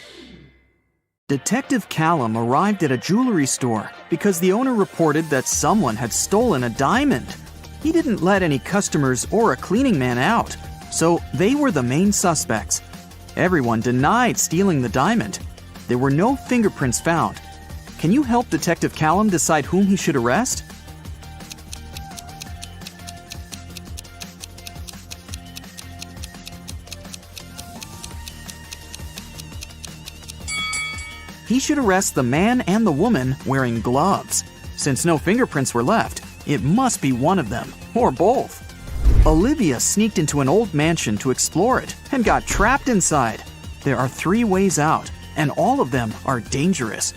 Detective Callum arrived at a jewelry store because the owner reported that someone had stolen a diamond. He didn't let any customers or a cleaning man out, so they were the main suspects. Everyone denied stealing the diamond. There were no fingerprints found. Can you help Detective Callum decide whom he should arrest? He should arrest the man and the woman wearing gloves. Since no fingerprints were left, it must be one of them, or both. Olivia sneaked into an old mansion to explore it and got trapped inside. There are 3 ways out, and all of them are dangerous.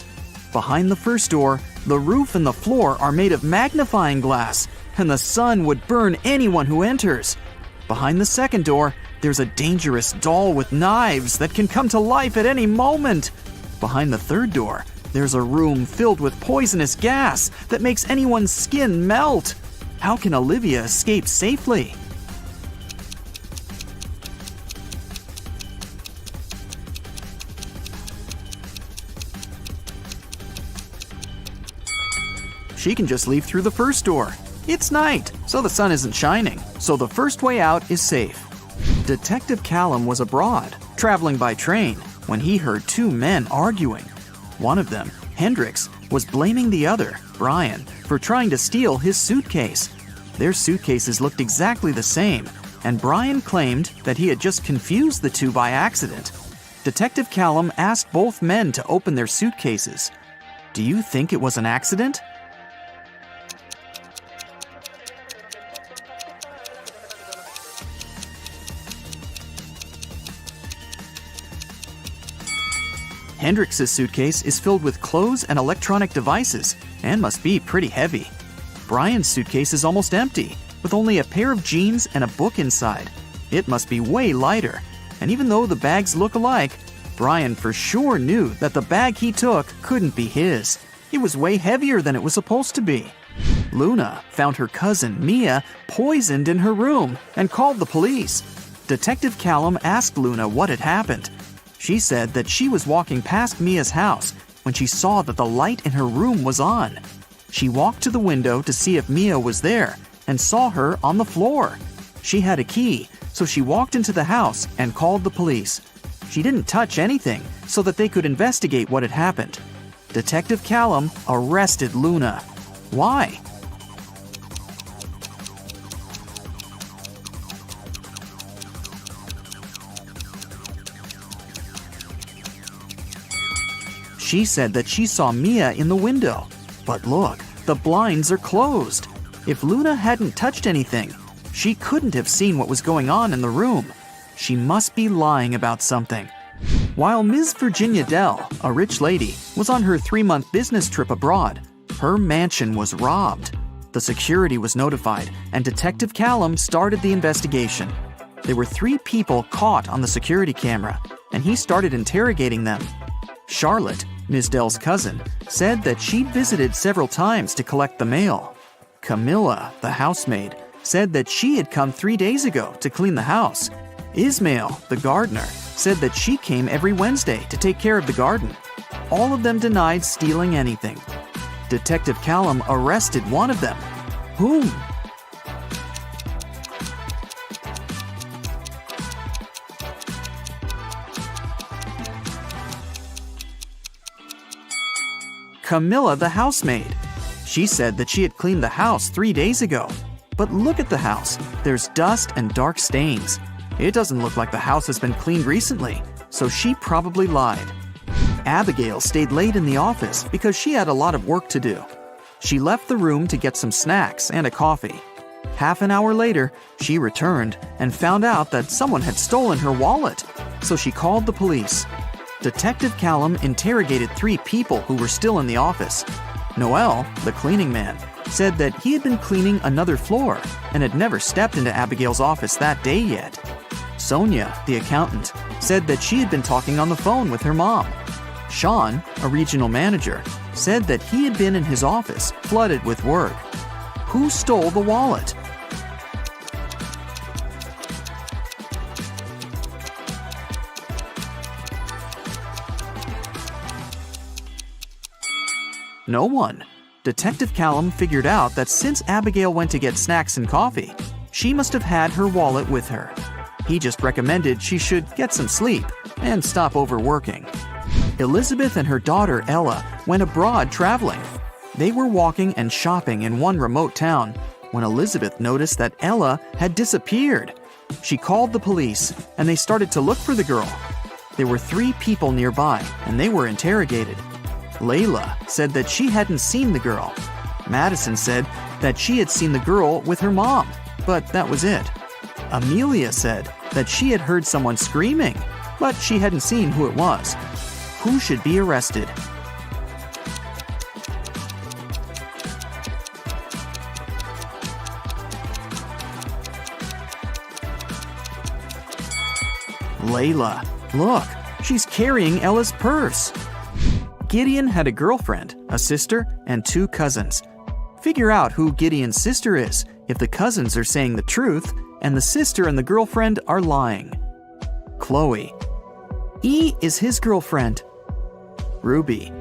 Behind the first door, the roof and the floor are made of magnifying glass, and the sun would burn anyone who enters. Behind the second door, there's a dangerous doll with knives that can come to life at any moment. Behind the third door, there's a room filled with poisonous gas that makes anyone's skin melt. How can Olivia escape safely? She can just leave through the first door. It's night, so the sun isn't shining, so the first way out is safe. Detective Callum was abroad, traveling by train, when he heard 2 men arguing. One of them, Hendrix, was blaming the other, Brian, for trying to steal his suitcase. Their suitcases looked exactly the same, and Brian claimed that he had just confused the 2 by accident. Detective Callum asked both men to open their suitcases. Do you think it was an accident? Hendrix's suitcase is filled with clothes and electronic devices and must be pretty heavy. Brian's suitcase is almost empty, with only a pair of jeans and a book inside. It must be way lighter, and even though the bags look alike, Brian for sure knew that the bag he took couldn't be his. It was way heavier than it was supposed to be. Luna found her cousin Mia poisoned in her room and called the police. Detective Callum asked Luna what had happened. She said that she was walking past Mia's house when she saw that the light in her room was on. She walked to the window to see if Mia was there and saw her on the floor. She had a key, so she walked into the house and called the police. She didn't touch anything so that they could investigate what had happened. Detective Callum arrested Luna. Why? She said that she saw Mia in the window. But look, the blinds are closed. If Luna hadn't touched anything, she couldn't have seen what was going on in the room. She must be lying about something. While Ms. Virginia Dell, a rich lady, was on her 3-month business trip abroad, her mansion was robbed. The security was notified, and Detective Callum started the investigation. There were 3 people caught on the security camera, and he started interrogating them. Charlotte, Ms. Dell's cousin, said that she'd visited several times to collect the mail. Camilla, the housemaid, said that she had come 3 days ago to clean the house. Ismail, the gardener, said that she came every Wednesday to take care of the garden. All of them denied stealing anything. Detective Callum arrested one of them. Whom? Camilla, the housemaid. She said that she had cleaned the house 3 days ago. But look at the house. There's dust and dark stains. It doesn't look like the house has been cleaned recently, so she probably lied. Abigail stayed late in the office because she had a lot of work to do. She left the room to get some snacks and a coffee. Half an hour later, she returned and found out that someone had stolen her wallet, so she called the police. Detective Callum interrogated 3 people who were still in the office. Noel, the cleaning man, said that he had been cleaning another floor and had never stepped into Abigail's office that day yet. Sonia, the accountant, said that she had been talking on the phone with her mom. Sean, a regional manager, said that he had been in his office flooded with work. Who stole the wallet? No one. Detective Callum figured out that since Abigail went to get snacks and coffee, she must have had her wallet with her. He just recommended she should get some sleep and stop overworking. Elizabeth and her daughter Ella went abroad traveling. They were walking and shopping in one remote town when Elizabeth noticed that Ella had disappeared. She called the police and they started to look for the girl. There were 3 people nearby and they were interrogated. Layla said that she hadn't seen the girl. Madison said that she had seen the girl with her mom, but that was it. Amelia said that she had heard someone screaming, but she hadn't seen who it was. Who should be arrested? Layla. Look, she's carrying Ella's purse. Gideon had a girlfriend, a sister, and 2 cousins. Figure out who Gideon's sister is if the cousins are saying the truth and the sister and the girlfriend are lying. Chloe. E is his girlfriend. Ruby.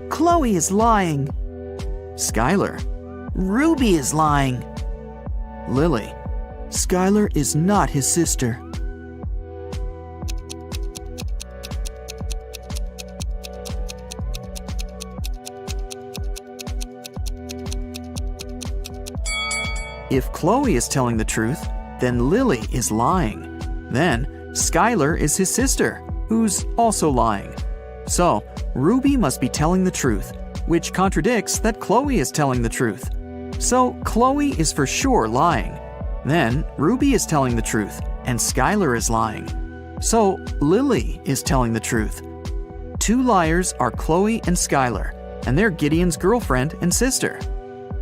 Chloe is lying. Skylar. Ruby is lying. Lily. Skylar is not his sister. If Chloe is telling the truth, then Lily is lying. Then Skylar is his sister, who's also lying. So Ruby must be telling the truth, which contradicts that Chloe is telling the truth. So Chloe is for sure lying. Then Ruby is telling the truth, and Skylar is lying. So Lily is telling the truth. 2 liars are Chloe and Skylar, and they're Gideon's girlfriend and sister.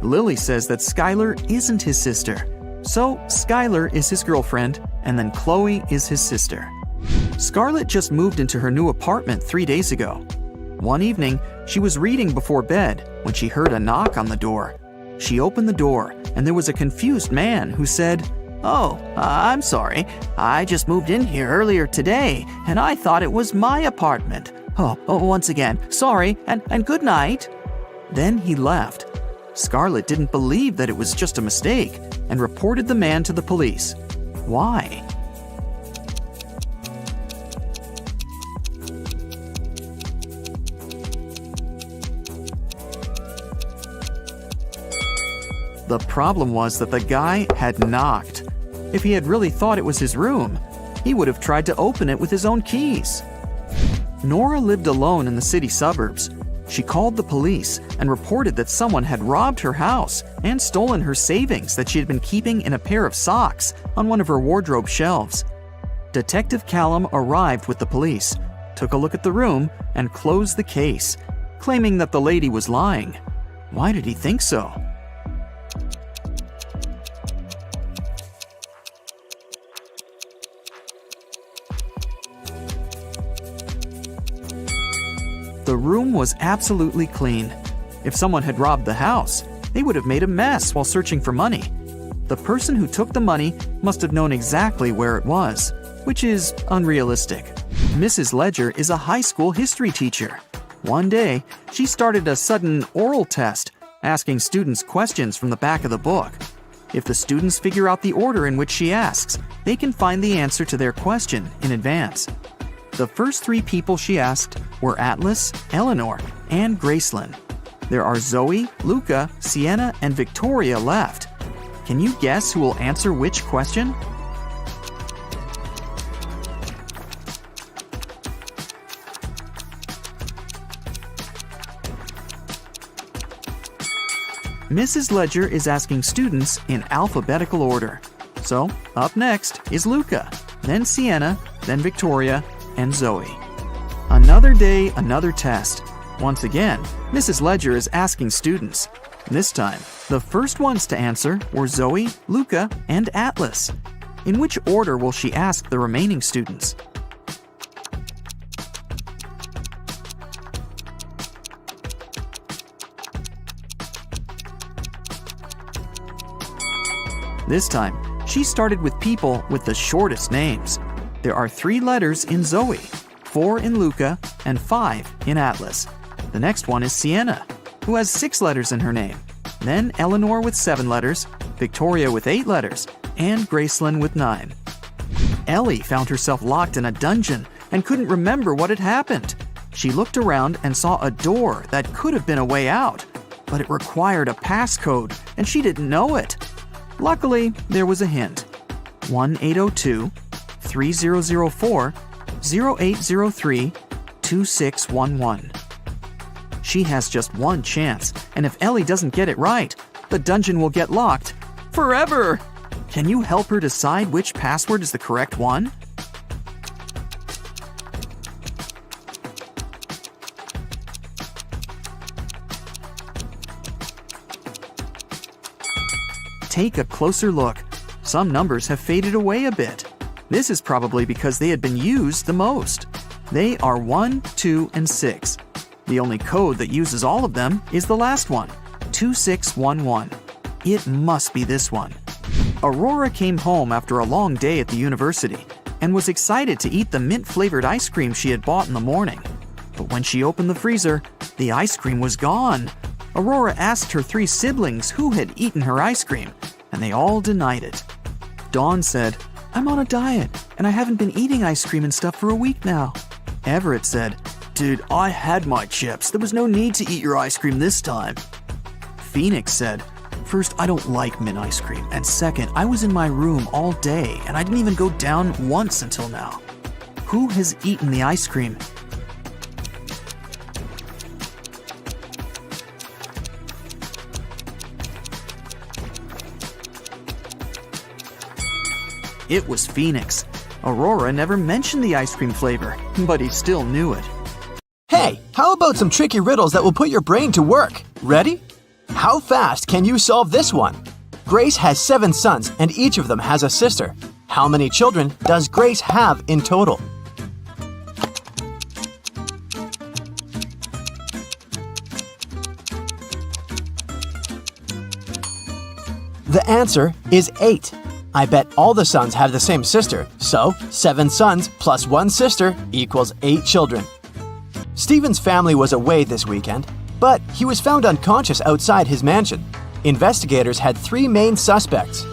Lily says that Skylar isn't his sister. So Skylar is his girlfriend, and then Chloe is his sister. Scarlett just moved into her new apartment 3 days ago. One evening, she was reading before bed when she heard a knock on the door. She opened the door, and there was a confused man who said, "Oh, I'm sorry. I just moved in here earlier today, and I thought it was my apartment. Once again, sorry, and good night." Then he left. Scarlett didn't believe that it was just a mistake and reported the man to the police. Why? The problem was that the guy had knocked. If he had really thought it was his room, he would have tried to open it with his own keys. Nora lived alone in the city suburbs. She called the police and reported that someone had robbed her house and stolen her savings that she had been keeping in a pair of socks on one of her wardrobe shelves. Detective Callum arrived with the police, took a look at the room, and closed the case, claiming that the lady was lying. Why did he think so? The room was absolutely clean. If someone had robbed the house, they would have made a mess while searching for money. The person who took the money must have known exactly where it was, which is unrealistic. Mrs. Ledger is a high school history teacher. One day, she started a sudden oral test, asking students questions from the back of the book. If the students figure out the order in which she asks, they can find the answer to their question in advance. The first 3 people she asked were Atlas, Eleanor, and Gracelyn. There are Zoe, Luca, Sienna, and Victoria left. Can you guess who will answer which question? Mrs. Ledger is asking students in alphabetical order. So, up next is Luca, then Sienna, then Victoria, and Zoe. Another day, another test. Once again, Mrs. Ledger is asking students. This time, the first ones to answer were Zoe, Luca, and Atlas. In which order will she ask the remaining students? This time, she started with people with the shortest names. There are 3 letters in Zoe, 4 in Luca, and 5 in Atlas. The next one is Sienna, who has 6 letters in her name. Then Eleanor with 7 letters, Victoria with 8 letters, and Gracelyn with 9. Ellie found herself locked in a dungeon and couldn't remember what had happened. She looked around and saw a door that could have been a way out, but it required a passcode and she didn't know it. Luckily, there was a hint. 1-802-3004-0803-2611. She has just one chance, and if Ellie doesn't get it right, the dungeon will get locked forever. Can you help her decide which password is the correct one? Take a closer look. Some numbers have faded away a bit. This is probably because they had been used the most. They are 1, 2, and 6. The only code that uses all of them is the last one, 2611. It must be this one. Aurora came home after a long day at the university and was excited to eat the mint-flavored ice cream she had bought in the morning. But when she opened the freezer, the ice cream was gone. Aurora asked her 3 siblings who had eaten her ice cream, and they all denied it. Dawn said, "I'm on a diet, and I haven't been eating ice cream and stuff for a week now." Everett said, "Dude, I had my chips. There was no need to eat your ice cream this time." Phoenix said, "First, I don't like mint ice cream, and second, I was in my room all day, and I didn't even go down once until now." Who has eaten the ice cream? It was Phoenix. Aurora never mentioned the ice cream flavor, but he still knew it. Hey, how about some tricky riddles that will put your brain to work? Ready? How fast can you solve this one? Grace has 7 sons and each of them has a sister. How many children does Grace have in total? The answer is 8. I bet all the sons have the same sister, so 7 sons plus 1 sister equals 8 children. Stephen's family was away this weekend, but he was found unconscious outside his mansion. Investigators had 3 main suspects.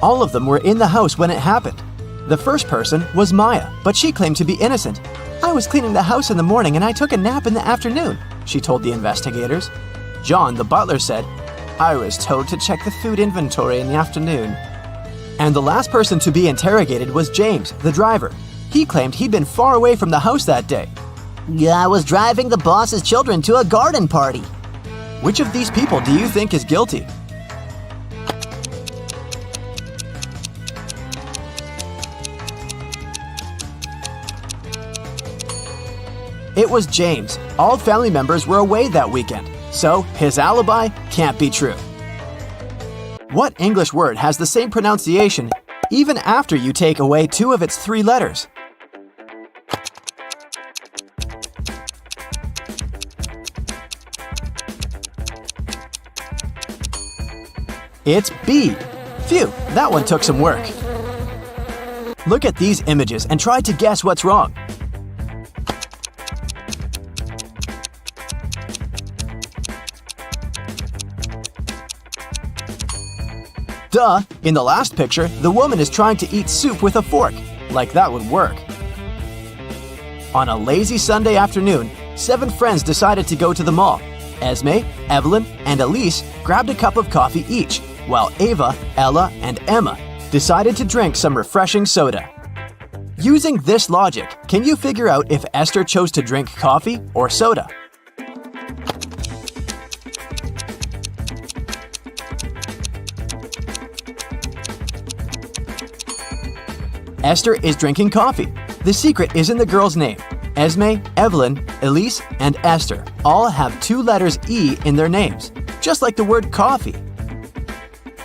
All of them were in the house when it happened. The first person was Maya, but she claimed to be innocent. "I was cleaning the house in the morning and I took a nap in the afternoon," she told the investigators. John, the butler, said, "I was told to check the food inventory in the afternoon." And the last person to be interrogated was James, the driver. He claimed he'd been far away from the house that day. Yeah, I was driving the boss's children to a garden party. Which of these people do you think is guilty? It was James. All family members were away that weekend, so his alibi can't be true. What English word has the same pronunciation even after you take away 2 of its 3 letters? It's B. Phew, that one took some work. Look at these images and try to guess what's wrong. Duh! In the last picture, the woman is trying to eat soup with a fork. Like that would work. On a lazy Sunday afternoon, 7 friends decided to go to the mall. Esme, Evelyn, and Elise grabbed a cup of coffee each, while Ava, Ella, and Emma decided to drink some refreshing soda. Using this logic, can you figure out if Esther chose to drink coffee or soda? Esther is drinking coffee. The secret is in the girl's name. Esme, Evelyn, Elise, and Esther all have 2 letters E in their names, just like the word coffee.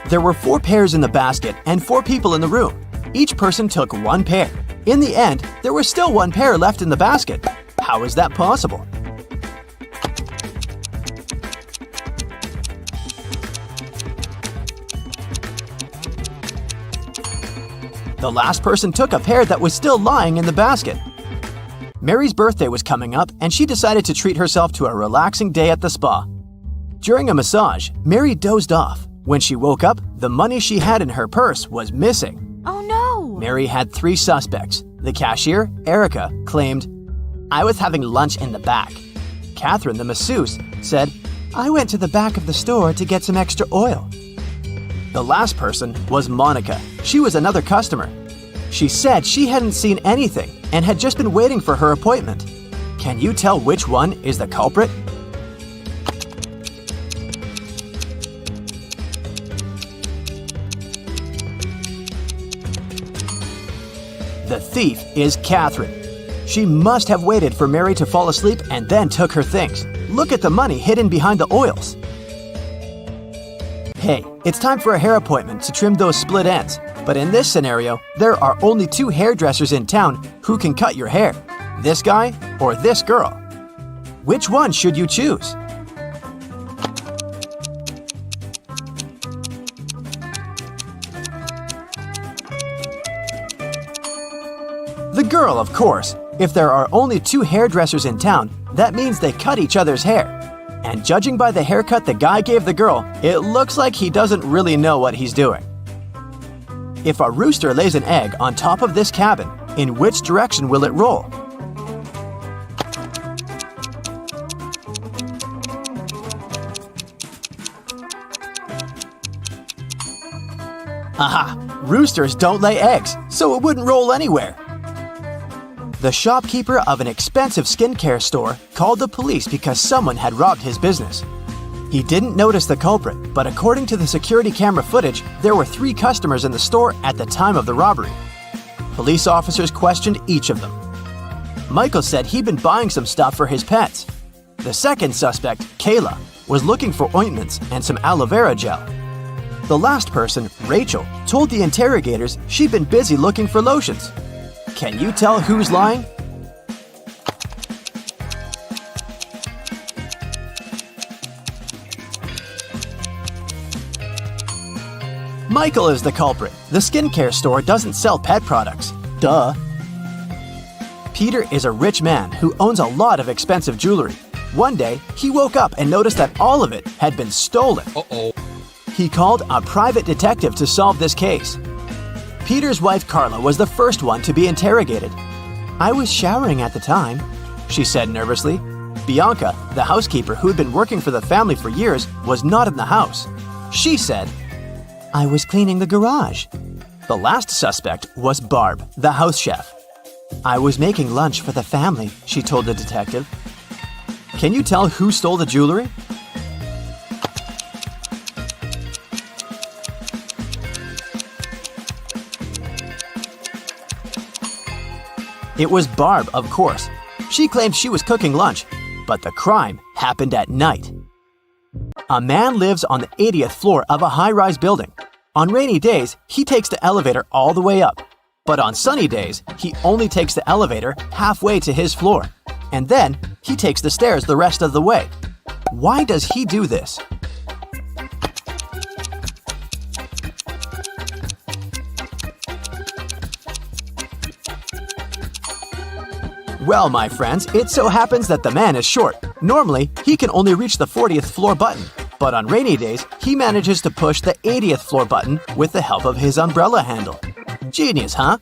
There were 4 pairs in the basket and 4 people in the room. Each person took 1 pair. In the end, there was still 1 pair left in the basket. How is that possible? The last person took a pair that was still lying in the basket. Mary's birthday was coming up, and she decided to treat herself to a relaxing day at the spa. During a massage, Mary dozed off. When she woke up, the money she had in her purse was missing. Oh no! Mary had 3 suspects. The cashier, Erica, claimed, "I was having lunch in the back." Catherine, the masseuse, said, "I went to the back of the store to get some extra oil." The last person was Monica. She was another customer. She said she hadn't seen anything and had just been waiting for her appointment. Can you tell which one is the culprit? The thief is Catherine. She must have waited for Mary to fall asleep and then took her things. Look at the money hidden behind the oils. Hey, it's time for a hair appointment to trim those split ends. But in this scenario, there are only 2 hairdressers in town who can cut your hair. This guy or this girl. Which one should you choose? The girl, of course. If there are only 2 hairdressers in town, that means they cut each other's hair. And judging by the haircut the guy gave the girl, it looks like he doesn't really know what he's doing. If a rooster lays an egg on top of this cabin, in which direction will it roll? Aha! Roosters don't lay eggs, so it wouldn't roll anywhere. The shopkeeper of an expensive skincare store called the police because someone had robbed his business. He didn't notice the culprit, but according to the security camera footage, there were 3 customers in the store at the time of the robbery. Police officers questioned each of them. Michael said he'd been buying some stuff for his pets. The second suspect, Kayla, was looking for ointments and some aloe vera gel. The last person, Rachel, told the interrogators she'd been busy looking for lotions. Can you tell who's lying? Michael is the culprit. The skincare store doesn't sell pet products. Duh. Peter is a rich man who owns a lot of expensive jewelry. One day, he woke up and noticed that all of it had been stolen. Uh-oh. He called a private detective to solve this case. Peter's wife Carla was the first one to be interrogated. "I was showering at the time," she said nervously. Bianca, the housekeeper who had been working for the family for years, was not in the house. She said, "I was cleaning the garage." The last suspect was Barb, the house chef. I was making lunch for the family, she told the detective. Can you tell who stole the jewelry? It was Barb, of course. She claimed she was cooking lunch, but the crime happened at night. A man lives on the 80th floor of a high-rise building. On rainy days, he takes the elevator all the way up. But on sunny days, he only takes the elevator halfway to his floor. And then, he takes the stairs the rest of the way. Why does he do this? Well, my friends, it so happens that the man is short. Normally, he can only reach the 40th floor button. But on rainy days, he manages to push the 80th floor button with the help of his umbrella handle. Genius, huh?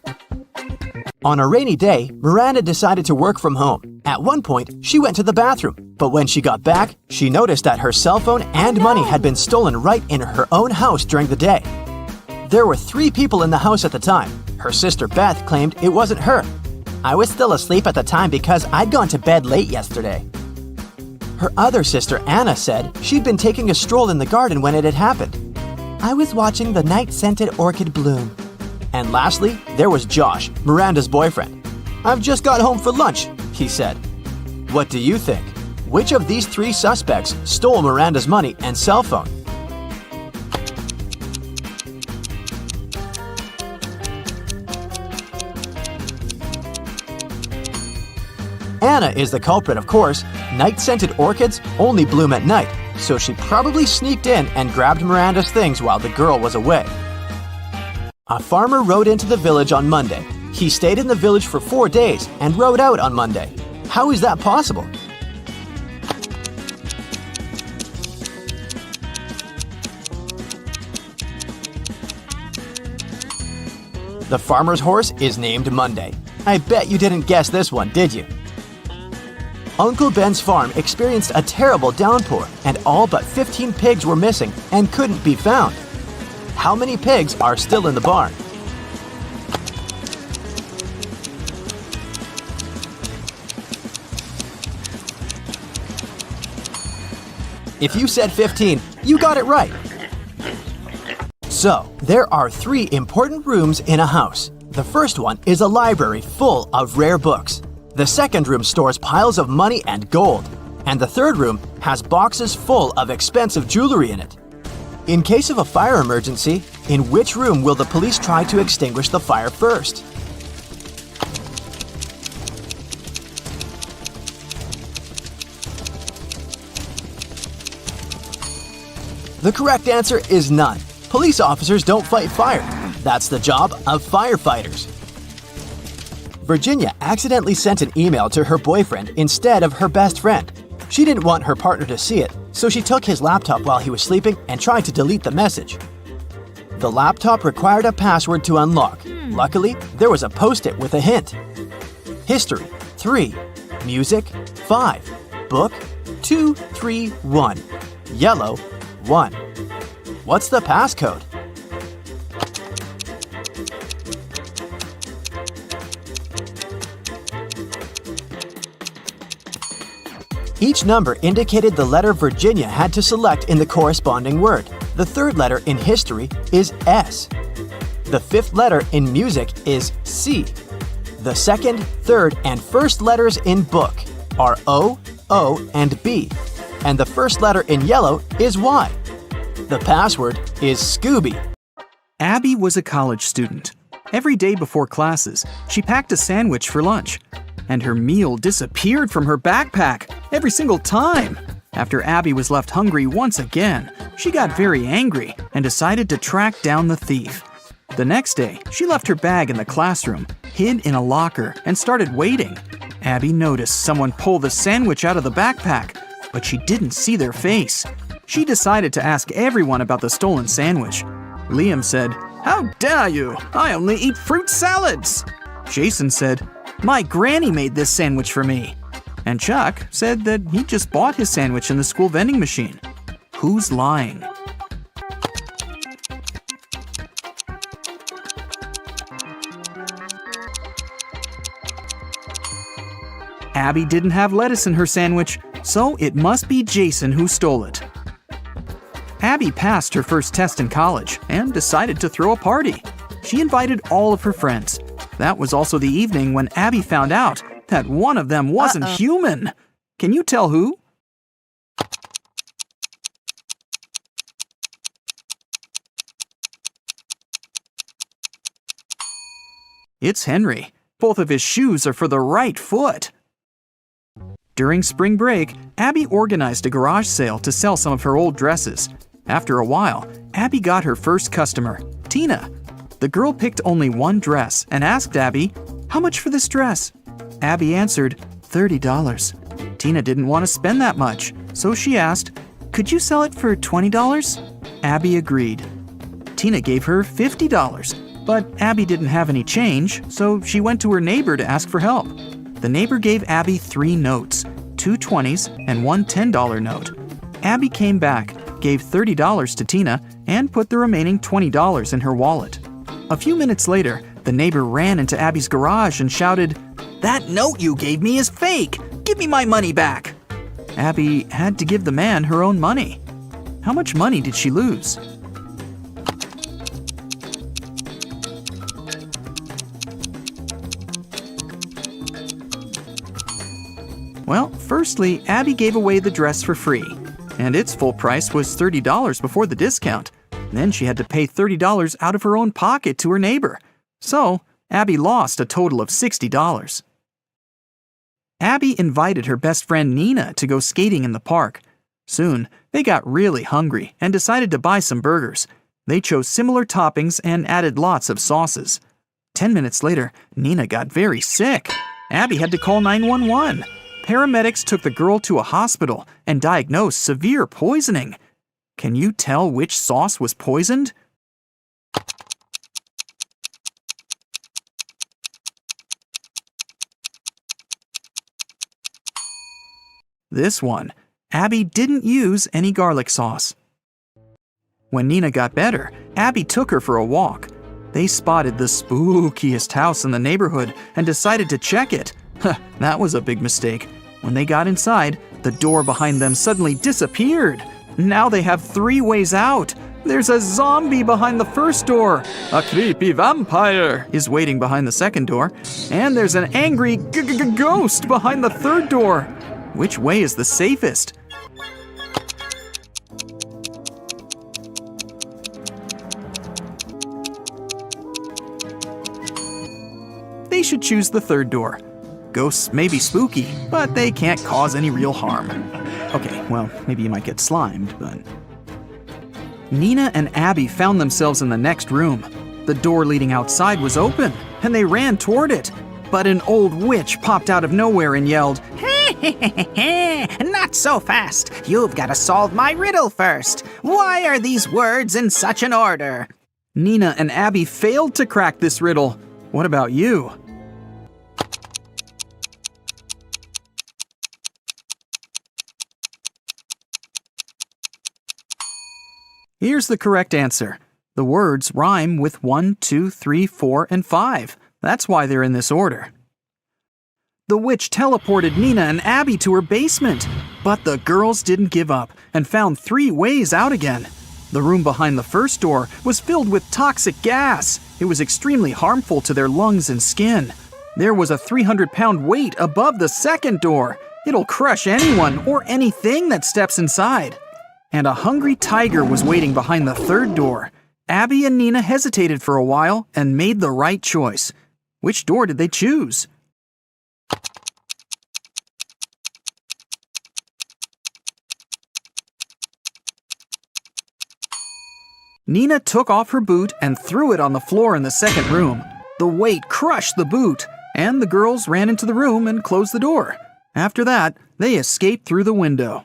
On a rainy day, Miranda decided to work from home. At one point, she went to the bathroom. But when she got back, she noticed that her cell phone and money had been stolen right in her own house during the day. There were 3 people in the house at the time. Her sister Beth claimed it wasn't her. I was still asleep at the time because I'd gone to bed late yesterday. Her other sister Anna said she'd been taking a stroll in the garden when it had happened. I was watching the night-scented orchid bloom. And lastly, there was Josh, Miranda's boyfriend. I've just got home for lunch, he said. What do you think? Which of these 3 suspects stole Miranda's money and cell phone? Anna is the culprit, of course. Night-scented orchids only bloom at night, so she probably sneaked in and grabbed Miranda's things while the girl was away. A farmer rode into the village on Monday. He stayed in the village for 4 days and rode out on Monday. How is that possible? The farmer's horse is named Monday. I bet you didn't guess this one, did you? Uncle Ben's farm experienced a terrible downpour, and all but 15 pigs were missing and couldn't be found. How many pigs are still in the barn? If you said 15, you got it right. So, there are 3 important rooms in a house. The first one is a library full of rare books. The second room stores piles of money and gold. And the third room has boxes full of expensive jewelry in it. In case of a fire emergency, in which room will the police try to extinguish the fire first? The correct answer is none. Police officers don't fight fire. That's the job of firefighters. Virginia accidentally sent an email to her boyfriend instead of her best friend. She didn't want her partner to see it, so she took his laptop while he was sleeping and tried to delete the message. The laptop required a password to unlock. Luckily, there was a post-it with a hint. History, 3. Music, 5. Book, 2, 3, 1. Yellow, 1. What's the passcode? Each number indicated the letter Virginia had to select in the corresponding word. The third letter in history is S. The fifth letter in music is C. The second, third, and first letters in book are O, O, and B. And the first letter in yellow is Y. The password is Scooby. Abby was a college student. Every day before classes, she packed a sandwich for lunch. And her meal disappeared from her backpack every single time. After Abby was left hungry once again, she got very angry and decided to track down the thief. The next day, she left her bag in the classroom, hid in a locker, and started waiting. Abby noticed someone pull the sandwich out of the backpack, but she didn't see their face. She decided to ask everyone about the stolen sandwich. Liam said, "How dare you? I only eat fruit salads." Jason said, "My granny made this sandwich for me." And Chuck said that he just bought his sandwich in the school vending machine. Who's lying? Abby didn't have lettuce in her sandwich, so it must be Jason who stole it. Abby passed her first test in college and decided to throw a party. She invited all of her friends. That was also the evening when Abby found out that one of them wasn't human. Can you tell who? It's Henry. Both of his shoes are for the right foot. During spring break, Abby organized a garage sale to sell some of her old dresses. After a while, Abby got her first customer, Tina. The girl picked only one dress and asked Abby, "How much for this dress?" Abby answered, $30. Tina didn't want to spend that much, so she asked, "Could you sell it for $20? Abby agreed. Tina gave her $50, but Abby didn't have any change, so she went to her neighbor to ask for help. The neighbor gave Abby 3 notes, 2 20s and 1 $10 note. Abby came back, gave $30 to Tina, and put the remaining $20 in her wallet. A few minutes later, the neighbor ran into Abby's garage and shouted, "That note you gave me is fake! Give me my money back!" Abby had to give the man her own money. How much money did she lose? Well, firstly, Abby gave away the dress for free, and its full price was $30 before the discount. Then she had to pay $30 out of her own pocket to her neighbor. So, Abby lost a total of $60. Abby invited her best friend Nina to go skating in the park. Soon, they got really hungry and decided to buy some burgers. They chose similar toppings and added lots of sauces. 10 minutes later, Nina got very sick. Abby had to call 911. Paramedics took the girl to a hospital and diagnosed severe poisoning. Can you tell which sauce was poisoned? This one. Abby didn't use any garlic sauce. When Nina got better, Abby took her for a walk. They spotted the spookiest house in the neighborhood and decided to check it. That was a big mistake. When they got inside, the door behind them suddenly disappeared. Now they have 3 ways out. There's a zombie behind the first door. A creepy vampire is waiting behind the second door. And there's an angry ghost behind the third door. Which way is the safest? They should choose the third door. Ghosts may be spooky, but they can't cause any real harm. Okay, well, maybe you might get slimed, but... Nina and Abby found themselves in the next room. The door leading outside was open, and they ran toward it. But an old witch popped out of nowhere and yelled, "Not so fast! You've got to solve my riddle first! Why are these words in such an order?" Nina and Abby failed to crack this riddle. What about you? Here's the correct answer. The words rhyme with 1, 2, 3, 4, and 5. That's why they're in this order. The witch teleported Nina and Abby to her basement, but the girls didn't give up and found 3 ways out again. The room behind the first door was filled with toxic gas. It was extremely harmful to their lungs and skin. There was a 300-pound weight above the second door. It'll crush anyone or anything that steps inside. And a hungry tiger was waiting behind the third door. Abby and Nina hesitated for a while and made the right choice. Which door did they choose? Nina took off her boot and threw it on the floor in the second room. The weight crushed the boot, and the girls ran into the room and closed the door. After that, they escaped through the window.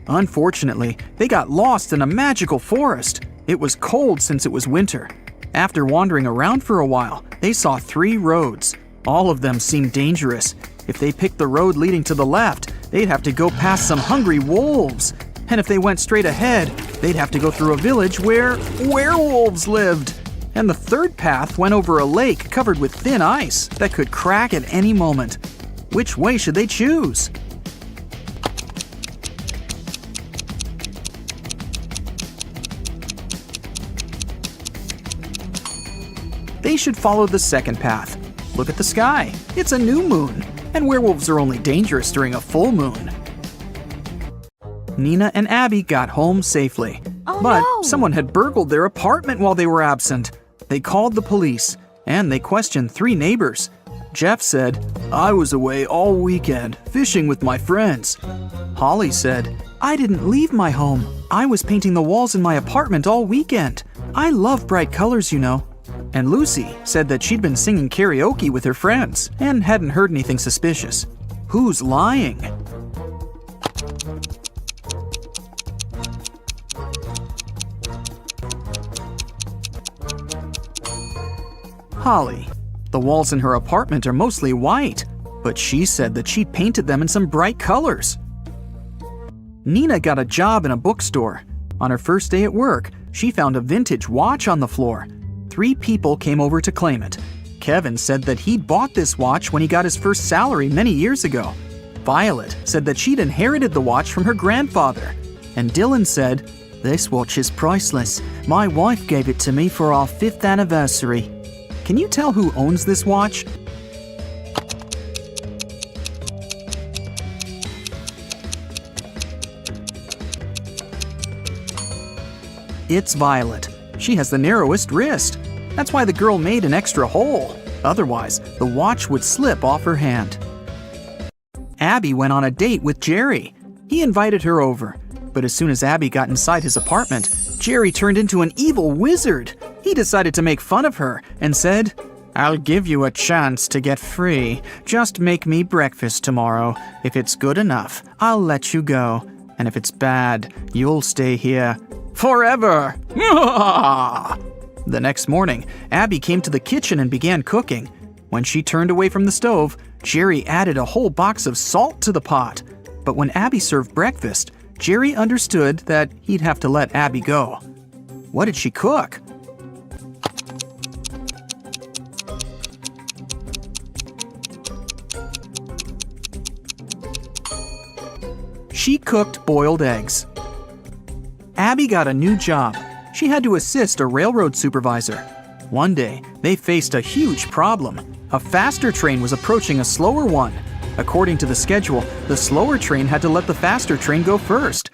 Unfortunately, they got lost in a magical forest. It was cold since it was winter. After wandering around for a while, they saw 3 roads. All of them seemed dangerous. If they picked the road leading to the left, they'd have to go past some hungry wolves. And if they went straight ahead, they'd have to go through a village where werewolves lived. And the third path went over a lake covered with thin ice that could crack at any moment. Which way should they choose? They should follow the second path. Look at the sky. It's a new moon, and werewolves are only dangerous during a full moon. Nina and Abby got home safely. But someone had burgled their apartment while they were absent. They called the police, and they questioned 3 neighbors. Jeff said, "I was away all weekend, fishing with my friends." Holly said, "I didn't leave my home. I was painting the walls in my apartment all weekend. I love bright colors, you know." And Lucy said that she'd been singing karaoke with her friends and hadn't heard anything suspicious. Who's lying? Holly. The walls in her apartment are mostly white, but she said that she painted them in some bright colors. Nina got a job in a bookstore. On her first day at work, she found a vintage watch on the floor. 3 people came over to claim it. Kevin said that he'd bought this watch when he got his first salary many years ago. Violet said that she'd inherited the watch from her grandfather. And Dylan said, "This watch is priceless. My wife gave it to me for our 5th anniversary." Can you tell who owns this watch? It's Violet. She has the narrowest wrist. That's why the girl made an extra hole. Otherwise, the watch would slip off her hand. Abby went on a date with Jerry. He invited her over. But as soon as Abby got inside his apartment, Jerry turned into an evil wizard. He decided to make fun of her and said, "I'll give you a chance to get free. Just make me breakfast tomorrow. If it's good enough, I'll let you go. And if it's bad, you'll stay here forever." The next morning, Abby came to the kitchen and began cooking. When she turned away from the stove, Jerry added a whole box of salt to the pot. But when Abby served breakfast, Jerry understood that he'd have to let Abby go. What did she cook? She cooked boiled eggs. Abby got a new job. She had to assist a railroad supervisor. One day, they faced a huge problem. A faster train was approaching a slower one. According to the schedule, the slower train had to let the faster train go first.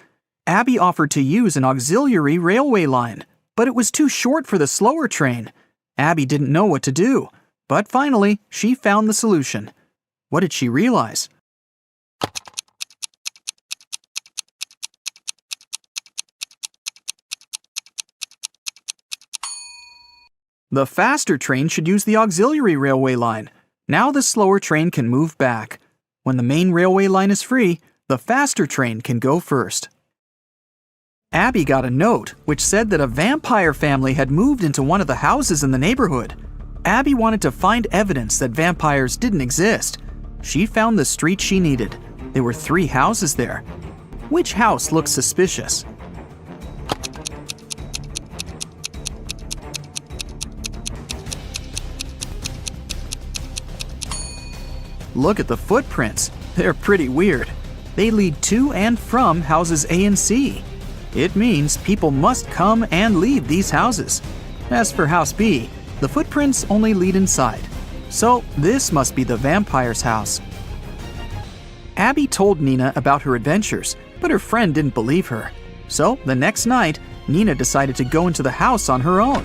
Abby offered to use an auxiliary railway line, but it was too short for the slower train. Abby didn't know what to do, but finally, she found the solution. What did she realize? The faster train should use the auxiliary railway line. Now the slower train can move back. When the main railway line is free, the faster train can go first. Abby got a note which said that a vampire family had moved into one of the houses in the neighborhood. Abby wanted to find evidence that vampires didn't exist. She found the street she needed. There were 3 houses there. Which house looked suspicious? Look at the footprints. They're pretty weird. They lead to and from houses A and C. It means people must come and leave these houses. As for house B, the footprints only lead inside. So this must be the vampire's house. Abby told Nina about her adventures, but her friend didn't believe her. So the next night, Nina decided to go into the house on her own.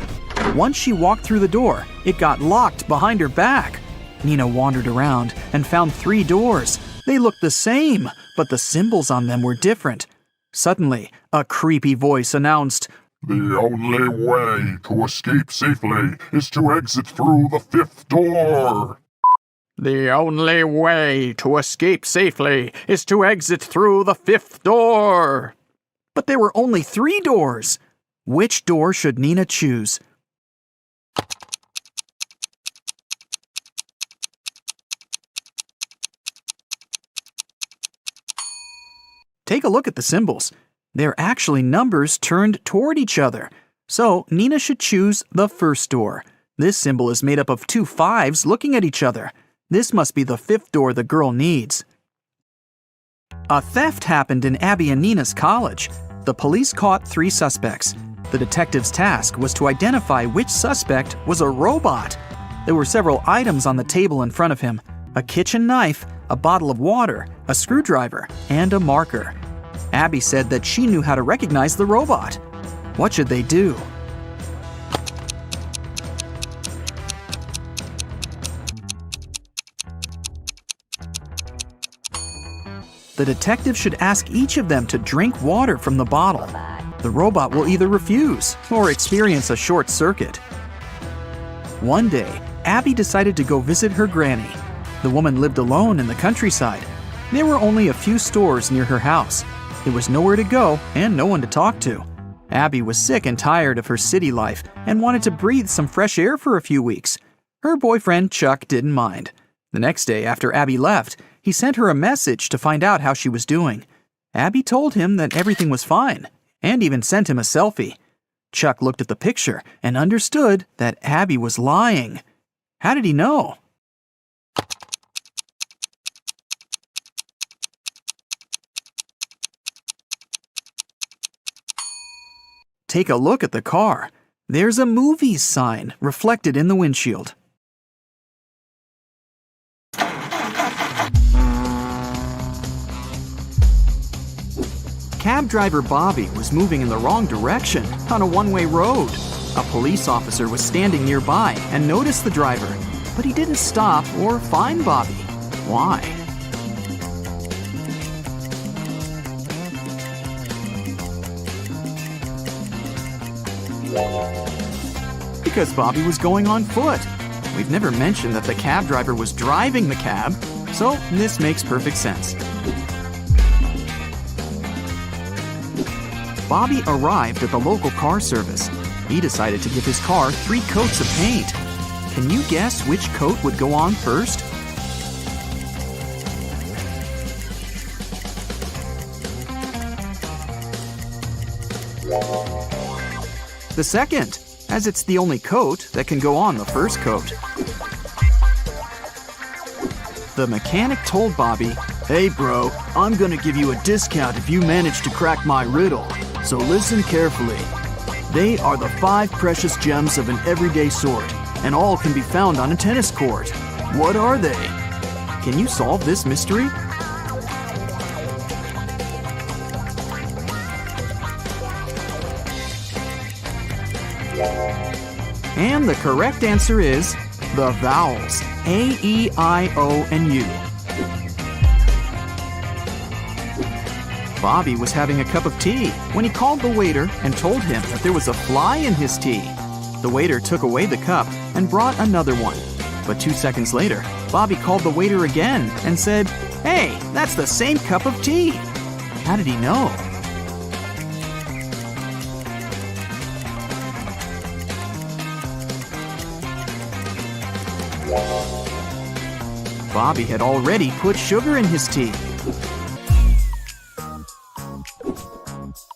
Once she walked through the door, it got locked behind her back. Nina wandered around and found 3 doors. They looked the same, but the symbols on them were different. Suddenly, a creepy voice announced, "The only way to escape safely is to exit through the 5th door." "The only way to escape safely is to exit through the 5th door." But there were only 3 doors. Which door should Nina choose? Take a look at the symbols. They're actually numbers turned toward each other. So Nina should choose the first door. This symbol is made up of 2 5s looking at each other. This must be the fifth door the girl needs. A theft happened in Abby and Nina's college. The police caught 3 suspects. The detective's task was to identify which suspect was a robot. There were several items on the table in front of him: a kitchen knife, a bottle of water, a screwdriver, and a marker. Abby said that she knew how to recognize the robot. What should they do? The detective should ask each of them to drink water from the bottle. The robot will either refuse or experience a short circuit. One day, Abby decided to go visit her granny. The woman lived alone in the countryside. There were only a few stores near her house. There was nowhere to go and no one to talk to. Abby was sick and tired of her city life and wanted to breathe some fresh air for a few weeks. Her boyfriend, Chuck, didn't mind. The next day after Abby left, he sent her a message to find out how she was doing. Abby told him that everything was fine, and even sent him a selfie. Chuck looked at the picture and understood that Abby was lying. How did he know? Take a look at the car. There's a movies sign reflected in the windshield. Cab driver Bobby was moving in the wrong direction on a one-way road. A police officer was standing nearby and noticed the driver, but he didn't stop or fine Bobby. Why? Because Bobby was going on foot. We've never mentioned that the cab driver was driving the cab, so this makes perfect sense. Bobby arrived at the local car service. He decided to give his car 3 coats of paint. Can you guess which coat would go on first? The second, as it's the only coat that can go on the first coat. The mechanic told Bobby, "Hey bro, I'm gonna give you a discount if you manage to crack my riddle. So listen carefully. They are the 5 precious gems of an everyday sort, and all can be found on a tennis court. What are they? Can you solve this mystery?" And the correct answer is the vowels A, E, I, O, and U. Bobby was having a cup of tea when he called the waiter and told him that there was a fly in his tea. The waiter took away the cup and brought another one. But 2 seconds later, Bobby called the waiter again and said, "Hey, that's the same cup of tea." How did he know? Bobby had already put sugar in his tea.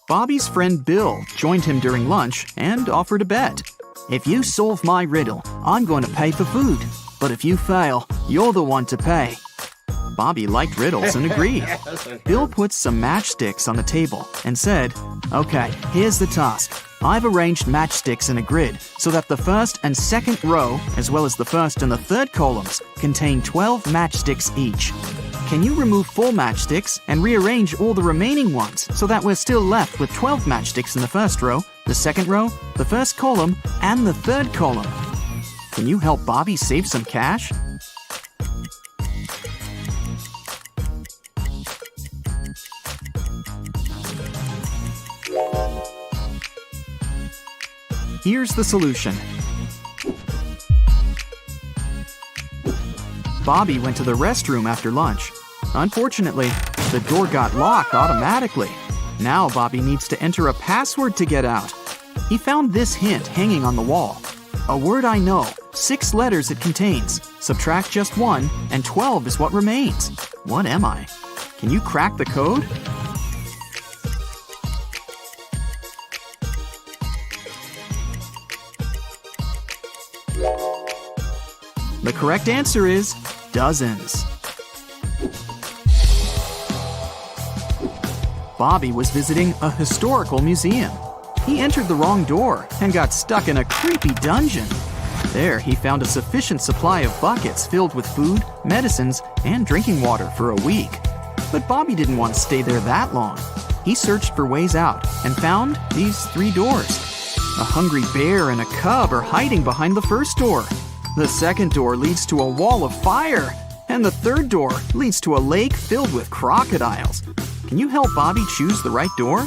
Bobby's friend Bill joined him during lunch and offered a bet. "If you solve my riddle, I'm going to pay for food. But if you fail, you're the one to pay." Bobby liked riddles and agreed. Bill put some matchsticks on the table and said, "Okay, here's the task. I've arranged matchsticks in a grid so that the first and second row, as well as the first and the third columns, contain 12 matchsticks each. Can you remove 4 matchsticks and rearrange all the remaining ones so that we're still left with 12 matchsticks in the first row, the second row, the first column, and the third column? Can you help Bobby save some cash?" Here's the solution. Bobby went to the restroom after lunch. Unfortunately, the door got locked automatically. Now Bobby needs to enter a password to get out. He found this hint hanging on the wall. "A word I know, 6 letters it contains. Subtract just 1, and 12 is what remains. What am I?" Can you crack the code? The correct answer is dozens. Bobby was visiting a historical museum. He entered the wrong door and got stuck in a creepy dungeon. There, he found a sufficient supply of buckets filled with food, medicines, and drinking water for a week. But Bobby didn't want to stay there that long. He searched for ways out and found these 3 doors. A hungry bear and a cub are hiding behind the first door. The second door leads to a wall of fire, and the third door leads to a lake filled with crocodiles. Can you help Bobby choose the right door?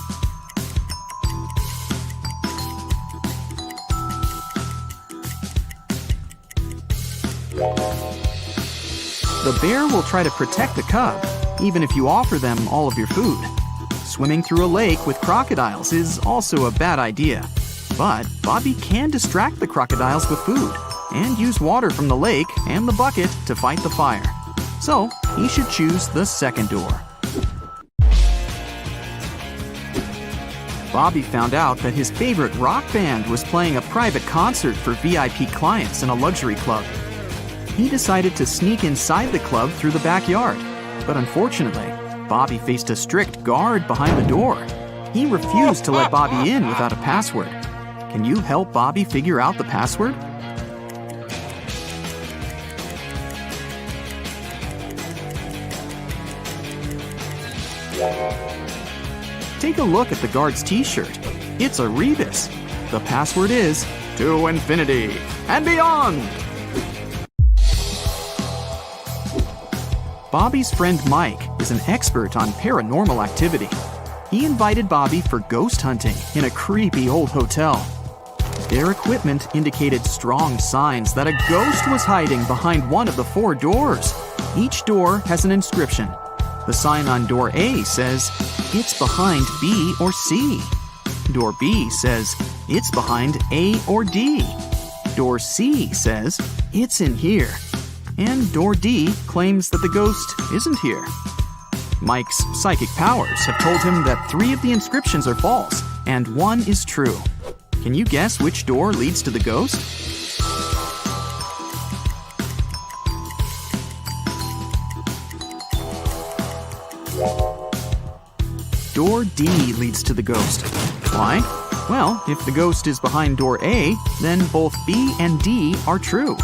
The bear will try to protect the cub, even if you offer them all of your food. Swimming through a lake with crocodiles is also a bad idea. But Bobby can distract the crocodiles with food and use water from the lake and the bucket to fight the fire. So he should choose the second door. Bobby found out that his favorite rock band was playing a private concert for VIP clients in a luxury club. He decided to sneak inside the club through the backyard. But unfortunately, Bobby faced a strict guard behind the door. He refused to let Bobby in without a password. Can you help Bobby figure out the password? Take a look at the guard's t-shirt. It's a rebus. The password is to infinity and beyond. Bobby's friend Mike is an expert on paranormal activity. He invited Bobby for ghost hunting in a creepy old hotel. Their equipment indicated strong signs that a ghost was hiding behind one of the 4 doors. Each door has an inscription. The sign on door A says, "It's behind B or C." Door B says, "It's behind A or D." Door C says, "It's in here." And door D claims that the ghost isn't here. Mike's psychic powers have told him that 3 of the inscriptions are false and 1 is true. Can you guess which door leads to the ghost? Door D leads to the ghost. Why? Well, if the ghost is behind door A, then both B and D are true.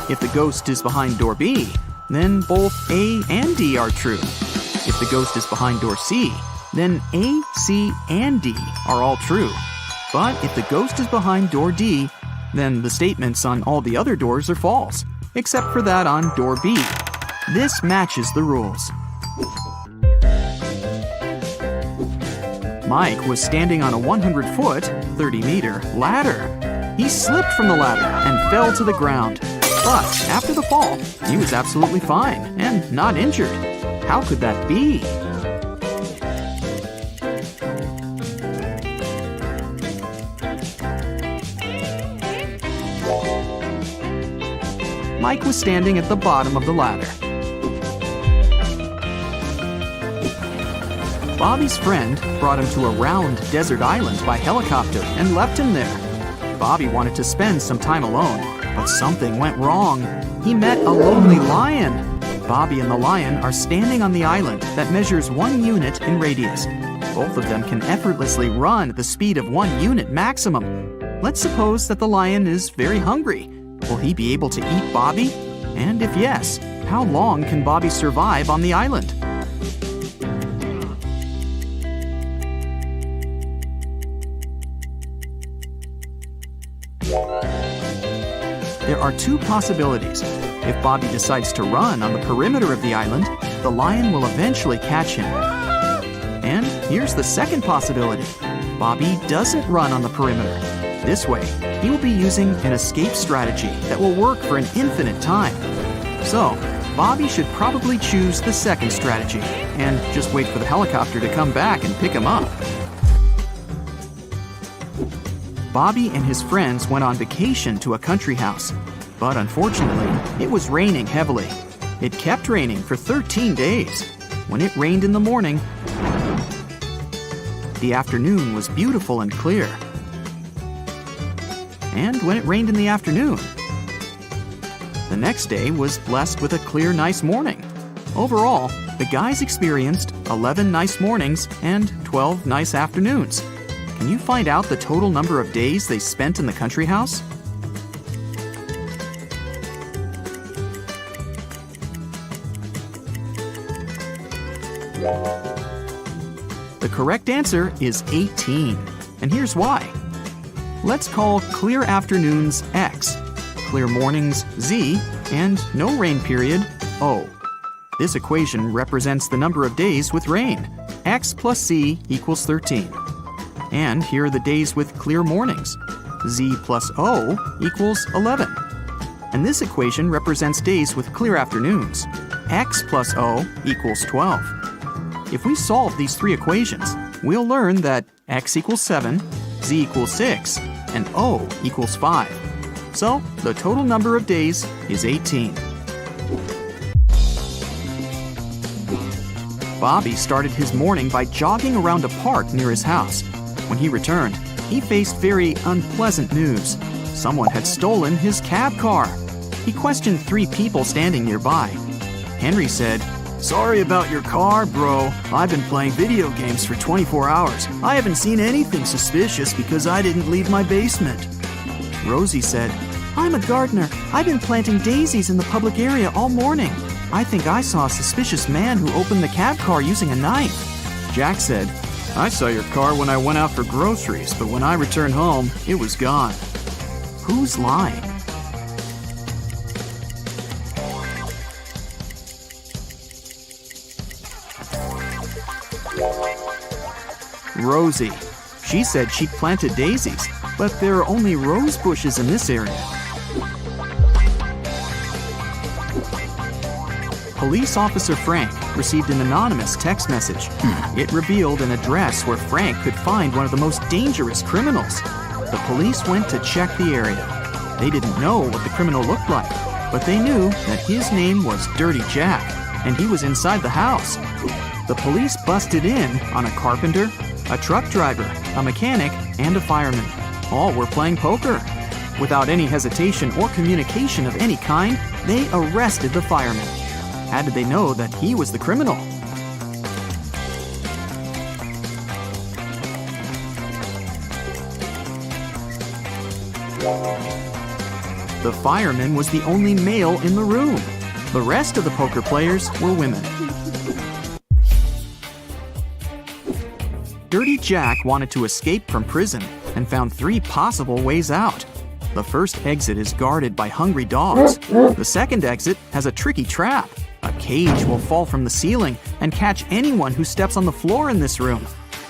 If the ghost is behind door B, then both A and D are true. If the ghost is behind door C, then A, C, and D are all true. But if the ghost is behind door D, then the statements on all the other doors are false, except for that on door B. This matches the rules. Mike was standing on a 100-foot, 30-meter ladder. He slipped from the ladder and fell to the ground. But after the fall, he was absolutely fine and not injured. How could that be? Mike was standing at the bottom of the ladder. Bobby's friend brought him to a round desert island by helicopter and left him there. Bobby wanted to spend some time alone, but something went wrong. He met a lonely lion. Bobby and the lion are standing on the island that measures 1 unit in radius. Both of them can effortlessly run at the speed of 1 unit maximum. Let's suppose that the lion is very hungry. Will he be able to eat Bobby? And if yes, how long can Bobby survive on the island? There are 2 possibilities. If Bobby decides to run on the perimeter of the island, the lion will eventually catch him. And here's the second possibility. Bobby doesn't run on the perimeter. This way, he will be using an escape strategy that will work for an infinite time. So, Bobby should probably choose the second strategy and just wait for the helicopter to come back and pick him up. Bobby and his friends went on vacation to a country house, but unfortunately, it was raining heavily. It kept raining for 13 days. When it rained in the morning, the afternoon was beautiful and clear. And when it rained in the afternoon, The next day was blessed with a clear, nice morning. Overall, the guys experienced 11 nice mornings and 12 nice afternoons. Can you find out the total number of days they spent in the country house? The correct answer is 18, and here's why. Let's call clear afternoons X, clear mornings Z, and no rain period O. This equation represents the number of days with rain. X plus Z equals 13. And here are the days with clear mornings. Z plus O equals 11. And this equation represents days with clear afternoons. X plus O equals 12. If we solve these three equations, we'll learn that X equals 7, Z equals 6, and O equals 5. So the total number of days is 18. Bobby started his morning by jogging around a park near his house. When he returned, he faced very unpleasant news. Someone had stolen his cab car. He questioned 3 people standing nearby. Henry said, "Sorry about your car, bro. I've been playing video games for 24 hours. I haven't seen anything suspicious because I didn't leave my basement." Rosie said, "I'm a gardener. I've been planting daisies in the public area all morning. I think I saw a suspicious man who opened the cab car using a knife." Jack said, "I saw your car when I went out for groceries, but when I returned home, it was gone." Who's lying? Rosie. She said she'd planted daisies, but there are only rose bushes in this area. Police Officer Frank received an anonymous text message. It revealed an address where Frank could find one of the most dangerous criminals. The police went to check the area. They didn't know what the criminal looked like, but they knew that his name was Dirty Jack, and he was inside the house. The police busted in on a carpenter, a truck driver, a mechanic, and a fireman. All were playing poker. Without any hesitation or communication of any kind, they arrested the fireman. How did they know that he was the criminal? The fireman was the only male in the room. The rest of the poker players were women. Dirty Jack wanted to escape from prison and found 3 possible ways out. The first exit is guarded by hungry dogs. The second exit has a tricky trap. A cage will fall from the ceiling and catch anyone who steps on the floor in this room.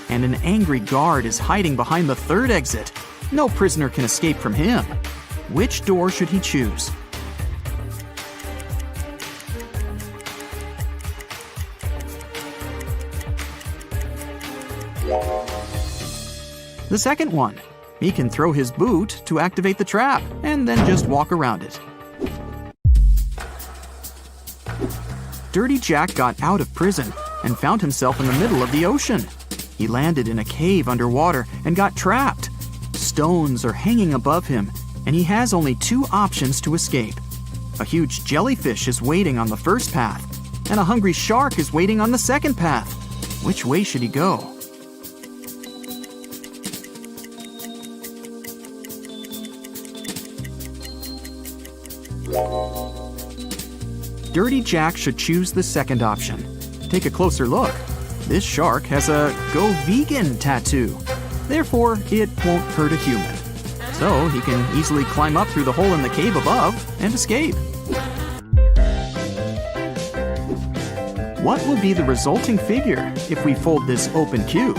And an angry guard is hiding behind the third exit. No prisoner can escape from him. Which door should he choose? The second one. He can throw his boot to activate the trap and then just walk around it. Dirty Jack got out of prison and found himself in the middle of the ocean. He landed in a cave underwater and got trapped. Stones are hanging above him, and he has only 2 options to escape. A huge jellyfish is waiting on the first path, and a hungry shark is waiting on the second path. Which way should he go? Dirty Jack should choose the second option. Take a closer look. This shark has a Go Vegan tattoo. Therefore, it won't hurt a human. So he can easily climb up through the hole in the cave above and escape. What will be the resulting figure if we fold this open cube?